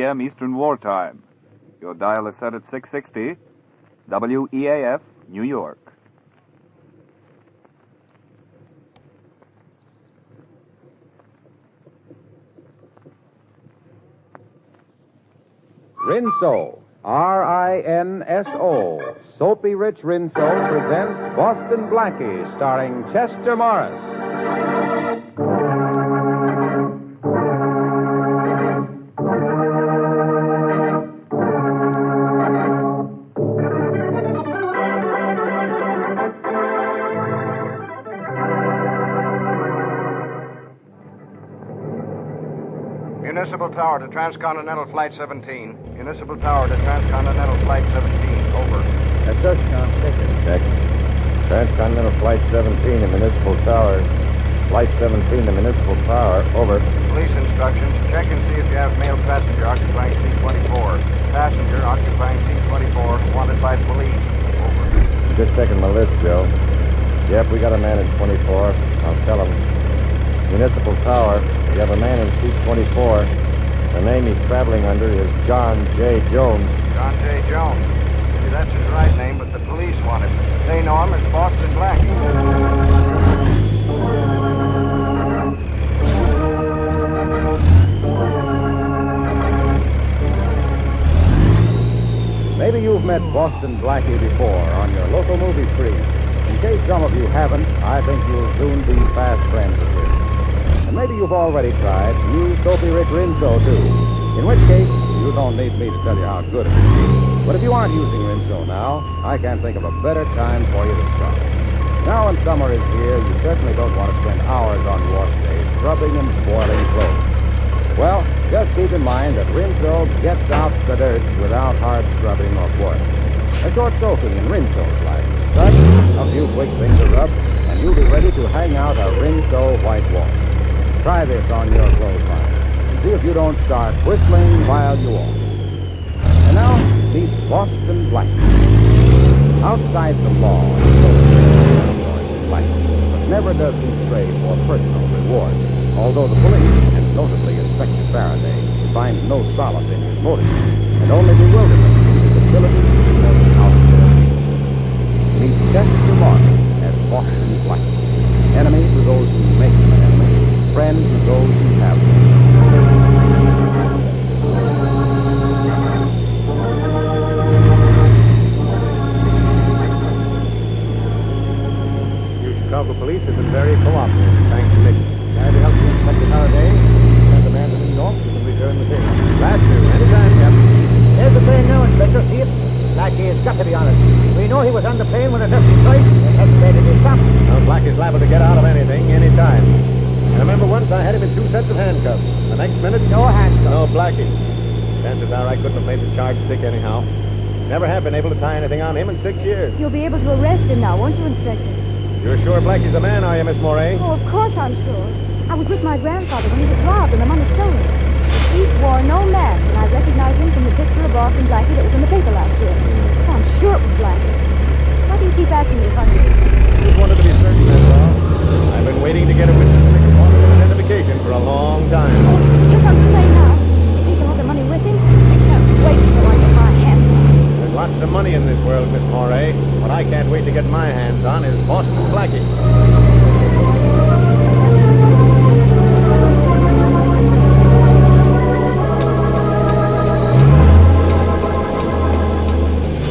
p.m. Eastern Wartime. Your dial is set at 660, WEAF, New York. Rinso, R-I-N-S-O, Soapy Rich Rinso presents Boston Blackie, starring Chester Morris. Municipal Tower to Transcontinental Flight 17. Municipal Tower to Transcontinental Flight 17. Over. That's us, Tom. Check. Transcontinental Flight 17 to Municipal Tower. Flight 17 to Municipal Tower. Over. Police instructions. Check and see if you have male passenger occupying C24. Passenger occupying C24 wanted by police. Over. Just checking my list, Joe. Yep, we got a man in 24. I'll tell him. Municipal Tower. We have a man in seat 24. The name he's traveling under is John J. Jones. John J. Jones. Maybe that's his right name, but the police want him. They know him as Boston Blackie. Maybe you've met Boston Blackie before on your local movie screen. In case some of you haven't, I think you'll soon be fast friends with him. And maybe you've already tried new Soapy Rich Rinso, too. In which case, you don't need me to tell you how good it is. But if you aren't using Rinso now, I can't think of a better time for you to start. Now when summer is here, you certainly don't want to spend hours on wash days scrubbing and spoiling clothes. Well, just keep in mind that Rinso gets out the dirt without hard scrubbing or boiling. A short soaking in Rinso's like such, a few quick finger rubs, and you'll be ready to hang out a Rinso white wall. Try this on your clothesline and see if you don't start whistling while you walk. And now, meet Boston Blackie. Outside the law, he's Blackie, but never does he stray for personal reward. Although the police, and notably Inspector Faraday, find no solace in his motives, and only bewilderment in his ability to carry out their deeds. Meet Chester Morris as Boston Blackie, enemy to those who make him an enemy, friend to those who have them. You Chicago police have been very cooperative. Thanks, Nick. Can I help you, Inspector Faraday? Send a man to New York. You can return the favor. Glad to. Anytime, Captain. There's the plane now, Inspector. See it? Blackie has got to be honest. We know he was on the plane when it left Detroit and hesitated to stop. Well, Blackie's liable to get out of anything, anytime. I remember once I had him in 2 sets of handcuffs. The next minute... No handcuffs. No, Blackie. Chances are I couldn't have made the charge stick anyhow. Never have been able to tie anything on him in 6 years. You'll be able to arrest him now, won't you, Inspector? You're sure Blackie's the man, are you, Miss Moray? Oh, of course I'm sure. I was with my grandfather when he was robbed and the money stolen. The thief wore no mask, and I recognized him from the picture of Boston Blackie that was in the paper last year. Oh, I'm sure it was Blackie. Why do you keep asking me funny? Just wanted to be certain, that's all. I've been waiting to get a witness to make a form of identification for a long time. Oh, here comes the plane now. If he can have the money with him, I can't wait till I get my hands on it. There's lots of money in this world, Miss Moray. What I can't wait to get my hands on is Boston Blackie.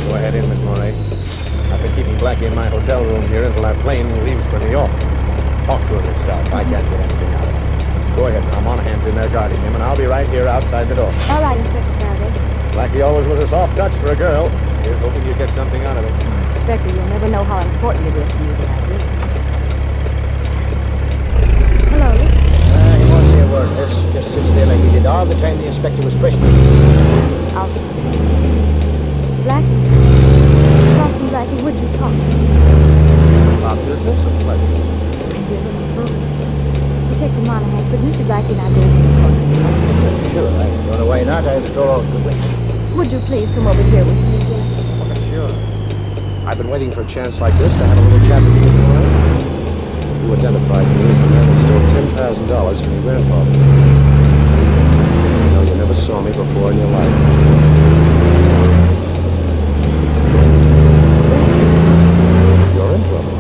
Go ahead in, Miss Moray. I've been keeping Blackie in my hotel room here until our plane leaves for New York. Talk to her yourself. I can't get anything out of her. Go ahead. I'm on hands in there guarding him, and I'll be right here outside the door. All right, Inspector Faraday. Blackie always was a soft touch for a girl. Here's hoping you get something out of it. Inspector, you'll never know how important it is to me, Blackie. Hello? He won't say a word, miss. Just sit there like he did all the time the inspector was questioning. I'll... Blackie? Boston Blackie, would you talk to me? About business or pleasure? Maybe a little both. Detective Monahan said Mr. Blackie and I go to the court. Sure, I don't know why not. I was told all the way. Would you please come over here with me again? Sure. I've been waiting for a chance like this to have a little chat with you this morning. You identified me as the man who stole $10,000 from your grandfather. You know, you never saw me before in your life. You're in trouble.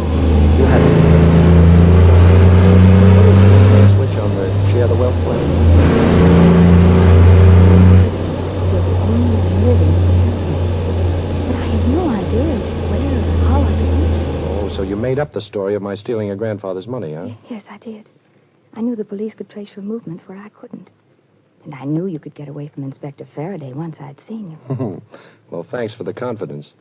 You had to. Switch on the share the wealth plan. You're the only living. But I have no idea where or how I could reach you. Oh, so you made up the story of my stealing your grandfather's money, huh? Yes, I did. I knew the police could trace your movements where I couldn't. And I knew you could get away from Inspector Faraday once I'd seen you. Well, thanks for the confidence.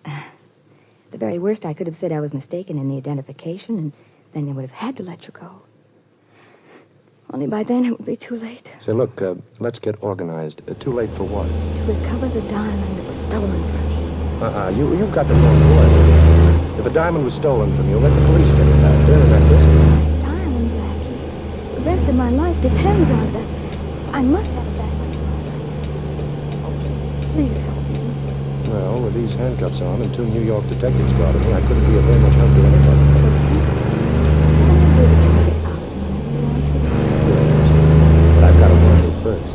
The very worst, I could have said I was mistaken in the identification, and then they would have had to let you go. Only by then it would be too late. Say, look, let's get organized. Too late for what? To recover the diamond that was stolen from me. You've got the wrong boy. If a diamond was stolen from you, let the police get it back. They're in that business. Diamond, Blackie. The rest of my life depends on that. I must have it back. Please help me. Well, with these handcuffs on and 2 New York detectives guarding me, I couldn't be of very much help to anybody. But I've got to warn you first.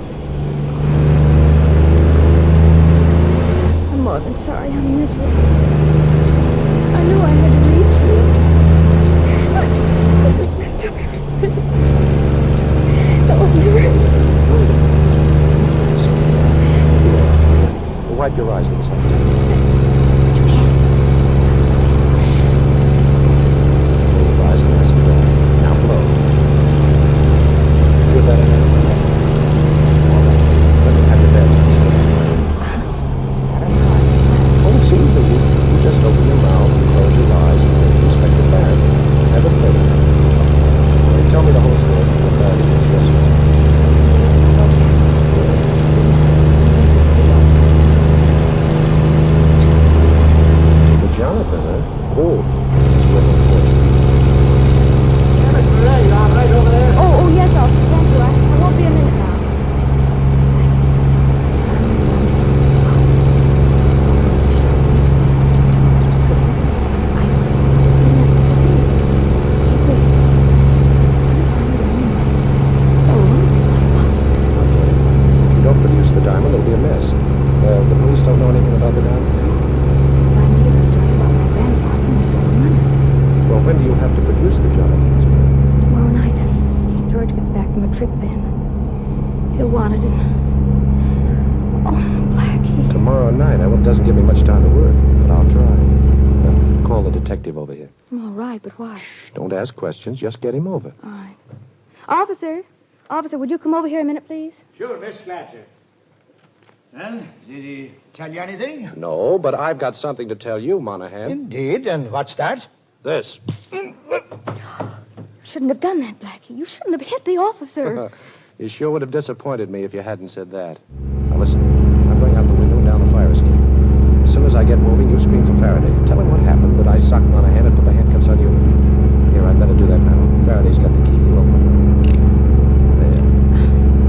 I'm more than sorry I'm miserable. I knew I had to reach you. Wipe your eyes, Lisa. Now blow. Do that again. Let me have your bed. Oh, it's easy. You just open your mouth and close your eyes and inspect the bag. Have a think. Tell me the whole story. The bag is yours. Jonathan, huh? Oh, he's looking for you. Oh, yes, officer. Thank you. I won't be a minute now. If you don't produce the diamond, it'll be a mess. The police don't know anything about the diamond? Well, when do you have to produce the job? Tomorrow night. George gets back from a trip then. He'll want it and... Oh, Blackie. Tomorrow night. Well, it doesn't give me much time to work, but I'll try. Call the detective over here. All right, but why? Shh, don't ask questions. Just get him over. All right. Officer, would you come over here a minute, please? Sure, Miss Fletcher. Well, did he tell you anything? No, but I've got something to tell you, Monahan. Indeed, and what's that? This. Shouldn't have done that, Blackie. You shouldn't have hit the officer. You sure would have disappointed me if you hadn't said that. Now, listen. I'm going out the window and down the fire escape. As soon as I get moving, you scream for Faraday. Tell him what happened, that I socked Monahan and put the handcuffs on you. Here, I'd better do that now. Faraday's got the key. He'll open it. There.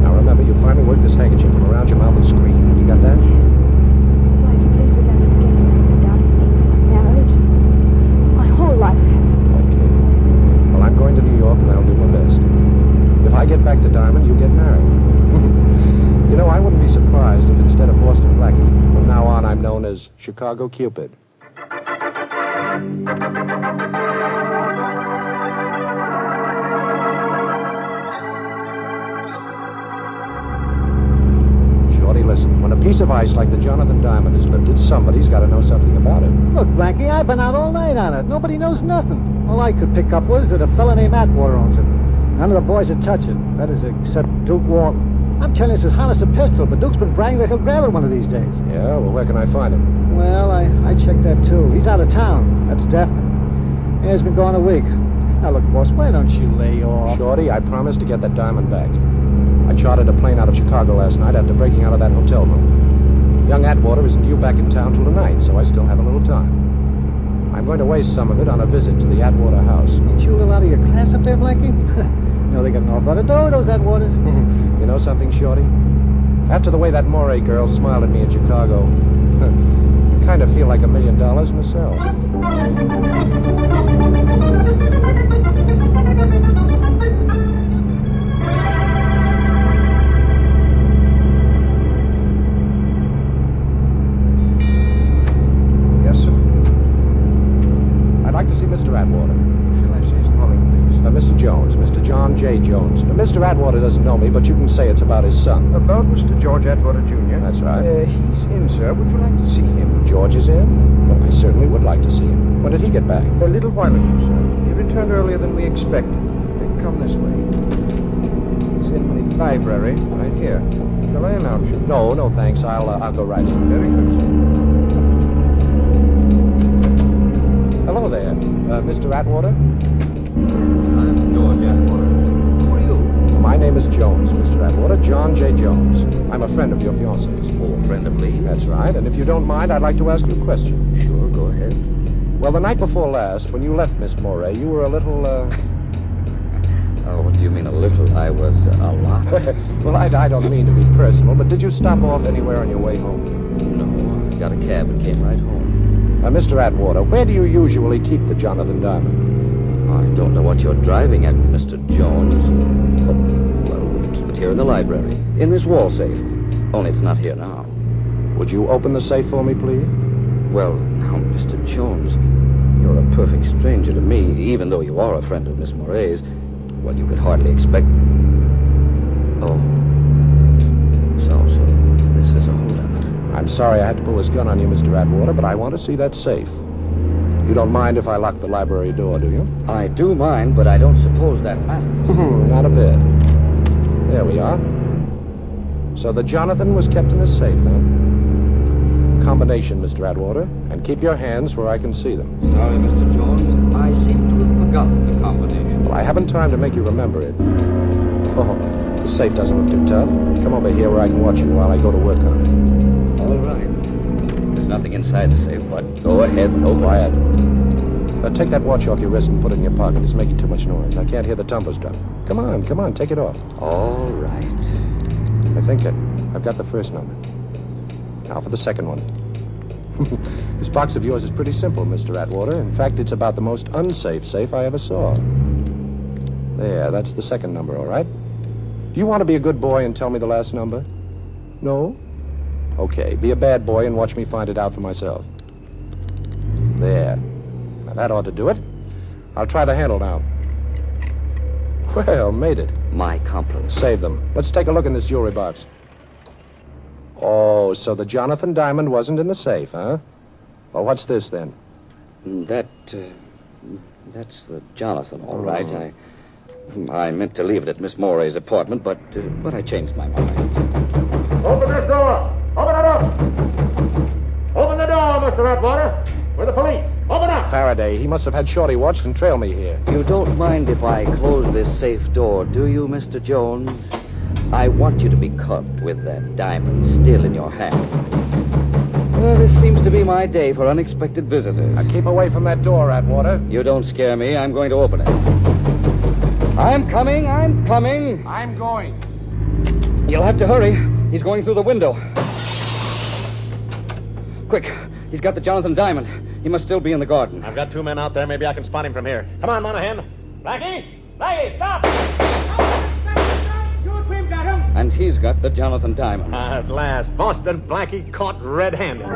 Now, remember, you finally work this handkerchief from around your mouth and scream. You got that? Blackie, please remember to get me down my marriage. My whole life happened. Okay. Well, I'm going to New York, and I'll do my best. If I get back to Diamond, you get married. You know, I wouldn't be surprised if instead of Boston Blackie, from now on I'm known as Chicago Cupid. Shorty, listen. When a piece of ice like the Jonathan Diamond is lifted, somebody's got to know something about it. Look, Blackie, I've been out all night on it. Nobody knows nothing. All I could pick up was that a fella named Atwater owns it. None of the boys would touch it. That is, except Duke Walton. I'm telling you, it's as hot as a pistol, but Duke's been bragging that he'll grab it one of these days. Yeah, well, where can I find him? Well, I checked that, too. He's out of town. That's definite. Yeah, he's been gone a week. Now, look, boss, why don't you lay off? Shorty, I promised to get that diamond back. I chartered a plane out of Chicago last night after breaking out of that hotel room. Young Atwater isn't due back in town till tonight, so I still have a little time. I'm going to waste some of it on a visit to the Atwater house. Ain't you a little out of your class up there, Blackie? You know, they got an awful lot of dough, those Atwaters. You know something, Shorty? After the way that Morey girl smiled at me in Chicago, I kind of feel like $1 million myself. see Mr. Atwater. Shall I say he's calling, please? Mr. Jones, Mr. John J. Jones. Mr. Atwater doesn't know me, but you can say it's about his son. About Mr. George Atwater, Jr.? That's right. He's in, sir. Would you like to see him? George is in? Well, I certainly would like to see him. When did he get back? A little while ago, sir. He returned earlier than we expected. Come this way. He's in the library, right here. Shall I announce you? No, thanks. I'll go right in. Very good, sir. Hello there. Mr. Atwater? I'm George Atwater. Who are you? My name is Jones, Mr. Atwater. John J. Jones. I'm a friend of your fiancée's. Oh, a friend of Lee? That's right. And if you don't mind, I'd like to ask you a question. Sure, go ahead. Well, the night before last, when you left Miss Moray, you were a little, Oh, what do you mean, a little? I was a lot. Well, I don't mean to be personal, but did you stop off anywhere on your way home? No, I got a cab and came right home. Mr. Atwater, where do you usually keep the Jonathan Diamond? I don't know what you're driving at, Mr. Jones. Well, we keep it here in the library, in this wall safe. Only it's not here now. Would you open the safe for me, please? Well, now, Mr. Jones, you're a perfect stranger to me, even though you are a friend of Miss Moray's. Well, you could hardly expect... Oh. So, this is a holdup. I'm sorry I had to pull this gun on you, Mr. Atwater, but I want to see that safe. You don't mind if I lock the library door, do you? I do mind, but I don't suppose that matters. Not a bit. There we are. So the Jonathan was kept in the safe, huh? Combination, Mr. Atwater, and keep your hands where I can see them. Sorry, Mr. Jones. I seem to have forgotten the combination. Well, I haven't time to make you remember it. Oh, the safe doesn't look too tough. Come over here where I can watch you while I go to work on it. All right. There's nothing inside the safe, but go ahead. No Quiet. Take that watch off your wrist and put it in your pocket. It's making too much noise. I can't hear the tumblers drop. Come on, take it off. All right. I think I've got the first number. Now for the second one. This box of yours is pretty simple, Mr. Atwater. In fact, it's about the most unsafe safe I ever saw. There, that's the second number, all right? Do you want to be a good boy and tell me the last number? No? Okay, be a bad boy and watch me find it out for myself. There. Now, that ought to do it. I'll try the handle now. Well, made it. My compliments. Save them. Let's take a look in this jewelry box. Oh, so the Jonathan Diamond wasn't in the safe, huh? Well, what's this, then? That's the Jonathan, all right. I meant to leave it at Miss Moray's apartment, but I changed my mind. Open this door! Open it up! Open the door, Mr. Atwater! We're the police! Open up! Faraday, he must have had Shorty watched and trail me here. You don't mind if I close this safe door, do you, Mr. Jones? I want you to be caught with that diamond still in your hand. Well, this seems to be my day for unexpected visitors. Now keep away from that door, Atwater. You don't scare me. I'm going to open it. I'm coming. I'm going. You'll have to hurry. He's going through the window. Quick. He's got the Jonathan Diamond. He must still be in the garden. I've got 2 men out there. Maybe I can spot him from here. Come on, Monahan. Blackie! Blackie, stop! And he's got the Jonathan Diamond. At last, Boston Blackie caught red-handed.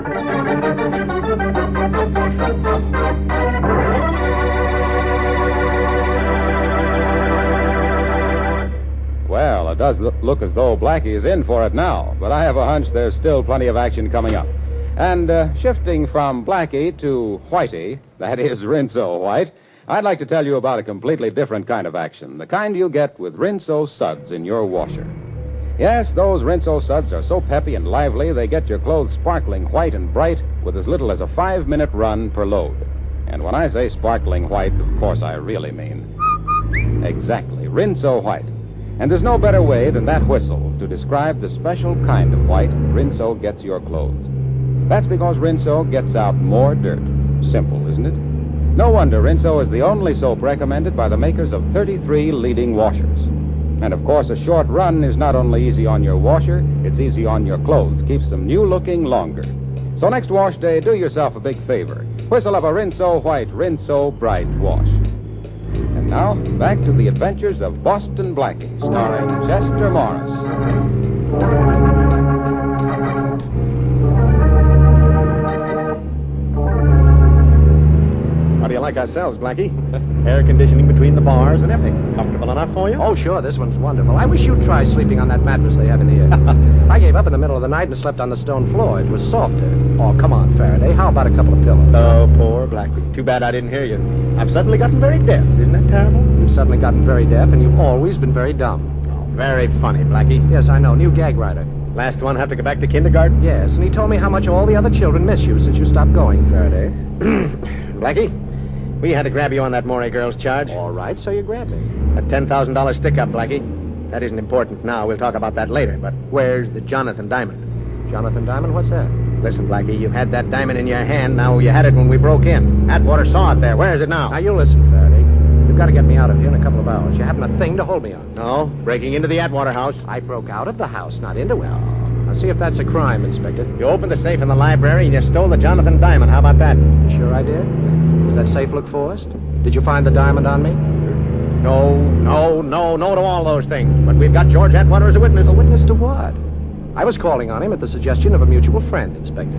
Well, it does look as though Blackie is in for it now, but I have a hunch there's still plenty of action coming up. And shifting from Blackie to Whitey, that is Rinso White, I'd like to tell you about a completely different kind of action, the kind you get with Rinso suds in your washer. Yes, those Rinso suds are so peppy and lively, they get your clothes sparkling white and bright with as little as a 5-minute run per load. And when I say sparkling white, of course I really mean exactly, Rinso White. And there's no better way than that whistle to describe the special kind of white Rinso gets your clothes. That's because Rinso gets out more dirt. Simple, isn't it? No wonder Rinso is the only soap recommended by the makers of 33 leading washers. And, of course, a short run is not only easy on your washer, it's easy on your clothes. Keeps them new-looking longer. So next wash day, do yourself a big favor. Whistle up a Rinso White, Rinso Bright wash. And now, back to the adventures of Boston Blackie, starring Chester Morris. How do you like ourselves, Blackie. Air conditioning between the bars and everything. Comfortable enough for you? Oh, sure, this one's wonderful. I wish you'd try sleeping on that mattress they have in here. I gave up in the middle of the night and slept on the stone floor. It was softer. Oh, come on, Faraday. How about a couple of pillows? Oh, poor Blackie. Too bad I didn't hear you. I've suddenly gotten very deaf. Isn't that terrible? You've suddenly gotten very deaf, and you've always been very dumb. Oh, very funny, Blackie. Yes, I know. New gag writer. Last one have to go back to kindergarten? Yes, and he told me how much all the other children miss you since you stopped going, Faraday. Blackie, we had to grab you on that Moray girl's charge. All right, so you grabbed me. A $10,000 stick-up, Blackie. That isn't important now. We'll talk about that later. But where's the Jonathan diamond? Jonathan Diamond? What's that? Listen, Blackie, you've had that diamond in your hand. Now you had it when we broke in. Atwater saw it there. Where is it now? Now, you listen, Faraday. You've got to get me out of here in a couple of hours. You haven't a thing to hold me on. No, breaking into the Atwater house. I broke out of the house, not into it. Now, see if that's a crime, Inspector. You opened the safe in the library and you stole the Jonathan diamond. How about that? Sure I did. Does that safe look forced? Did you find the diamond on me? No to all those things. But we've got George Atwater as a witness. A witness to what? I was calling on him at the suggestion of a mutual friend, Inspector.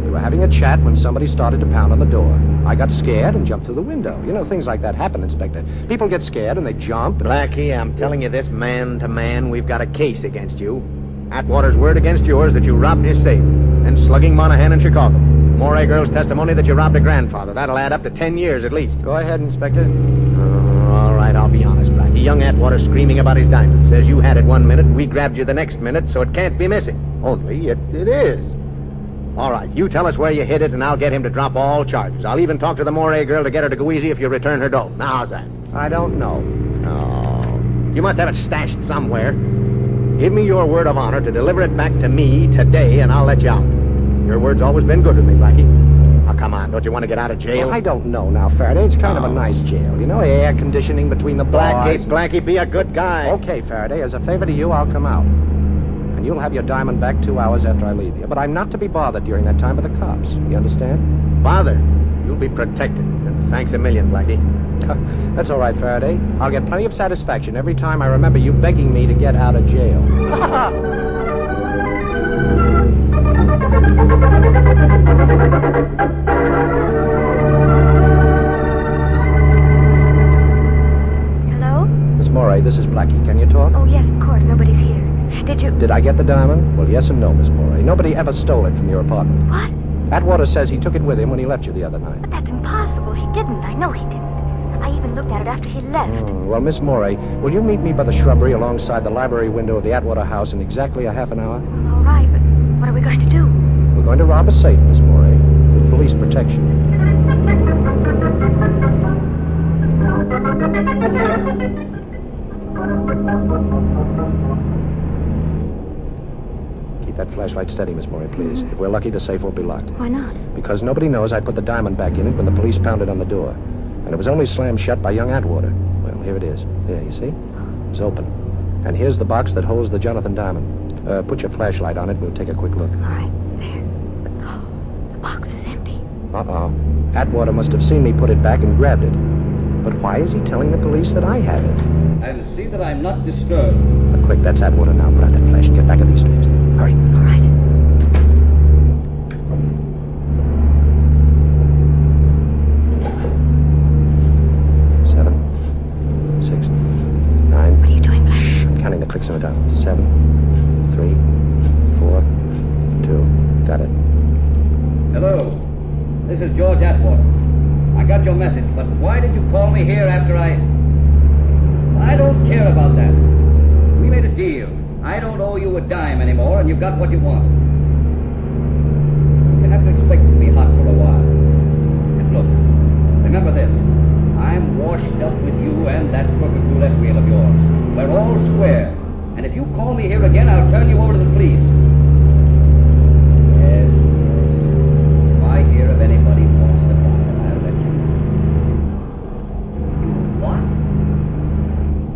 We were having a chat when somebody started to pound on the door. I got scared and jumped through the window. You know, things like that happen, Inspector. People get scared and they jump. Blackie, I'm telling you this man to man, we've got a case against you. Atwater's word against yours that you robbed his safe. And slugging Monahan in Chicago. Moray girl's testimony that you robbed her grandfather. That'll add up to 10 years at least. Go ahead, Inspector. All right, I'll be honest, Blackie. Young Atwater screaming about his diamond. Says you had it 1 minute, we grabbed you the next minute, so it can't be missing. Only it is. All right, you tell us where you hid it, and I'll get him to drop all charges. I'll even talk to the Moray girl to get her to go easy if you return her dough. Now, how's that? I don't know. Oh, you must have it stashed somewhere. Give me your word of honor to deliver it back to me today, and I'll let you out. Your word's always been good with me, Blackie. Now, come on. Don't you want to get out of jail? Well, I don't know now, Faraday. It's kind of a nice jail. You know, air conditioning between the bars. Blackie, be a good guy. Okay, Faraday. As a favor to you, I'll come out. And you'll have your diamond back 2 hours after I leave you. But I'm not to be bothered during that time by the cops. You understand? Bother? You'll be protected. And thanks a million, Blackie. That's all right, Faraday. I'll get plenty of satisfaction every time I remember you begging me to get out of jail. Hello? Miss Moray, this is Blackie. Can you talk? Oh, yes, of course. Nobody's here. Did I get the diamond? Well, yes and no, Miss Moray. Nobody ever stole it from your apartment. What? Atwater says he took it with him when he left you the other night. But that's impossible. He didn't. I know he didn't. I even looked at it after he left. Well, Miss Moray, will you meet me by the shrubbery alongside the library window of the Atwater house in exactly a half an hour? Well, all right, but what are we going to do? We're going to rob a safe, Miss Moray, with police protection. Keep that flashlight steady, Miss Moray, please. If we're lucky, the safe won't be locked. Why not? Because nobody knows I put the diamond back in it when the police pounded on the door. And it was only slammed shut by young Atwater. Well, here it is. There, you see? It's open. And here's the box that holds the Jonathan diamond. Put your flashlight on it. We'll take a quick look. All right, there. But, the box is empty. Uh-oh. Atwater must have seen me put it back and grabbed it. But why is he telling the police that I had it? And see that I'm not disturbed. Quick, that's Atwater now. Put out that flash and get back at these stairs. Hurry. All right. 7, 6, 9. What are you doing, Blackie? I'm counting the clicks on the dial. 7, 3, 4, 2. Got it. Hello. This is George Atwater. I got your message, but why did you call me here after I don't care about that. We made a deal. I don't owe you a dime anymore, and you got what you want. You have to expect it to be hot for a while. And look, remember this. I'm washed up with you and that crooked roulette wheel of yours. We're all square. And if you call me here again, I'll turn you over to the police. Yes. If I hear of anybody who wants to buy it, I'll let you know. You what?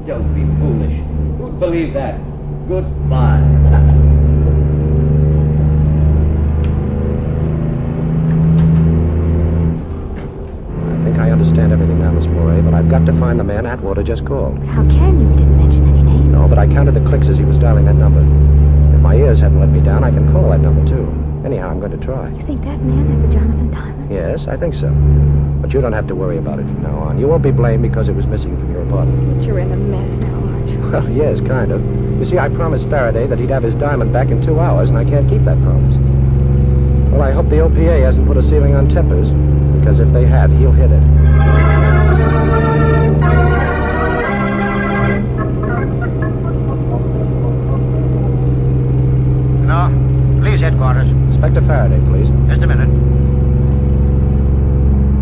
Don't be foolish. Who'd believe that? Goodbye. I think I understand everything now, Miss Moray, but I've got to find the man Atwater just called. How can you? You didn't mention any names. No, but I counted the clicks as he was dialing that number. If my ears haven't let me down, I can call that number, too. Anyhow, I'm going to try. You think that man has the Jonathan diamond? Yes, I think so. But you don't have to worry about it from now on. You won't be blamed because it was missing from your apartment. But you're in a mess now, aren't you? Well, yes, kind of. You see, I promised Faraday that he'd have his diamond back in 2 hours, and I can't keep that promise. Well, I hope the OPA hasn't put a ceiling on tippers, because if they had, he'll hit it. No, police headquarters. Inspector Faraday, please. Just a minute.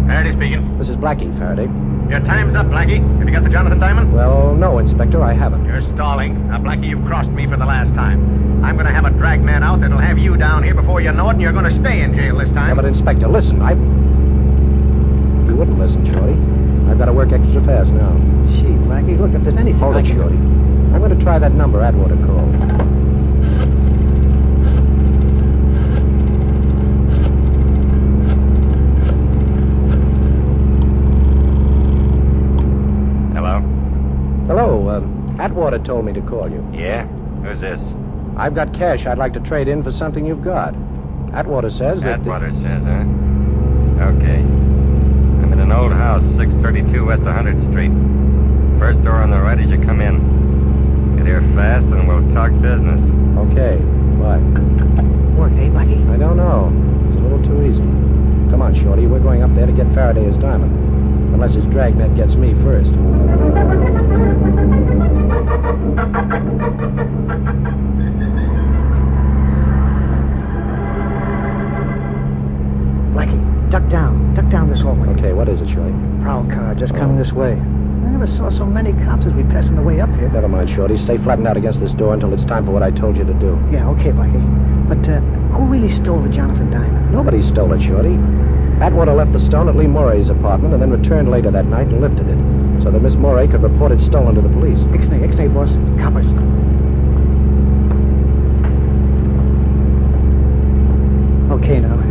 Faraday speaking. This is Blackie, Faraday. Your time's up, Blackie. Have you got the Jonathan diamond? Well, no, Inspector, I haven't. You're stalling. Now, Blackie, you've crossed me for the last time. I'm going to have a dragman out that'll have you down here before you know it, and you're going to stay in jail this Yeah, time. but, Inspector, listen, You wouldn't listen, Shorty. I've got to work extra fast now. Gee, Blackie, look, if there's anything Hold it, Shorty. I'm going to try that number Atwater called. Hello? Hello, Atwater told me to call you. Yeah? Who's this? I've got cash I'd like to trade in for something you've got. Atwater says that... Atwater says, huh? Okay. I'm in an old house, 632 West 100th Street. First door on the right as you come in. Get here fast and we'll talk business. Okay, bye. Worked, eh, Blackie? I don't know. It's a little too easy. Come on, Shorty, we're going up there to get Faraday his diamond. Unless his dragnet gets me first. Blackie, duck down. Duck down this hallway. Okay, what is it, Shorty? Prowl car just coming this way. I never saw so many cops as we passing the way up here. Never mind, Shorty. Stay flattened out against this door until it's time for what I told you to do. Yeah, okay, Blackie. But, who really stole the Jonathan diamond? Nobody stole it, Shorty. Atwater left the stone at Lee Moray's apartment and then returned later that night and lifted it, so that Miss Moray could report it stolen to the police. Ixnay, boss. Coppers. Okay, now.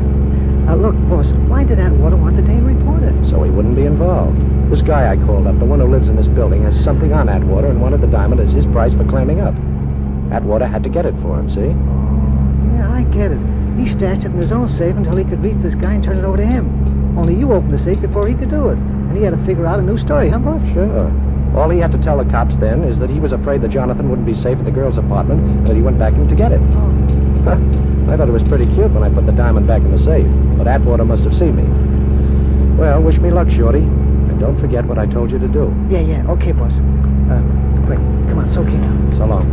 Look, boss, why did Atwater want the dame reported? So he wouldn't be involved. This guy I called up, the one who lives in this building, has something on Atwater and wanted the diamond as his price for clamming up. Atwater had to get it for him, see? Oh, yeah, I get it. He stashed it in his own safe until he could reach this guy and turn it over to him. Only you opened the safe before he could do it. And he had to figure out a new story, huh, boss? Sure. All he had to tell the cops then is that he was afraid that Jonathan wouldn't be safe at the girl's apartment and that he went back in to get it. Oh. I thought it was pretty cute when I put the diamond back in the safe, but Atwater must have seen me. Well, wish me luck, Shorty. And don't forget what I told you to do. Yeah, okay, boss. Quick, come on, it's okay now. So long.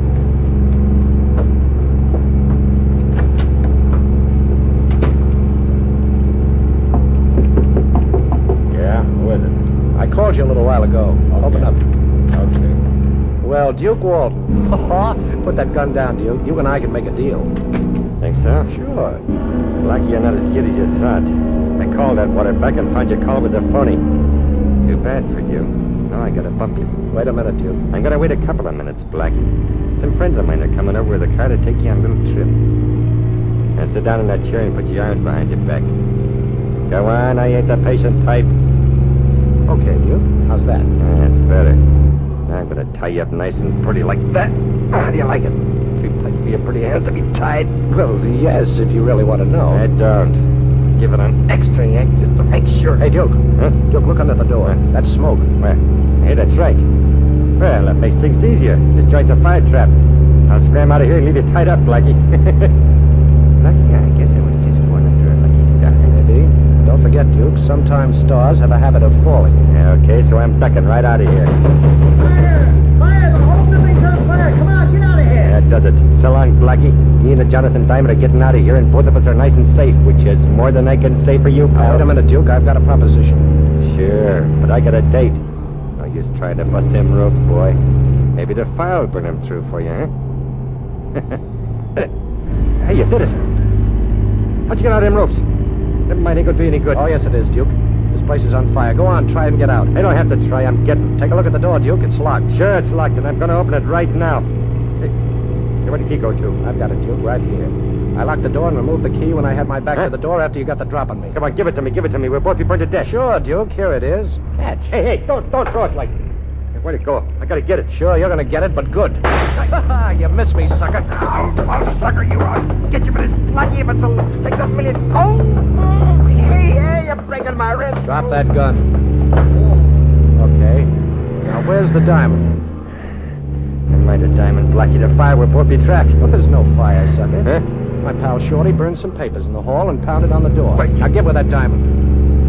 Yeah? Who is it? I called you a little while ago. Okay. Open up. Okay. Well, Duke Walton. Put that gun down, Duke. You and I can make a deal. Think so? Sure. Blackie, you're not as cute as you thought. I called Atwater back and found your call was a phony. Too bad for you. Now I gotta bump you. Wait a minute, Duke. I'm gonna wait a couple of minutes, Blackie. Some friends of mine are coming over with a car to take you on a little trip. Now sit down in that chair and put your arms behind your back. Go on, I ain't the patient type. Okay, Duke. How's that? That's better. Now I'm gonna tie you up nice and pretty like that. How do you like it? Too tight for your pretty hands to be tied? Well, yes, if you really want to know. I don't. Give it an extra yank just to make sure. Hey, Duke. Huh? Duke, look under the door. That's smoke. Where? Hey, that's right. Well, that makes things easier. This joint's a fire trap. I'll scram out of here and leave you tied up, Blackie. Blackie, I guess it was just one under a lucky star. Maybe. Don't forget, Duke, sometimes stars have a habit of falling. Yeah, okay, so I'm ducking right out of here. Fire! The whole building's on fire! Come on, get out of here! That does it. So long, Blackie. Me and the Jonathan Diamond are getting out of here, and both of us are nice and safe, which is more than I can say for you, pal. Wait a minute, Duke. I've got a proposition. Sure, but I got a date. Now, you just trying to bust him ropes, boy. Maybe the file will bring him through for you, huh? Hey, you did it. How'd you get out of them ropes? Never mind, ain't gonna do you any good. Oh, yes, it is, Duke. This place is on fire. Go on, try and get out. I don't have to try, I'm getting. Take a look at the door, Duke. It's locked. Sure, it's locked, and I'm gonna open it right now. Hey, where'd the key go to? I've got it, Duke, right here. I locked the door and removed the key when I had my back Huh? to the door after you got the drop on me. Come on, give it to me. We'll both be burned to death. Sure, Duke. Here it is. Catch. Hey, don't throw it like... Where'd it go? I gotta get it. Sure, you're gonna get it, but good. You missed me, sucker. I'll sucker you. I'll get you for this Blackie if it'll take that million. Oh, hey, you're breaking my ribs. Drop that gun. Okay. Now, where's the diamond? Never mind the diamond, Blackie. The fire will both be trapped. Well, there's no fire, sucker. Huh? My pal Shorty burned some papers in the hall and pounded on the door. Wait. Now, give her that diamond.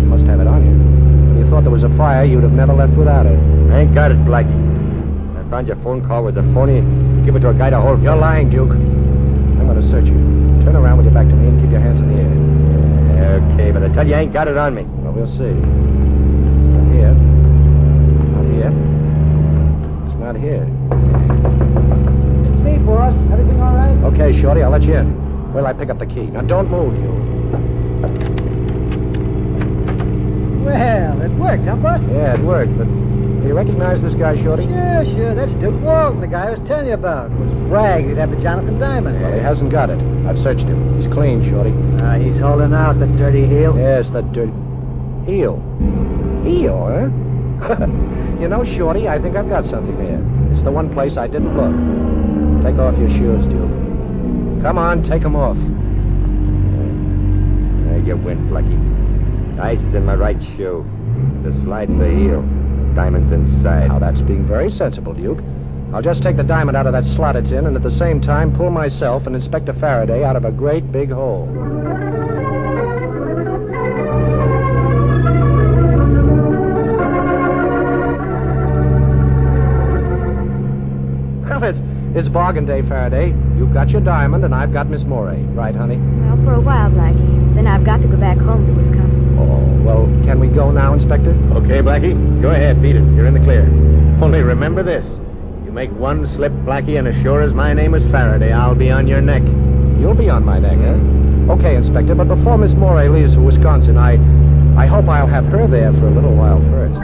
You must have it on you. When you thought there was a fire, you'd have never left without it. I ain't got it, Blackie. I found your phone call was a phony. Give it to a guy to hold. You're lying, Duke. I'm going to search you. Turn around with your back to me and keep your hands in the air. Okay, but I tell you, I ain't got it on me. Well, we'll see. It's not here. Not here. It's not here. It's me, boss. Everything all right? Okay, Shorty, I'll let you in. Well, I pick up the key. Now, don't move, you. Well, it worked, huh, boss? Yeah, it worked, but do you recognize this guy, Shorty? Yeah, sure. That's Duke Walton, the guy I was telling you about. It was bragged he'd have the Jonathan Diamond. Well, he hasn't got it. I've searched him. He's clean, Shorty. He's holding out, the dirty heel. Yes, that dirty... Heel. Heel, huh? You know, Shorty, I think I've got something there. It's the one place I didn't look. Take off your shoes, Duke. Come on, take them off. There you win, Blackie. The ice is in my right shoe. It's a slide in the heel. Diamond's inside. Now, that's being very sensible, Duke. I'll just take the diamond out of that slot it's in and at the same time pull myself and Inspector Faraday out of a great big hole. Well, it's bargain day, Faraday. You've got your diamond and I've got Miss Morey. Right, honey? Well, for a while, Blackie. Then I've got to go back home to Wisconsin. Oh, well, can we go now, Inspector? Okay, Blackie. Go ahead, beat it. You're in the clear. Only remember this. You make one slip, Blackie, and as sure as my name is Faraday, I'll be on your neck. You'll be on my neck, huh? Okay, Inspector, but before Miss Morey leaves for Wisconsin, I hope I'll have her there for a little while first.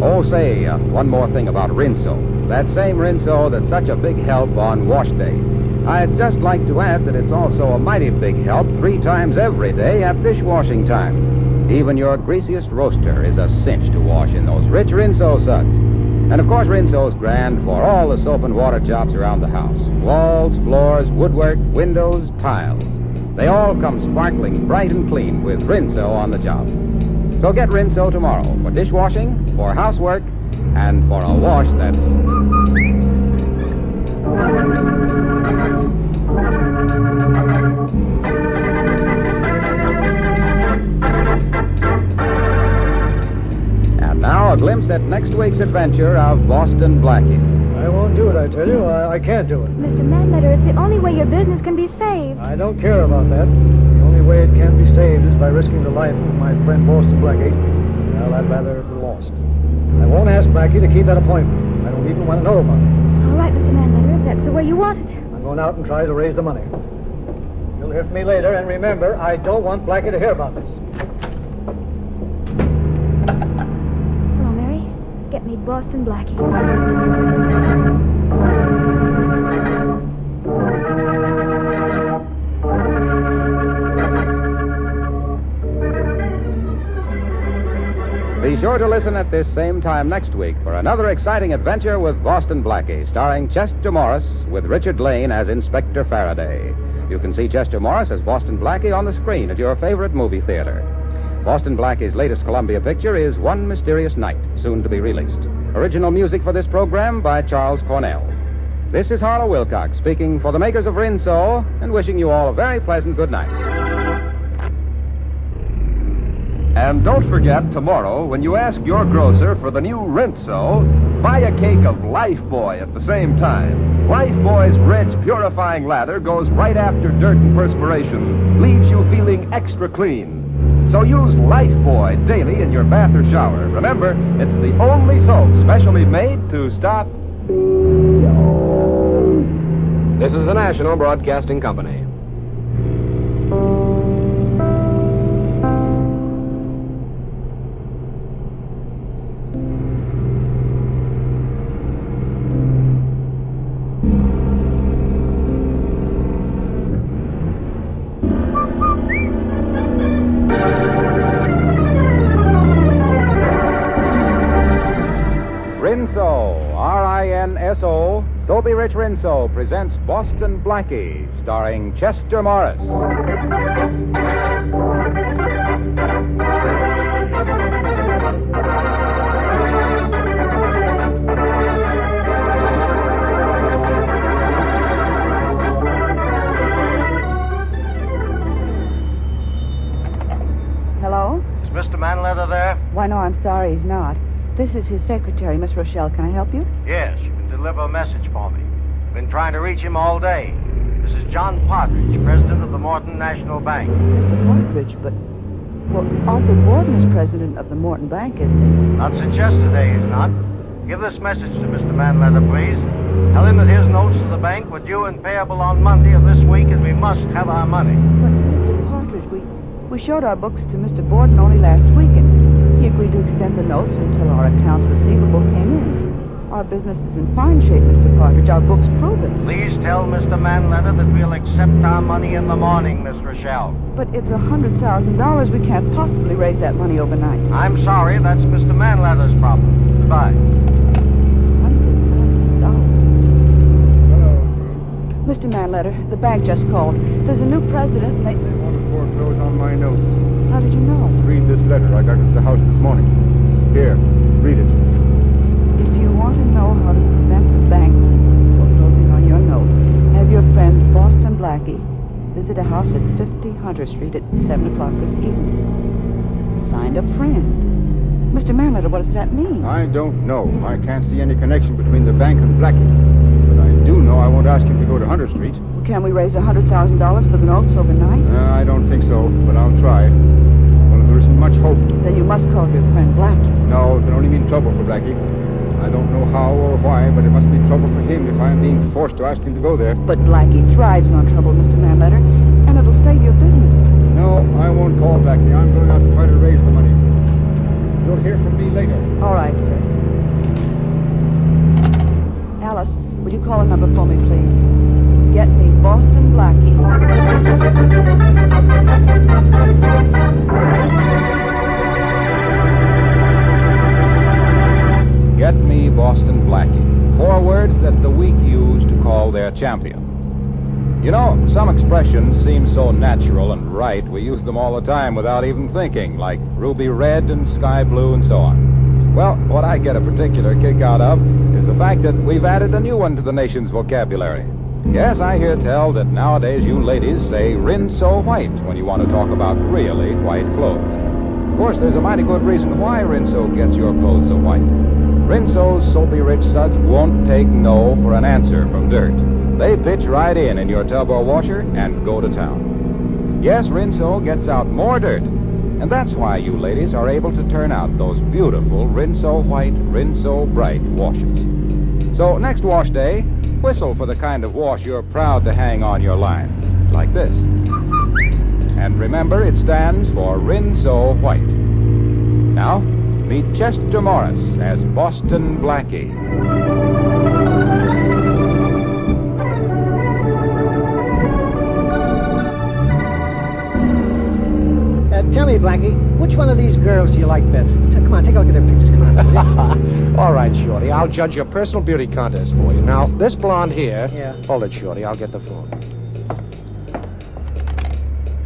Oh, say, one more thing about Rinso. That same Rinso that's such a big help on wash day. I'd just like to add that it's also a mighty big help 3 times every day at dishwashing time. Even your greasiest roaster is a cinch to wash in those rich Rinso suds. And of course, Rinso's grand for all the soap and water jobs around the house. Walls, floors, woodwork, windows, tiles. They all come sparkling bright and clean with Rinso on the job. So get Rinso tomorrow for dishwashing, for housework, and for a wash that's... And now a glimpse at next week's adventure of Boston Blackie. I won't do it, I tell you. I can't do it. Mr. Manletter, it's the only way your business can be saved. I don't care about that. The only way it can be saved is by risking the life of my friend Boston Blackie. Well, I'd rather it were lost. I won't ask Blackie to keep that appointment. I don't even want to know about it. All right, Mr. Manletter, if that's the way you want it. I'm going out and try to raise the money. You'll hear from me later, and remember, I don't want Blackie to hear about this. Hello, Mary. Get me Boston Blackie. Be sure to listen at this same time next week for another exciting adventure with Boston Blackie, starring Chester Morris with Richard Lane as Inspector Faraday. You can see Chester Morris as Boston Blackie on the screen at your favorite movie theater. Boston Blackie's latest Columbia picture is One Mysterious Night, soon to be released. Original music for this program by Charles Cornell. This is Harlow Wilcox speaking for the makers of Rinso and wishing you all a very pleasant good night. And don't forget, tomorrow, when you ask your grocer for the new Rinso, buy a cake of Lifebuoy at the same time. Lifebuoy's rich, purifying lather goes right after dirt and perspiration, leaves you feeling extra clean. So use Lifebuoy daily in your bath or shower. Remember, it's the only soap specially made to stop... This is the National Broadcasting Company. WINSO, Soapy Rich Rinso presents Boston Blackie, starring Chester Morris. Hello? Is Mr. Manletter there? Why, no, I'm sorry he's not. This is his secretary, Miss Rochelle. Can I help you? Yes, you can deliver a message for me. Been trying to reach him all day. This is John Partridge, president of the Morton National Bank. Mr. Partridge, but... Well, Arthur Borden is president of the Morton Bank, isn't he? Not since yesterday, he's not. Give this message to Mr. Manletter, please. Tell him that his notes to the bank were due and payable on Monday of this week, and we must have our money. But, Mr. Partridge, we showed our books to Mr. Borden only last week, and he agreed to extend the notes until our accounts receivable came in. Our business is in fine shape, Mr. Partridge. Our books prove it. Please tell Mr. Manletter that we'll accept our money in the morning, Miss Rochelle. But it's $100,000. We can't possibly raise that money overnight. I'm sorry, that's Mr. Manletter's problem. Goodbye. $100,000. Mr. Manletter, the bank just called. There's a new president, and They want to foreclose on my notes. How did you know? Read this letter. I got it at the house this morning. Here, read it. If you want to know how to prevent the bank from foreclosing on your note, have your friend Boston Blackie visit a house at 50 Hunter Street at 7 o'clock this evening. Signed a friend. Mr. Manletter, what does that mean? I don't know. I can't see any connection between the bank and Blackie. But I do know I won't ask him to go to Hunter Street. Well, can we raise $100,000 for the notes overnight? I don't think so, but I'll try. Well, there isn't much hope. Then you must call your friend Blackie. No, it can only mean trouble for Blackie. I don't know how or why, but it must be trouble for him if I'm being forced to ask him to go there. But Blackie thrives on trouble, Mr. Manletter, and it'll save your business. No, I won't call Blackie. I'm going out to try to raise the money. You'll hear from me later. All right, sir. Alice, will you call a number for me, please? Get me Boston Blackie. Get me Boston Blackie. 4 words that the weak use to call their champion. You know, some expressions seem so natural and right, we use them all the time without even thinking, like ruby red and sky blue and so on. Well, what I get a particular kick out of is the fact that we've added a new one to the nation's vocabulary. Yes, I hear tell that nowadays you ladies say Rinso white when you want to talk about really white clothes. Of course, there's a mighty good reason why Rinso gets your clothes so white. Rinso's soapy rich suds won't take no for an answer from dirt. They pitch right in your tub or washer and go to town. Yes, Rinso gets out more dirt, and that's why you ladies are able to turn out those beautiful Rinso white, Rinso bright washes. So next wash day, whistle for the kind of wash you're proud to hang on your line, like this. And remember, it stands for Rinso White. Now, meet Chester Morris as Boston Blackie. Tell me, Blackie, which one of these girls do you like best? Come on, take a look at their pictures. Come on, will you? All right, Shorty. I'll judge your personal beauty contest for you. Now, this blonde here... Yeah. Hold it, Shorty. I'll get the phone.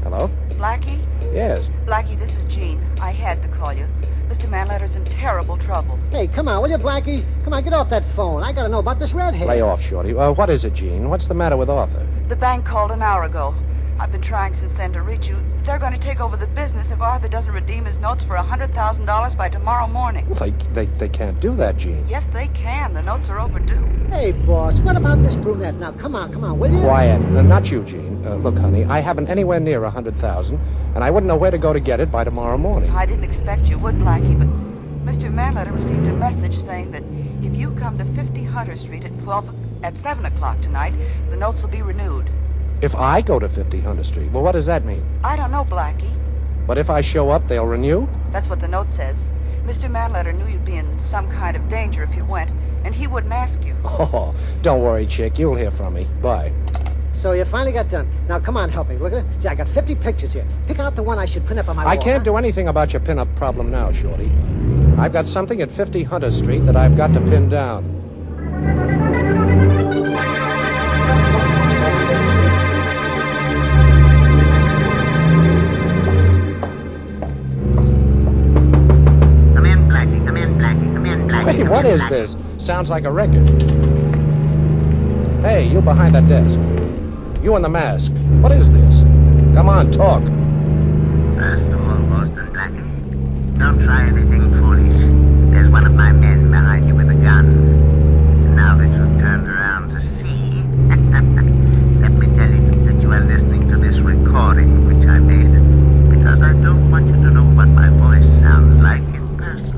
Hello? Blackie? Yes. Blackie, this is Jean. I had to call you. Mr. Manletter's in terrible trouble. Hey, come on, will you, Blackie? Come on, get off that phone. I gotta know about this redhead. Lay off, Shorty. What is it, Gene? What's the matter with Arthur? The bank called an hour ago. I've been trying since then to reach you. They're going to take over the business if Arthur doesn't redeem his notes for $100,000 by tomorrow morning. Well, they can't do that, Gene. Yes, they can. The notes are overdue. Hey, boss, what about this brunette? Now, come on, will you? Quiet. Not you, Gene. Look, honey, I haven't anywhere near $100,000, and I wouldn't know where to go to get it by tomorrow morning. I didn't expect you would, Blackie, but Mr. Manletter received a message saying that if you come to 50 Hunter Street at 7 o'clock tonight, the notes will be renewed. If I go to 50 Hunter Street, well, what does that mean? I don't know, Blackie. But if I show up, they'll renew? That's what the note says. Mr. Manletter knew you'd be in some kind of danger if you went, and he wouldn't ask you. Oh, don't worry, chick. You'll hear from me. Bye. So you finally got done. Now, come on, help me. Look at it. See, I got 50 pictures here. Pick out the one I should print up on my wall. I can't do anything about your pin-up problem now, Shorty. I've got something at 50 Hunter Street that I've got to pin down. Come in, Blackie. Come in, Blackie. Come in, Blackie. Hey, Come what in, is Blackie. this? Sounds like a record. Hey, you behind that desk. You in the mask. What is this? Come on, talk. First of all, Boston Blackie, don't try anything foolish. There's one of my men behind you with a gun. And now that you've turned around to see, let me tell you that you are listening to this recording which I made. Because I don't want you to know what my voice sounds like in person.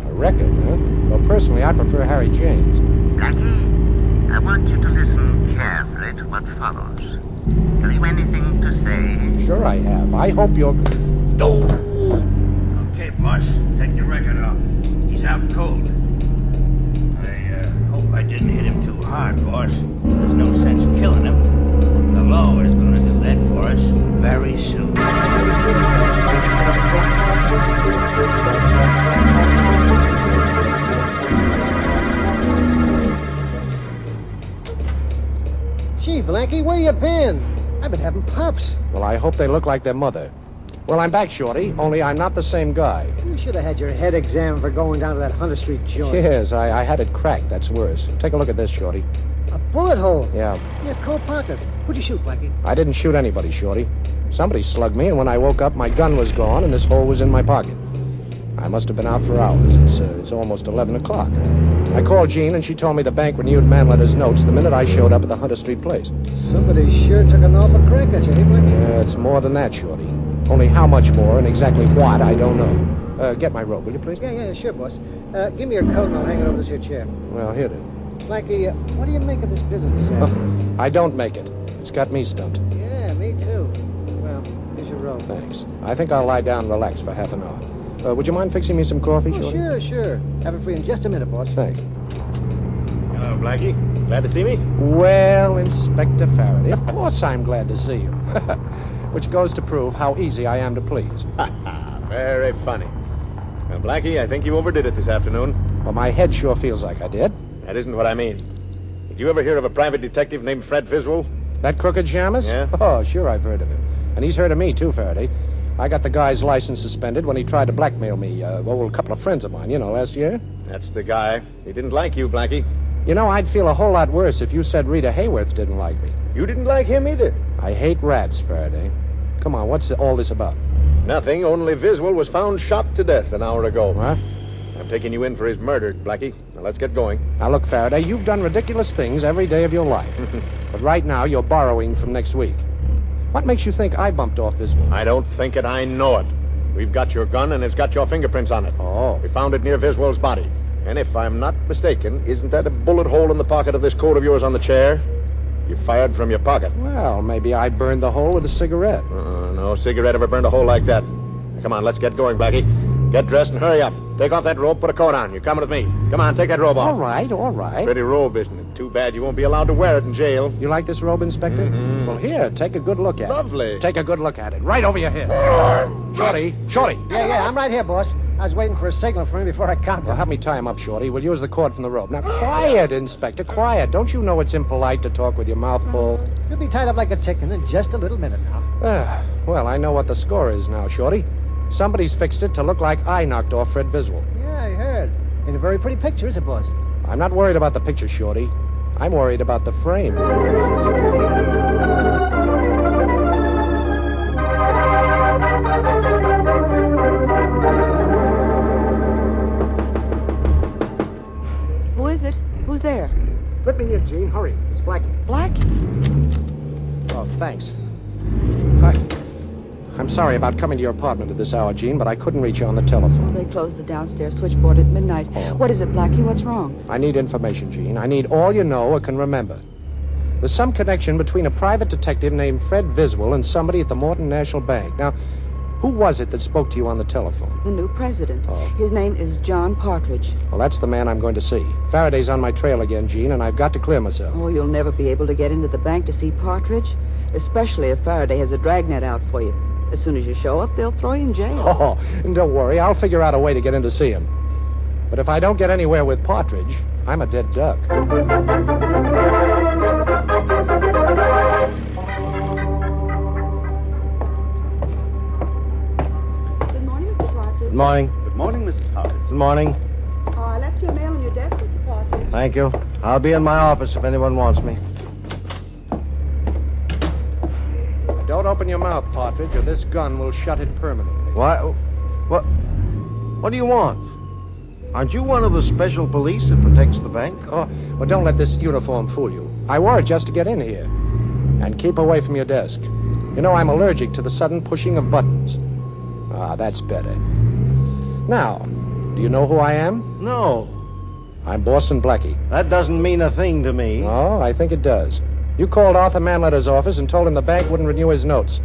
A record, huh? Well, personally, I prefer Harry James. Blackie, I want you to listen carefully to what follows. Have you anything to say? Sure I have. I hope you're... Okay, boss. Take the record off. He's out cold. I hope I didn't hit him too hard, boss. There's no sense killing him. The law is going to do that for us very soon. Gee, Blackie, where you been? I've been having pups. Well, I hope they look like their mother. Well, I'm back, Shorty, only I'm not the same guy. You should have had your head examined for going down to that Hunter Street joint. Yes, I had it cracked. That's worse. Take a look at this, Shorty. A bullet hole? Yeah. In your coat pocket. Who'd you shoot, Blackie? I didn't shoot anybody, Shorty. Somebody slugged me, and when I woke up, my gun was gone, and this hole was in my pocket. I must have been out for hours. It's almost 11 o'clock. I called Jean, and she told me the bank renewed Manletter's notes the minute I showed up at the Hunter Street place. Somebody sure took an awful crack at you, eh, Blackie? Yeah, it's more than that, Shorty. Only how much more and exactly what, I don't know. Get my robe, will you, please? Yeah, sure, boss. Give me your coat and I'll hang it over this here chair. Well, here it is. Blackie, what do you make of this business this afternoon? I don't make it. It's got me stumped. Yeah, me too. Well, here's your robe. Thanks. I think I'll lie down and relax for half an hour. Would you mind fixing me some coffee, Oh, Shorty? sure. Have it for you in just a minute, boss. Thanks. Hello, Blackie. Glad to see me? Well, Inspector Faraday, of course I'm glad to see you. Which goes to prove how easy I am to please. Very funny. Well, Blackie, I think you overdid it this afternoon. Well, my head sure feels like I did. That isn't what I mean. Did you ever hear of a private detective named Fred Viswell? That crooked Shamus? Yeah? Oh, sure, I've heard of him. And he's heard of me, too, Faraday. I got the guy's license suspended when he tried to blackmail me. A couple of friends of mine, last year. That's the guy. He didn't like you, Blackie. I'd feel a whole lot worse if you said Rita Hayworth didn't like me. You didn't like him either. I hate rats, Faraday. Come on, what's all this about? Nothing, only Viswell was found shot to death an hour ago. What? I'm taking you in for his murder, Blackie. Now, let's get going. Now, look, Faraday, you've done ridiculous things every day of your life. But right now, you're borrowing from next week. What makes you think I bumped off this one? I don't think it, I know it. We've got your gun, and it's got your fingerprints on it. Oh. We found it near Viswell's body. And if I'm not mistaken, isn't that a bullet hole in the pocket of this coat of yours on the chair? You fired from your pocket. Well, maybe I burned the hole with a cigarette. No cigarette ever burned a hole like that. Come on, let's get going, Blackie. Get dressed and hurry up. Take off that robe, put a coat on. You're coming with me. Come on, take that robe off. All right. Pretty robe, isn't it? Too bad you won't be allowed to wear it in jail. You like this robe, Inspector? Mm-hmm. Well, here, take a good look at Lovely. it. Take a good look at it. Right over your head. Shorty. Yeah, I'm right here, boss. I was waiting for a signal from him before I counted. Well, help me tie him up, Shorty. We'll use the cord from the rope. Now, quiet, Inspector, quiet. Don't you know it's impolite to talk with your mouth full? You'll be tied up like a chicken in just a little minute now. Well, I know what the score is now, Shorty. Somebody's fixed it to look like I knocked off Fred Viswell. Yeah, I heard. And a very pretty picture, is it, boss? I'm not worried about the picture, Shorty. I'm worried about the frame. Who is it? Who's there? Let me in, Jean. Hurry. It's Blackie. Blackie? Oh, thanks. I'm sorry about coming to your apartment at this hour, Jean, but I couldn't reach you on the telephone. Well, they closed the downstairs switchboard at midnight. Oh. What is it, Blackie? What's wrong? I need information, Jean. I need all you know or can remember. There's some connection between a private detective named Fred Viswell and somebody at the Morton National Bank. Now, who was it that spoke to you on the telephone? The new president. Oh. His name is John Partridge. Well, that's the man I'm going to see. Faraday's on my trail again, Jean, and I've got to clear myself. Oh, you'll never be able to get into the bank to see Partridge, especially if Faraday has a dragnet out for you. As soon as you show up, they'll throw you in jail. Oh, and don't worry. I'll figure out a way to get in to see him. But if I don't get anywhere with Partridge, I'm a dead duck. Good morning, Mr. Partridge. Good morning. Good morning, Mrs. Howard. Good morning. Oh, I left your mail on your desk, Mr. Partridge. Thank you. I'll be in my office if anyone wants me. Don't open your mouth, Partridge, or this gun will shut it permanently. Why? What do you want? Aren't you one of the special police that protects the bank? Oh, well, don't let this uniform fool you. I wore it just to get in here. And keep away from your desk. You know, I'm allergic to the sudden pushing of buttons. Ah, that's better. Now, do you know who I am? No. I'm Boston Blackie. That doesn't mean a thing to me. Oh, I think it does. You called Arthur Manletter's office and told him the bank wouldn't renew his notes.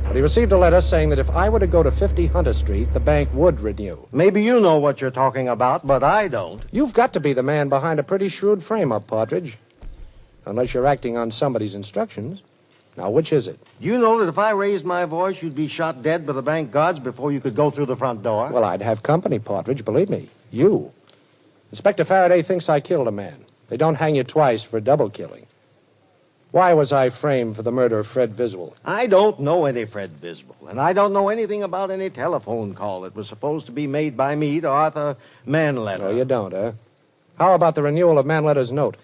But he received a letter saying that if I were to go to 50 Hunter Street, the bank would renew. Maybe you know what you're talking about, but I don't. You've got to be the man behind a pretty shrewd frame-up, Partridge. Unless you're acting on somebody's instructions. Now, which is it? You know that if I raised my voice, you'd be shot dead by the bank guards before you could go through the front door. Well, I'd have company, Partridge, believe me. You. Inspector Faraday thinks I killed a man. They don't hang you twice for double killing. Why was I framed for the murder of Fred Viswell? I don't know any Fred Viswell, and I don't know anything about any telephone call that was supposed to be made by me to Arthur Manletter. Oh, you don't, huh? How about the renewal of Manletter's note?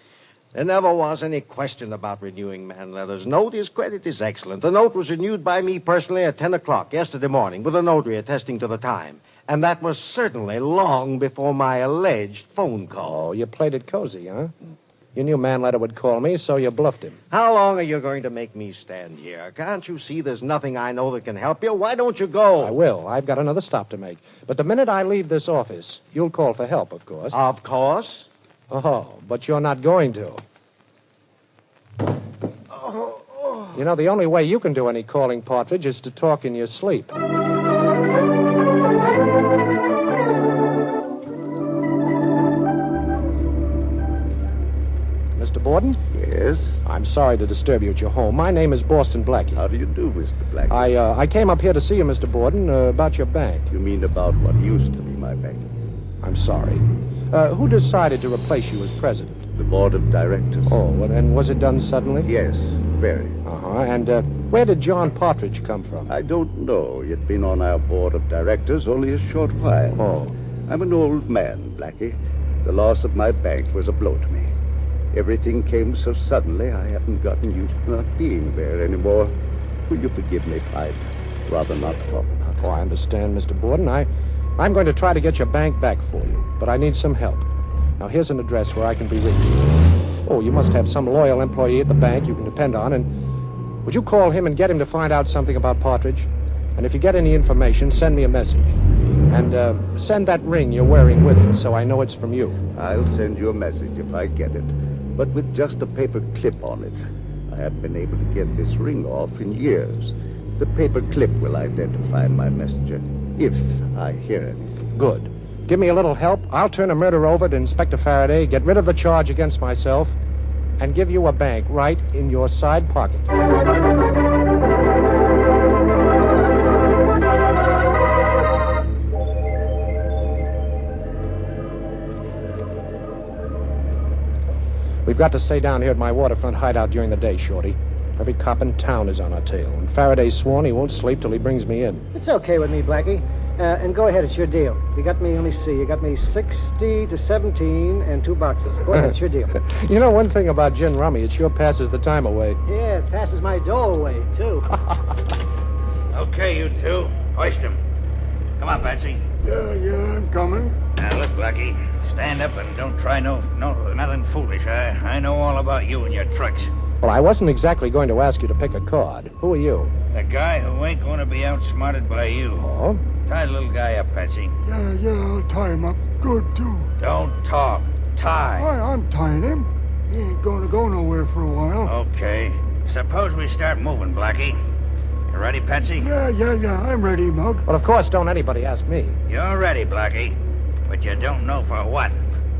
There never was any question about renewing Manletter's note. His credit is excellent. The note was renewed by me personally at 10 o'clock yesterday morning with a notary attesting to the time. And that was certainly long before my alleged phone call. Oh, you played it cozy, huh? You knew Manletter would call me, so you bluffed him. How long are you going to make me stand here? Can't you see there's nothing I know that can help you? Why don't you go? I will. I've got another stop to make. But the minute I leave this office, you'll call for help, of course. Of course. Oh, but you're not going to. You know, the only way you can do any calling, Partridge, is to talk in your sleep. Mr. Borden? Yes? I'm sorry to disturb you at your home. My name is Boston Blackie. How do you do, Mr. Blackie? I came up here to see you, Mr. Borden, about your bank. You mean about what used to be my bank? I'm sorry. Who decided to replace you as president? The board of directors. Oh, and was it done suddenly? Yes, very. Uh-huh. And where did John Partridge come from? I don't know. He'd been on our board of directors only a short while. Oh. I'm an old man, Blackie. The loss of my bank was a blow to me. Everything came so suddenly, I haven't gotten used to not being there anymore. Will you forgive me if I'd rather not talk about it? Oh, I understand, Mr. Borden. I'm going to try to get your bank back for you, but I need some help. Now, here's an address where I can be reached. Oh, you must have some loyal employee at the bank you can depend on, and would you call him and get him to find out something about Partridge? And if you get any information, send me a message. And send that ring you're wearing with it so I know it's from you. I'll send you a message if I get it, but with just a paper clip on it. I haven't been able to get this ring off in years. The paper clip will identify my messenger, if I hear anything. Good. Give me a little help. I'll turn a murder over to Inspector Faraday, get rid of the charge against myself, and give you a bank right in your side pocket. We've got to stay down here at my waterfront hideout during the day, Shorty. Every cop in town is on our tail, and Faraday's sworn he won't sleep till he brings me in. It's okay with me, Blackie. And go ahead, it's your deal. You got me, let me see, you got me 60 to 17 and 2 boxes. Go ahead, it's your deal. You know one thing about gin rummy, it sure passes the time away. Yeah, it passes my dough away, too. Okay, you two. Hoist him. Come on, Patsy. Yeah, I'm coming. Now, look, Blackie. Stand up and don't try nothing foolish. I know all about you and your tricks. Well, I wasn't exactly going to ask you to pick a card. Who are you? The guy who ain't going to be outsmarted by you. Oh? Tie the little guy up, Patsy. Yeah, I'll tie him up good, too. Don't talk. Tie. I'm tying him. He ain't going to go nowhere for a while. Okay. Suppose we start moving, Blackie. You ready, Patsy? Yeah, I'm ready, Mug. Well, of course, don't anybody ask me. You're ready, Blackie. But you don't know for what.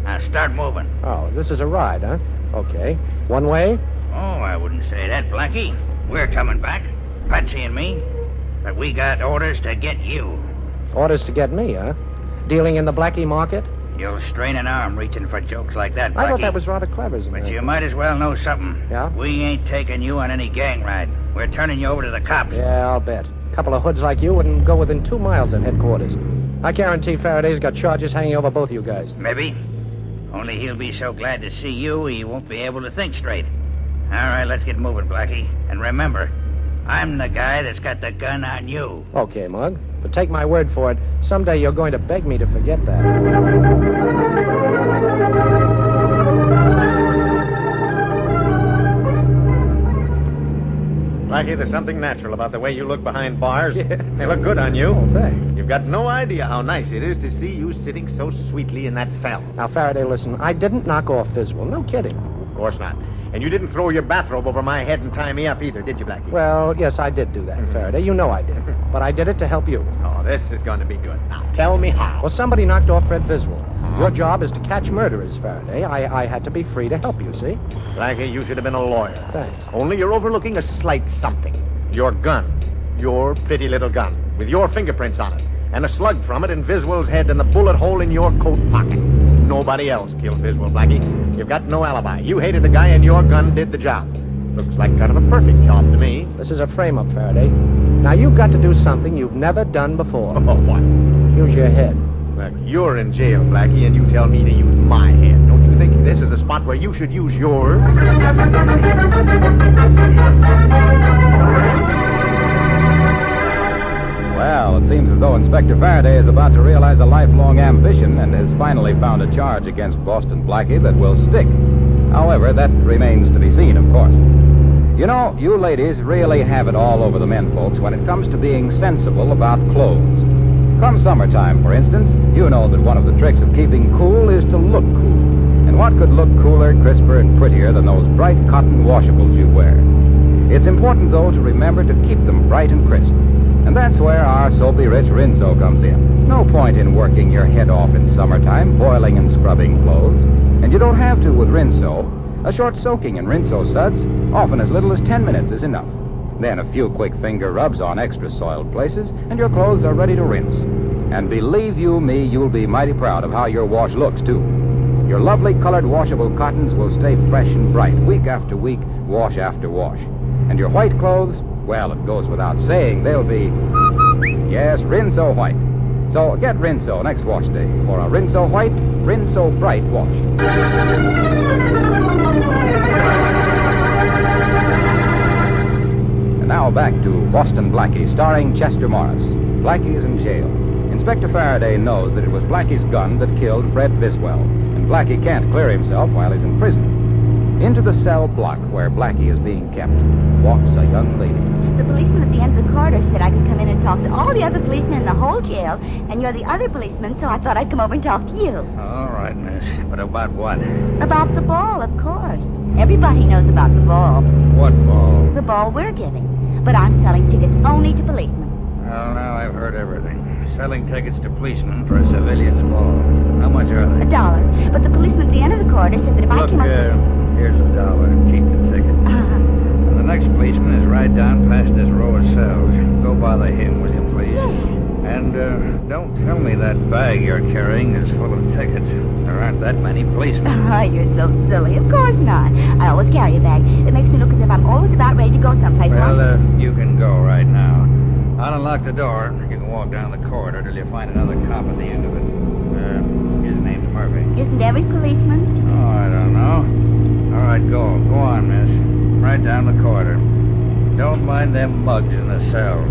Now start moving. Oh, this is a ride, huh? Okay. One way? Oh, I wouldn't say that, Blackie. We're coming back, Patsy and me. But we got orders to get you. Orders to get me, huh? Dealing in the Blackie market? You'll strain an arm reaching for jokes like that, Blackie. I thought that was rather clever, isn't But it? you might as well know something. Yeah? We ain't taking you on any gang ride. We're turning you over to the cops. Yeah, I'll bet. A couple of hoods like you wouldn't go within 2 miles of headquarters. I guarantee Faraday's got charges hanging over both you guys. Maybe. Only he'll be so glad to see you, he won't be able to think straight. All right, let's get moving, Blackie. And remember, I'm the guy that's got the gun on you. Okay, Mug. But take my word for it, someday you're going to beg me to forget that. Blackie, there's something natural about the way you look behind bars. Yeah. They look good on you. Oh, thanks. You've got no idea how nice it is to see you sitting so sweetly in that cell. Now, Faraday, listen, I didn't knock off Viswell. No kidding. Of course not. And you didn't throw your bathrobe over my head and tie me up either, did you, Blackie? Well, yes, I did do that, Faraday. You know I did. But I did it to help you. Oh, this is going to be good. Now, tell me how. Well, somebody knocked off Fred Viswell. Your job is to catch murderers, Faraday. I had to be free to help you, see? Blackie, you should have been a lawyer. Thanks. Only you're overlooking a slight something. Your gun. Your pretty little gun. With your fingerprints on it. And a slug from it in Viswell's head and the bullet hole in your coat pocket. Nobody else killed Viswell, Blackie. You've got no alibi. You hated the guy and your gun did the job. Looks like kind of a perfect job to me. This is a frame-up, Faraday. Now, you've got to do something you've never done before. Oh, what? Use your head. Look, you're in jail, Blackie, and you tell me to use my head. Don't you think this is a spot where you should use yours? Well, it seems as though Inspector Faraday is about to realize a lifelong ambition and has finally found a charge against Boston Blackie that will stick. However, that remains to be seen, of course. You know, you ladies really have it all over the men folks when it comes to being sensible about clothes. Come summertime, for instance, you know that one of the tricks of keeping cool is to look cool. And what could look cooler, crisper, and prettier than those bright cotton washables you wear? It's important, though, to remember to keep them bright and crisp. And that's where our soapy rich Rinso comes in. No point in working your head off in summertime, boiling and scrubbing clothes. And you don't have to with Rinso. A short soaking in Rinso suds, often as little as 10 minutes, is enough. Then a few quick finger rubs on extra soiled places, and your clothes are ready to rinse. And believe you me, you'll be mighty proud of how your wash looks, too. Your lovely colored washable cottons will stay fresh and bright week after week, wash after wash. And your white clothes, well, it goes without saying, they'll be, yes, Rinso white. So get Rinso next wash day for a Rinso white, Rinso bright wash. And now back to Boston Blackie, starring Chester Morris. Blackie is in jail. Inspector Faraday knows that it was Blackie's gun that killed Fred Viswell, and Blackie can't clear himself while he's in prison. Into the cell block where Blackie is being kept walks a young lady. The policeman at the end of the corridor said I could come in and talk to all the other policemen in the whole jail, and you're the other policeman, so I thought I'd come over and talk to you. All right, miss. But about what? About the ball, of course. Everybody knows about the ball. What ball? The ball we're giving. But I'm selling tickets only to policemen. Well, now I've heard everything. Selling tickets to policemen for a civilian's ball. How much are they? $1. But the policeman at the end of the corridor said that if I came up... Here's $1. Keep the ticket. And the next policeman is right down past this row of cells. Go bother him, will you, please? Yes. And don't tell me that bag you're carrying is full of tickets. There aren't that many policemen. Oh, you're so silly. Of course not. I always carry a bag. It makes me look as if I'm always about ready to go someplace. Well, you can go right now. I'll unlock the door. You can walk down the corridor till you find another cop at the end of it. His name's Murphy. Isn't every policeman? Oh, I don't know. All right, go. Go on, miss. Right down the corridor. Don't mind them mugs in the cells.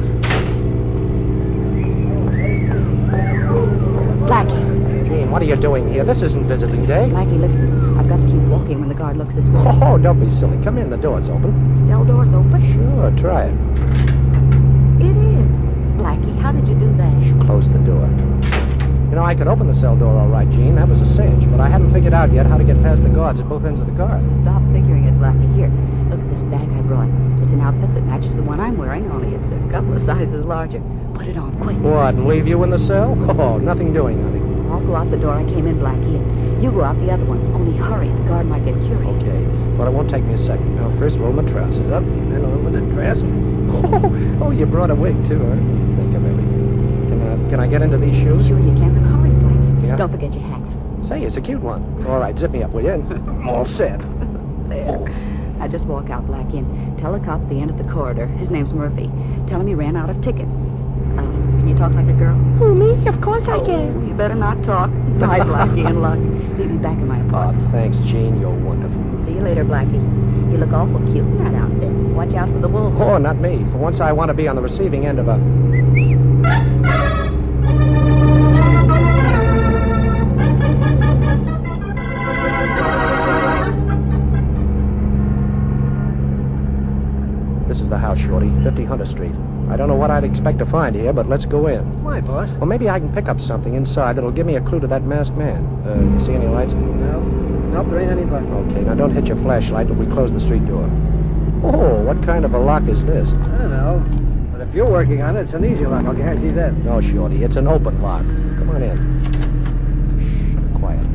Blackie. Gene, what are you doing here? This isn't visiting day. Blackie, listen. I've got to keep walking when the guard looks this way. Oh, don't be silly. Come in. The door's open. Cell door's open? Sure, try it. It is. Blackie, how did you do that? Close the door. You know, I could open the cell door all right, Gene. That was a cinch. But I haven't figured out yet how to get past the guards at both ends of the car. Stop figuring it, Blackie. Here, look at this bag I brought. It's an outfit that matches the one I'm wearing, only it's a couple of sizes larger. Put it on, quick. What, and leave you in the cell? Oh, nothing doing, honey. I'll go out the door I came in, Blackie, and you go out the other one. Only hurry, the guard might get curious. Okay, but it won't take me a second. Now, first roll my trousers up, then over the dress. Oh, you brought a wig, too, huh? Think of everything. Can I get into these shoes? Sure you can, but hurry, Blackie. Yeah? Don't forget your hats. Say, it's a cute one. All right, zip me up, will you? I'm all set. There. Now just walk out, Blackie, and tell the cop at the end of the corridor. His name's Murphy. Tell him he ran out of tickets. Can you talk like a girl? Who, me? Of course I can. You better not talk. Bye, Blackie, and luck. Leave me back in my apartment. Oh, thanks, Jean. You're wonderful. See you later, Blackie. You look awful cute in that outfit. Watch out for the wolves. Oh, not me. For once, I want to be on the receiving end of a... This is the house, Shorty. 50 Hunter Street. I don't know what I'd expect to find here, but let's go in. Why, boss? Well, maybe I can pick up something inside that'll give me a clue to that masked man. You see any lights? No. Nope, there ain't any but. Okay, now don't hit your flashlight till we close the street door. Oh, what kind of a lock is this? I don't know. But if you're working on it, it's an easy lock. I'll guarantee that. No, Shorty, it's an open lock. Come on in. Shh, quiet.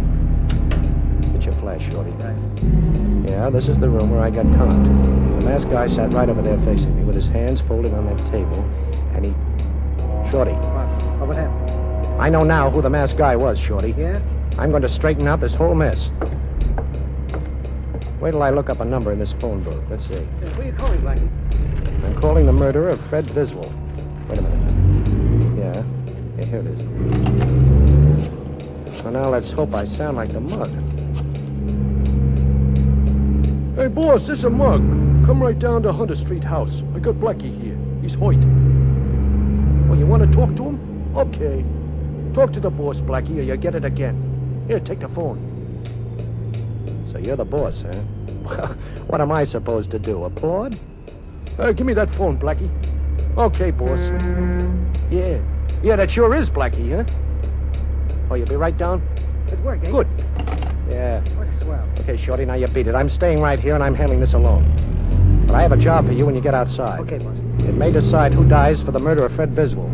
Hit your flash, Shorty. Right. Yeah, this is the room where I got caught. The masked guy sat right over there facing me with his hands folded on that table, and he... Shorty. What happened? I know now who the masked guy was, Shorty. Yeah? I'm going to straighten out this whole mess. Wait till I look up a number in this phone book. Let's see. Who are you calling, Blackie? I'm calling the murderer of Fred Biswell. Wait a minute. Yeah, here it is. So now let's hope I sound like the mug. Hey, boss, this is a mug. Come right down to Hunter Street house. I got Blackie here. He's Hoyt. Oh, you want to talk to him? Okay. Talk to the boss, Blackie, or you get it again. Here, take the phone. So you're the boss, huh? Well, what am I supposed to do, applaud? Give me that phone, Blackie. Okay, boss. Yeah. Yeah, that sure is Blackie, huh? Oh, you'll be right down? Good work, eh? Good. Yeah. What a swell. Okay, Shorty, now you beat it. I'm staying right here, and I'm handling this alone. But I have a job for you when you get outside. Okay, boss. It may decide who dies for the murder of Fred Biswell.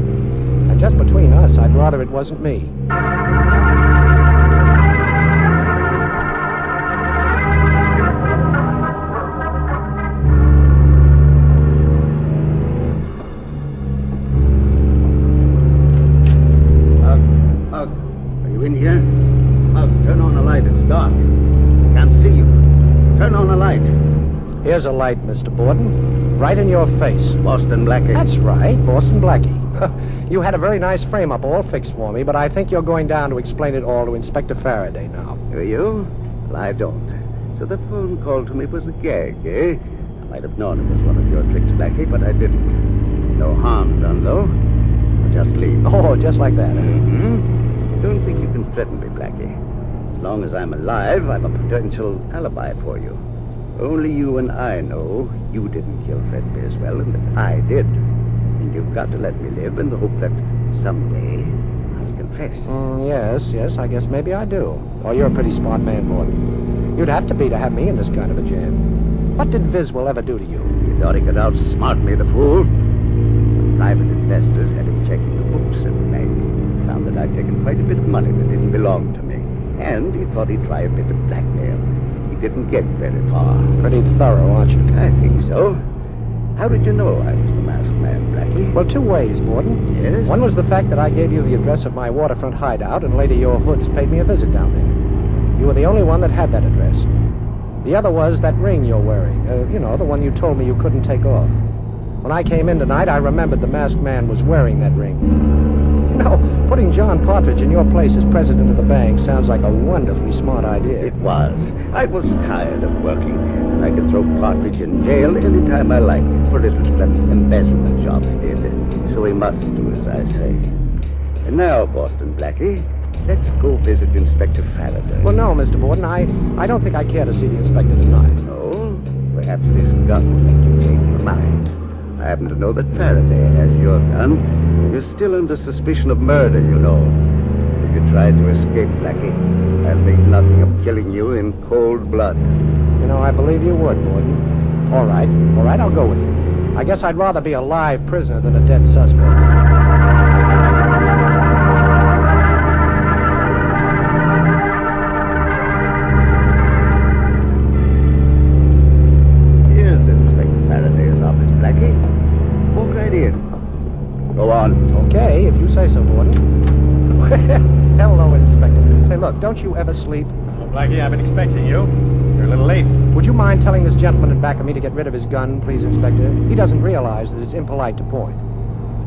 And just between us, I'd rather it wasn't me. Are you in here? Turn on the light. It's dark. Can't see you. Turn on the light. Here's a light, Mr. Borden. Right in your face. Boston Blackie. That's right, Boston Blackie. You had a very nice frame-up all fixed for me, but I think you're going down to explain it all to Inspector Faraday now. Are you? Well, I don't. So the phone call to me was a gag, eh? I might have known it was one of your tricks, Blackie, but I didn't. No harm done, though. I'll just leave. Oh, just like that, huh? Mm-hmm. Don't think you can threaten me, Blackie. As long as I'm alive, I'm a potential alibi for you. Only you and I know you didn't kill Fred Biswell and that I did. And you've got to let me live in the hope that someday I'll confess. Yes, I guess maybe I do. Oh, you're a pretty smart man, Borden. You'd have to be to have me in this kind of a jam. What did Biswell ever do to you? You thought he could outsmart me, the fool. Some private investors had him checking the books at the bank. Found that I'd taken quite a bit of money that didn't belong to me. And he thought he'd try a bit of blackmail. He didn't get very far. Pretty thorough, aren't you? I think so. How did you know I was the masked man, Blackie? Well, two ways, Borden. Yes? One was the fact that I gave you the address of my waterfront hideout, and later your hoods paid me a visit down there. You were the only one that had that address. The other was that ring you're wearing. The one you told me you couldn't take off. When I came in tonight, I remembered the masked man was wearing that ring. You know, putting John Partridge in your place as president of the bank sounds like a wonderfully smart idea. It was. I was tired of working, and I could throw Partridge in jail any time I liked for a little embezzlement job he did. So he must do as I say. And now, Boston Blackie, let's go visit Inspector Faraday. Well, no, Mr. Borden, I don't think I care to see the inspector tonight. No? Perhaps this gun will make you change your mind. I happen to know that Faraday has your gun. You're still under suspicion of murder, you know. If you try to escape, Blackie, I'll make nothing of killing you in cold blood. You know, I believe you would, Borden. All right, I'll go with you. I guess I'd rather be a live prisoner than a dead suspect. Go on. Okay, if you say so, Borden. Hello, Inspector. Say, look, don't you ever sleep? Well, Blackie, I've been expecting you. You're a little late. Would you mind telling this gentleman in back of me to get rid of his gun, please, Inspector? He doesn't realize that it's impolite to point.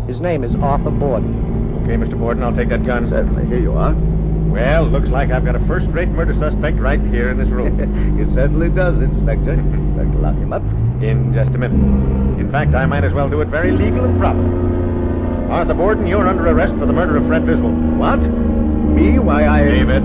His name is Arthur Borden. Okay, Mr. Borden, I'll take that gun. Certainly. Here you are. Well, looks like I've got a first-rate murder suspect right here in this room. It certainly does, Inspector. Going to lock him up? In just a minute. In fact, I might as well do it very legal and proper. Arthur Borden, you're under arrest for the murder of Fred Biswell. What? Me? Why, David,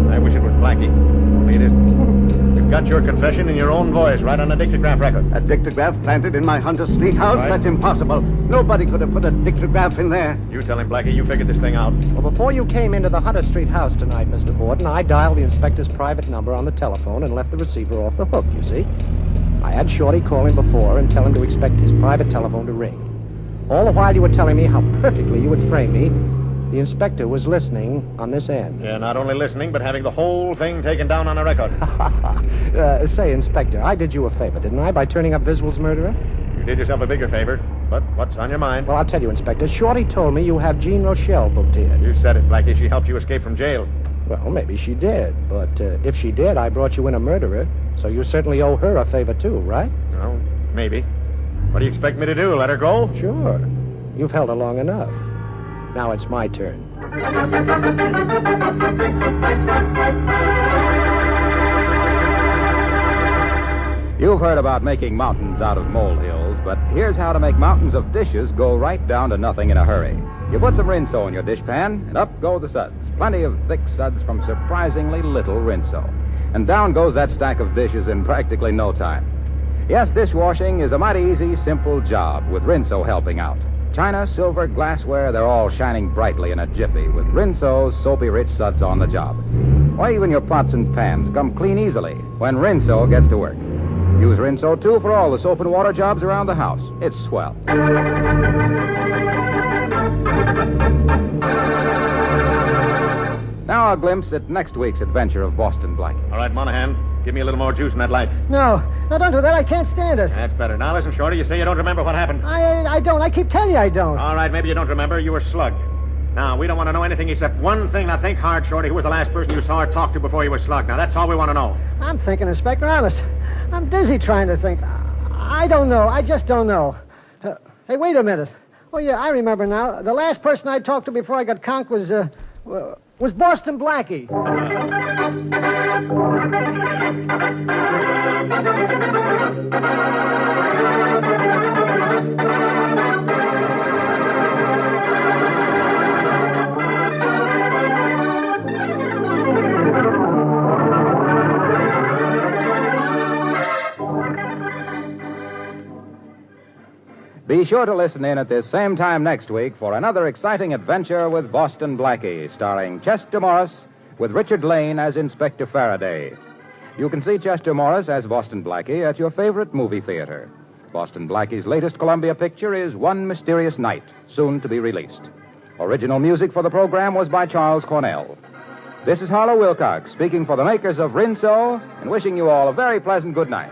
I wish it was Blackie. Only it isn't. You've got your confession in your own voice right on a dictograph record. A dictograph planted in my Hunter Street house? Right. That's impossible. Nobody could have put a dictograph in there. You tell him, Blackie, you figured this thing out. Well, before you came into the Hunter Street house tonight, Mr. Borden, I dialed the inspector's private number on the telephone and left the receiver off the hook, you see. I had Shorty call him before and tell him to expect his private telephone to ring. All the while you were telling me how perfectly you would frame me, the inspector was listening on this end. Yeah, not only listening, but having the whole thing taken down on a record. Say, Inspector, I did you a favor, didn't I, by turning up Biswell's murderer? You did yourself a bigger favor. But what's on your mind? Well, I'll tell you, Inspector. Shorty told me you have Jean Rochelle booked here. You said it, Blackie. She helped you escape from jail. Well, maybe she did. But if she did, I brought you in a murderer. So you certainly owe her a favor, too, right? Well, maybe. What do you expect me to do? Let her go? Sure. You've held her long enough. Now it's my turn. You've heard about making mountains out of molehills, but here's how to make mountains of dishes go right down to nothing in a hurry. You put some Rinso in your dishpan, and up go the suds. Plenty of thick suds from surprisingly little Rinso. And down goes that stack of dishes in practically no time. Yes, dishwashing is a mighty easy, simple job with Rinso helping out. China, silver, glassware, they're all shining brightly in a jiffy with Rinso's soapy-rich suds on the job. Why, even your pots and pans come clean easily when Rinso gets to work. Use Rinso, too, for all the soap and water jobs around the house. It's swell. Now a glimpse at next week's adventure of Boston Blackie. All right, Monahan, give me a little more juice in that light. No, don't do that. I can't stand it. That's better. Now, listen, Shorty, you say you don't remember what happened. I don't. I keep telling you I don't. All right, maybe you don't remember. You were slugged. Now, we don't want to know anything except one thing. Now, think hard, Shorty. Who was the last person you saw or talked to before you were slugged? Now, that's all we want to know. I'm thinking, Inspector, honest. I'm dizzy trying to think. I don't know. I just don't know. Hey, wait a minute. Oh, yeah, I remember now. The last person I talked to before I got conked was Boston Blackie. Be sure to listen in at this same time next week for another exciting adventure with Boston Blackie, starring Chester Morris with Richard Lane as Inspector Faraday. You can see Chester Morris as Boston Blackie at your favorite movie theater. Boston Blackie's latest Columbia picture is One Mysterious Night, soon to be released. Original music for the program was by Charles Cornell. This is Harlow Wilcox speaking for the makers of Rinso and wishing you all a very pleasant good night.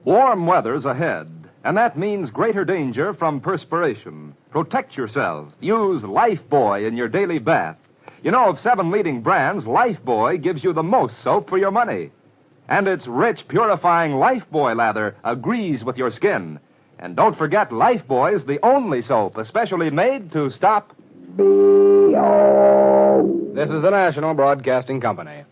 Warm weather's ahead, and that means greater danger from perspiration. Protect yourself. Use Lifebuoy in your daily bath. You know, of 7 leading brands, Lifebuoy gives you the most soap for your money. And its rich, purifying Lifebuoy lather agrees with your skin. And don't forget, Lifebuoy is the only soap especially made to stop B.O. This is the National Broadcasting Company.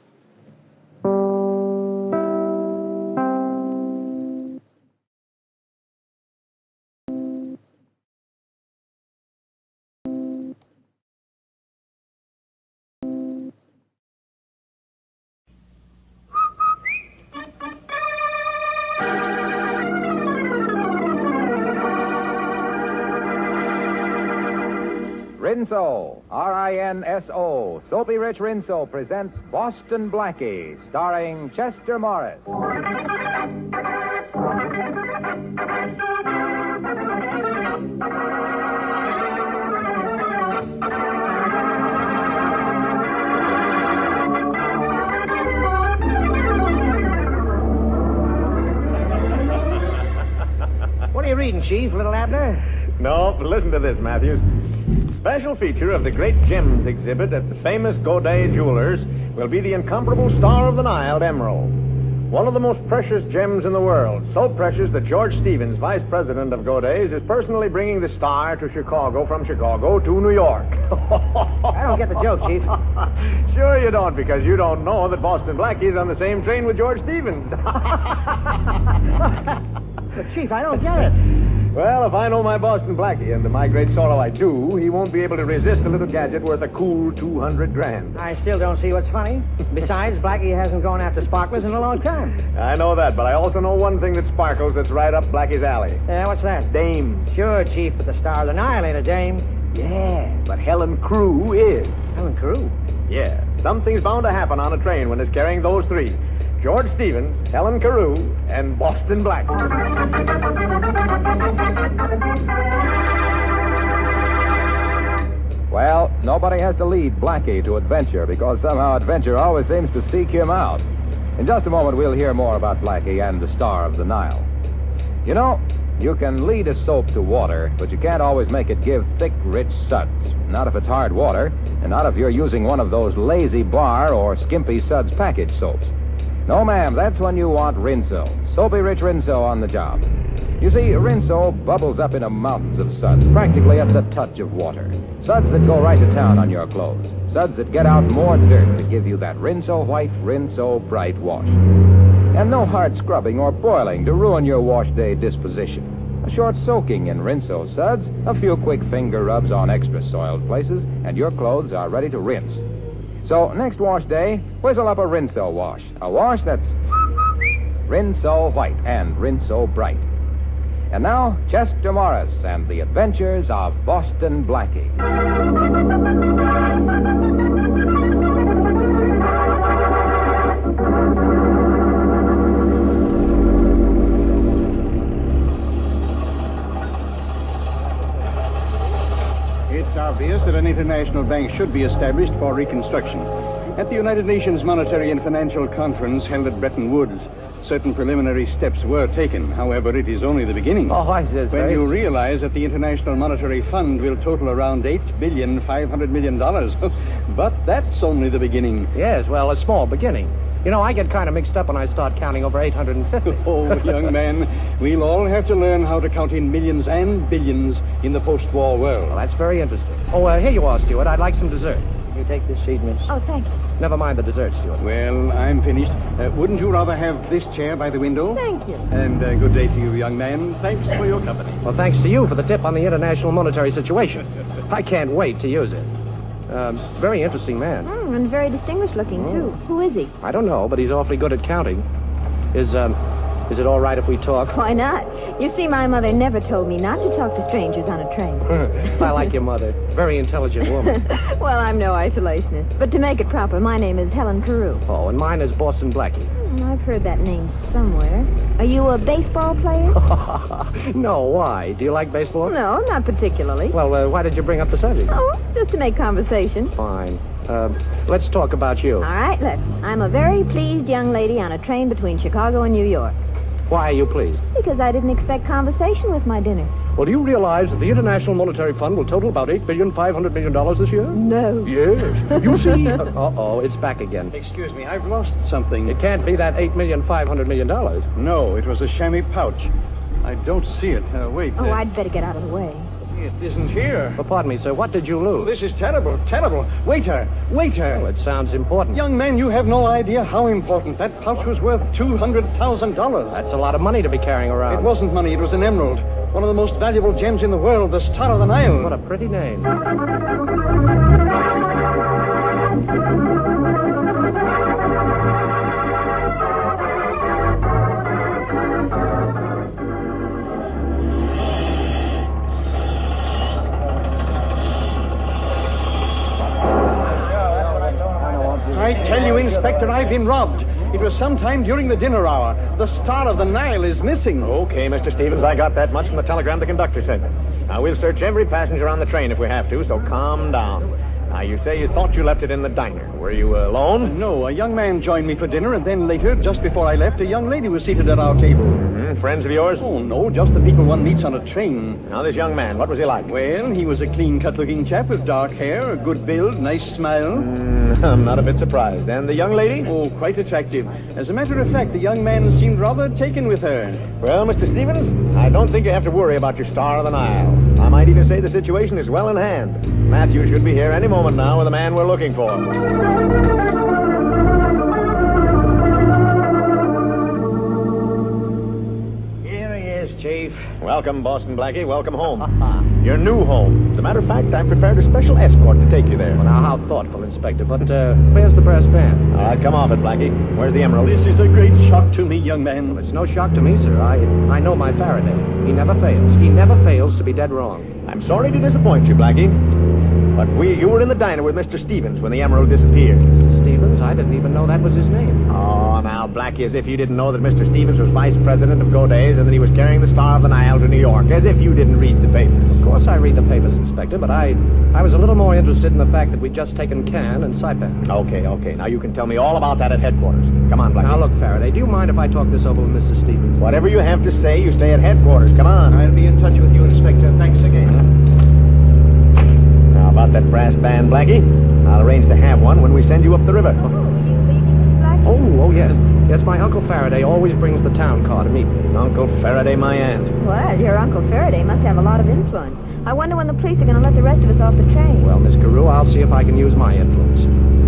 Rinso, R-I-N-S-O, Soapy Rich Rinso presents Boston Blackie, starring Chester Morris. are you reading, Chief, little Abner? No, but listen to this, Matthews. Special feature of the Great Gems exhibit at the famous Godet Jewelers will be the incomparable Star of the Nile emerald. One of the most precious gems in the world. So precious that George Stevens, vice president of Godet's, is personally bringing the star to Chicago from Chicago to New York. I don't get the joke, Chief. Sure you don't, because you don't know that Boston Blackie's on the same train with George Stevens. But, Chief, I don't get it. Well, if I know my Boston Blackie, and to my great sorrow I do, he won't be able to resist a little gadget worth a cool $200,000. I still don't see what's funny. Besides, Blackie hasn't gone after sparklers in a long time. I know that, but I also know one thing that sparkles that's right up Blackie's alley. What's that? Dame. Sure, Chief, but the Star of the Nile ain't a dame. Yeah, but Helen Crew is. Helen Crew? Yeah, something's bound to happen on a train when it's carrying those three. George Stevens, Helen Carew, and Boston Blackie. Well, nobody has to lead Blackie to adventure because somehow adventure always seems to seek him out. In just a moment, we'll hear more about Blackie and the Star of the Nile. You know, you can lead a soap to water, but you can't always make it give thick, rich suds. Not if it's hard water, and not if you're using one of those lazy bar or skimpy suds package soaps. No, ma'am, that's when you want Rinso. Soapy Rich Rinso on the job. You see, Rinso bubbles up into mountains of suds, practically at the touch of water. Suds that go right to town on your clothes. Suds that get out more dirt to give you that Rinso white, Rinso bright wash. And no hard scrubbing or boiling to ruin your wash day disposition. A short soaking in Rinso suds, a few quick finger rubs on extra soiled places, and your clothes are ready to rinse. So, next wash day, whistle up a Rinso wash. A wash that's Rinso white and Rinso bright. And now, Chester Morris and the adventures of Boston Blackie. It's obvious that an international bank should be established for reconstruction. At the United Nations Monetary and Financial Conference held at Bretton Woods, certain preliminary steps were taken. However, it is only the beginning. Oh, I says when you realize that the International Monetary Fund will total around $8.5 billion. But that's only the beginning. Yes, well, a small beginning. You know, I get kind of mixed up when I start counting over 850. Oh, young man, we'll all have to learn how to count in millions and billions in the post-war world. Well, that's very interesting. Oh, here you are, Stuart. I'd like some dessert. You take this seat, miss. Oh, thank you. Never mind the dessert, Stuart. Well, I'm finished. Wouldn't you rather have this chair by the window? Thank you. And good day to you, young man. Thanks for your company. Well, thanks to you for the tip on the international monetary situation. I can't wait to use it. Very interesting man. And very distinguished looking, too. Who is he? I don't know, but he's awfully good at counting. Is it all right if we talk? Why not? You see, my mother never told me not to talk to strangers on a train. I like your mother. Very intelligent woman. Well, I'm no isolationist. But to make it proper, my name is Helen Carew. Oh, and mine is Boston Blackie. I've heard that name somewhere. Are you a baseball player? No, why? Do you like baseball? No, not particularly. Well, why did you bring up the subject? Oh, just to make conversation. Fine. Let's talk about you. All right, look. I'm a very pleased young lady on a train between Chicago and New York. Why are you pleased? Because I didn't expect conversation with my dinner. Well, do you realize that the International Monetary Fund will total about $8.5 billion this year? No. Yes. You see? Uh-oh, it's back again. Excuse me, I've lost something. It can't be that $8.5 billion. No, it was a chamois pouch. I don't see it. Wait. Oh, I'd better get out of the way. It isn't here. Well, pardon me, sir. What did you lose? This is terrible, terrible. Waiter! Oh, it sounds important. Young man, you have no idea how important. That pouch was worth $200,000. That's a lot of money to be carrying around. It wasn't money. It was an emerald. One of the most valuable gems in the world, the Star of the Nile. What a pretty name. I tell you, Inspector, I've been robbed. It was sometime during the dinner hour. The Star of the Nile is missing. Okay, Mr. Stevens, I got that much from the telegram the conductor sent. Now, we'll search every passenger on the train if we have to, so calm down. Now, you say you thought you left it in the diner. Were you alone? No, a young man joined me for dinner, and then later, just before I left, a young lady was seated at our table. Mm-hmm. Friends of yours? Oh, no, just the people one meets on a train. Now, this young man, what was he like? Well, he was a clean-cut-looking chap with dark hair, a good build, nice smile. I'm not a bit surprised. And the young lady? Oh, quite attractive. As a matter of fact, the young man seemed rather taken with her. Well, Mr. Stevens, I don't think you have to worry about your Star of the Nile. I might even say the situation is well in hand. Matthew should be here any moment now with the man we're looking for. Here he is, Chief. Welcome, Boston Blackie. Welcome home. Your new home. As a matter of fact, I've prepared a special escort to take you there. Well, now, how thoughtful, Inspector. But where's the brass band? All right, come off it, Blackie. Where's the emerald? This is a great shock to me, young man. Well, it's no shock to me, sir. I know my Faraday. He never fails. He never fails to be dead wrong. I'm sorry to disappoint you, Blackie. But you were in the diner with Mr. Stevens when the emerald disappeared. Mr. Stevens? I didn't even know that was his name. Oh, now, Blackie, as if you didn't know that Mr. Stevens was vice president of Goday's and that he was carrying the Star of the Nile to New York. As if you didn't read the papers. Of course I read the papers, Inspector, but I was a little more interested in the fact that we'd just taken Cannes and Saipan. Okay. Now, you can tell me all about that at headquarters. Come on, Blackie. Now, look, Faraday, do you mind if I talk this over with Mr. Stevens? Whatever you have to say, you stay at headquarters. Come on. I'll be in touch with you, Inspector. Thanks again. Now, about that brass band, Blackie, I'll arrange to have one when we send you up the river. Oh, yes. Yes, my Uncle Faraday always brings the town car to meet me. Uncle Faraday, my aunt. Well, your Uncle Faraday must have a lot of influence. I wonder when the police are going to let the rest of us off the train. Well, Miss Carew, I'll see if I can use my influence.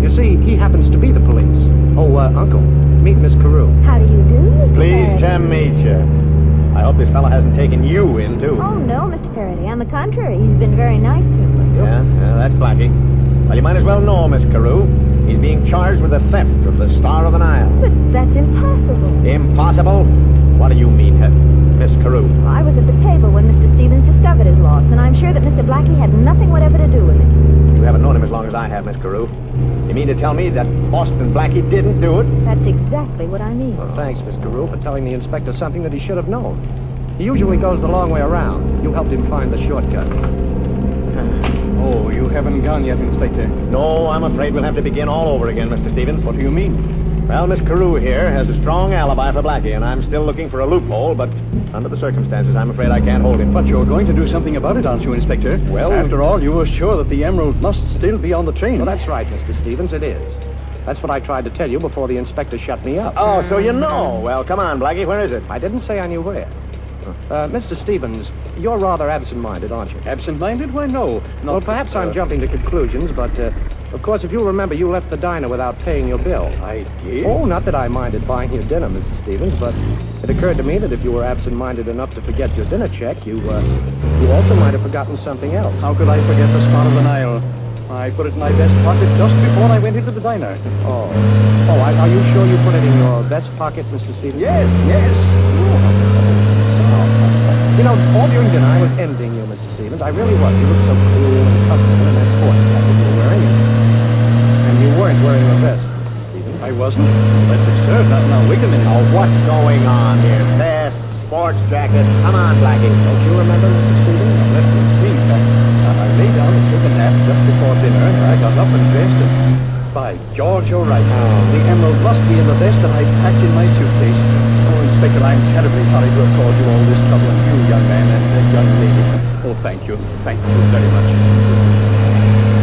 You see, he happens to be the police. Oh, Uncle, meet Miss Carew. How do you do, Mr. Pleased to meet you. I hope this fellow hasn't taken you in, too. Oh, no, Mr. Faraday. On the contrary, he's been very nice to me. Yeah, that's Blackie. Well, you might as well know, Miss Carew. He's being charged with the theft of the Star of the Nile. But that's impossible. Impossible? What do you mean, Miss Carew? Well, I was at the table when Mr. Stevens discovered his loss, and I'm sure that Mr. Blackie had nothing whatever to do with it. You haven't known him as long as I have, Miss Carew. You mean to tell me that Boston Blackie didn't do it? That's exactly what I mean. Well, thanks, Miss Carew, for telling the inspector something that he should have known. He usually goes the long way around. You helped him find the shortcut. Oh, you haven't gone yet, Inspector. No, I'm afraid we'll have to begin all over again, Mr. Stevens. What do you mean? Well, Miss Carew here has a strong alibi for Blackie, and I'm still looking for a loophole, but under the circumstances, I'm afraid I can't hold him. But you're going to do something about it, aren't you, Inspector? Well, after all, you were sure that the emerald must still be on the train. Well, that's right, Mr. Stevens, it is. That's what I tried to tell you before the inspector shut me up. Oh, so you know. Well, come on, Blackie, where is it? I didn't say I knew where. Mr. Stevens, you're rather absent-minded, aren't you? Absent-minded? Why, no. Well, perhaps I'm jumping to conclusions, but, of course, if you remember, you left the diner without paying your bill. I did? Oh, not that I minded buying your dinner, Mr. Stevens, but it occurred to me that if you were absent-minded enough to forget your dinner check, you also might have forgotten something else. How could I forget the Star of the Nile? I put it in my vest pocket just before I went into the diner. Oh, are you sure you put it in your vest pocket, Mr. Stevens? Yes. You know, all during dinner, I was envying you, Mr. Stevens. I really was. You looked so cool and comfortable in that sport jacket you were wearing. And you weren't wearing a vest, Mr. Stevens. I wasn't? Well, that's absurd. Now, wait a minute. Oh, what's going on here? Vest, sports jacket. Come on, Blackie. Don't you remember, Mr. Stevens? Let me think. I lay down and took a nap just before dinner, and I got up and dressed, and by George, you're right. The emerald must be in the vest that I packed in my suitcase. Oh, Inspector, I'm terribly sorry to have caused you all this trouble, and you, young man, and young lady. Oh, thank you. Thank you very much.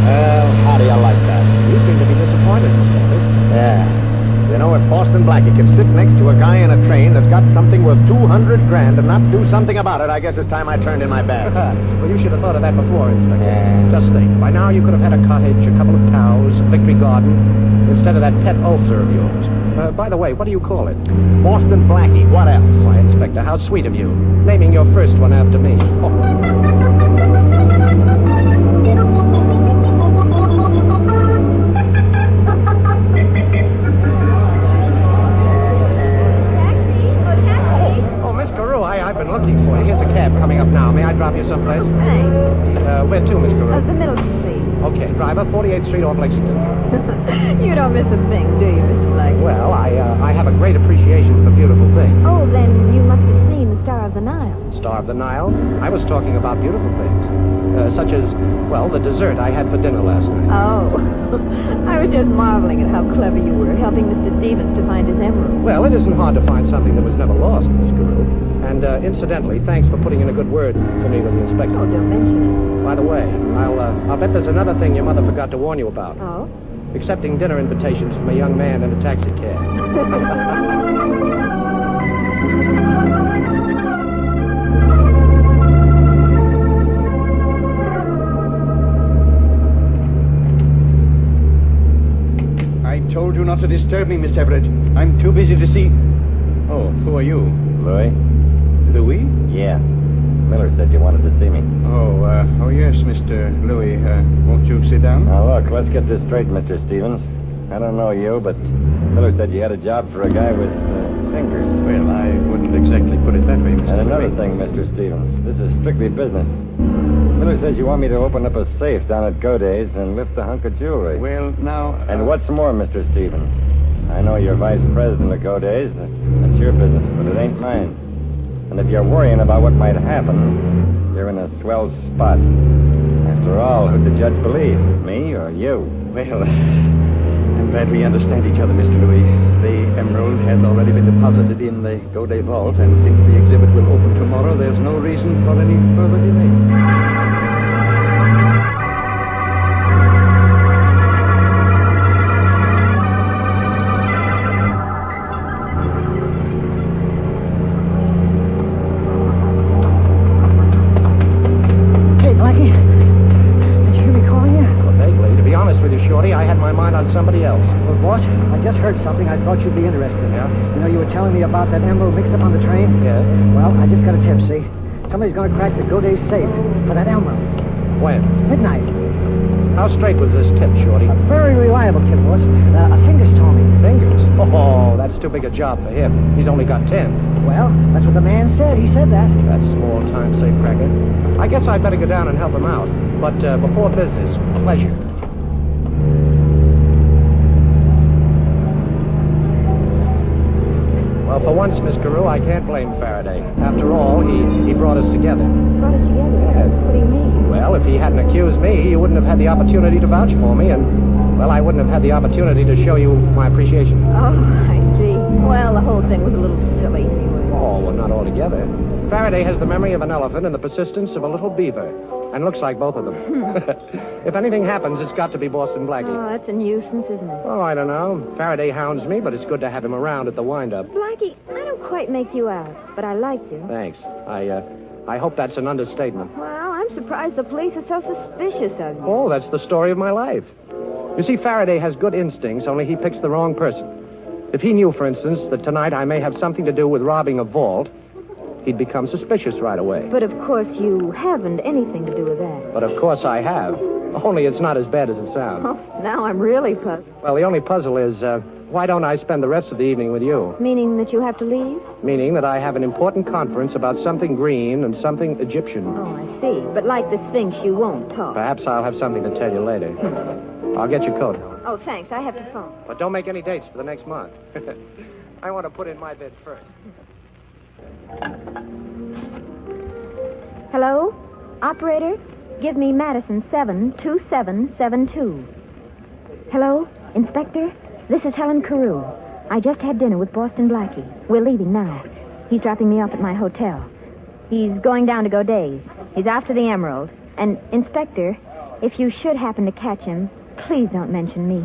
Well, how do you like that? You seem to be disappointed, Mr. Stevens. Yeah. You know, if Boston Blackie can sit next to a guy in a train that's got something worth $200 grand and not do something about it, I guess it's time I turned in my bag. Well, you should have thought of that before, Inspector. Yeah. Just think. By now, you could have had a cottage, a couple of cows, a victory garden, instead of that pet ulcer of yours. By the way, what do you call it? Boston Blackie. What else? Why, Inspector, how sweet of you. Naming your first one after me. I've been looking for you. Here's a cab coming up now. May I drop you someplace? Thanks. Where to, Miss Carew? The middle seat. Okay, driver, 48th Street off Lexington. You don't miss a thing, do you, Mr. Blackie? Well, I have a great appreciation for beautiful things. Oh, then you must have seen the Star of the the Nile. Star of the Nile? I was talking about beautiful things. Such as, well, the dessert I had for dinner last night. Oh, I was just marveling at how clever you were helping Mr. Stevens to find his emerald. Well, it isn't hard to find something that was never lost, Miss Carew. And, incidentally, thanks for putting in a good word for me with the inspector. Oh, don't mention it. By the way, I'll bet there's another thing your mother forgot to warn you about. Oh? Accepting dinner invitations from a young man in a taxi cab. I told you not to disturb me, Miss Everett. I'm too busy to see... Oh, who are you? Louis? Louis? Yeah. Miller said you wanted to see me. Oh, yes, Mr. Louis. Won't you sit down? Now, look, let's get this straight, Mr. Stevens. I don't know you, but Miller said you had a job for a guy with fingers. Well, I wouldn't exactly put it that way, Mr. And another Louis. thing, Mr. Stevens, this is strictly business. Miller says you want me to open up a safe down at Goday's and lift a hunk of jewelry. Well, now... And what's more, Mr. Stevens, I know you're vice president of Goday's. That's your business, but it ain't mine. And if you're worrying about what might happen, you're in a swell spot. After all, who'd the judge believe, me or you? Well, I'm glad we understand each other, Mr. Louis. The emerald has already been deposited in the Goday vault, and since the exhibit will open tomorrow, there's no reason for any further delay. Somebody else. Well, boss, I just heard something I thought you'd be interested in. Yeah? You know, you were telling me about that emerald mixed up on the train? Yeah. Well, I just got a tip, see? Somebody's going to crack the Goday safe for that emerald. When? Midnight. How straight was this tip, Shorty? A very reliable tip, boss. A Fingers told me. Fingers? Oh, that's too big a job for him. He's only got 10. Well, that's what the man said. He said that. That small-time safe cracker. I guess I'd better go down and help him out. But before business, pleasure. Well, for once, Miss Carew, I can't blame Faraday. After all, he brought us together. Brought us together? Yes. What do you mean? Well, if he hadn't accused me, he wouldn't have had the opportunity to vouch for me, and, well, I wouldn't have had the opportunity to show you my appreciation. Oh, I see. Well, the whole thing was a little silly anyway. Oh, well, not altogether. Faraday has the memory of an elephant and the persistence of a little beaver. And looks like both of them. If anything happens, it's got to be Boston Blackie. Oh, that's a nuisance, isn't it? Oh, I don't know. Faraday hounds me, but it's good to have him around at the wind-up. Blackie, I don't quite make you out, but I like you. Thanks. I hope that's an understatement. Well, I'm surprised the police are so suspicious of you. Oh, that's the story of my life. You see, Faraday has good instincts, only he picks the wrong person. If he knew, for instance, that tonight I may have something to do with robbing a vault, he'd become suspicious right away. But, of course, you haven't anything to do with that. But, of course, I have. Only it's not as bad as it sounds. Oh, now I'm really puzzled. Well, the only puzzle is, why don't I spend the rest of the evening with you? Meaning that you have to leave? Meaning that I have an important conference about something green and something Egyptian. Oh, I see. But like the Sphinx, you won't talk. Perhaps I'll have something to tell you later. I'll get your coat. Oh, thanks. I have to phone. But don't make any dates for the next month. I want to put in my bid first. Hello? Operator? Give me Madison 72772. Hello? Inspector? This is Helen Carew. I just had dinner with Boston Blackie. We're leaving now. He's dropping me off at my hotel. He's going down to Goday's. He's after the emerald. And, Inspector, if you should happen to catch him, please don't mention me.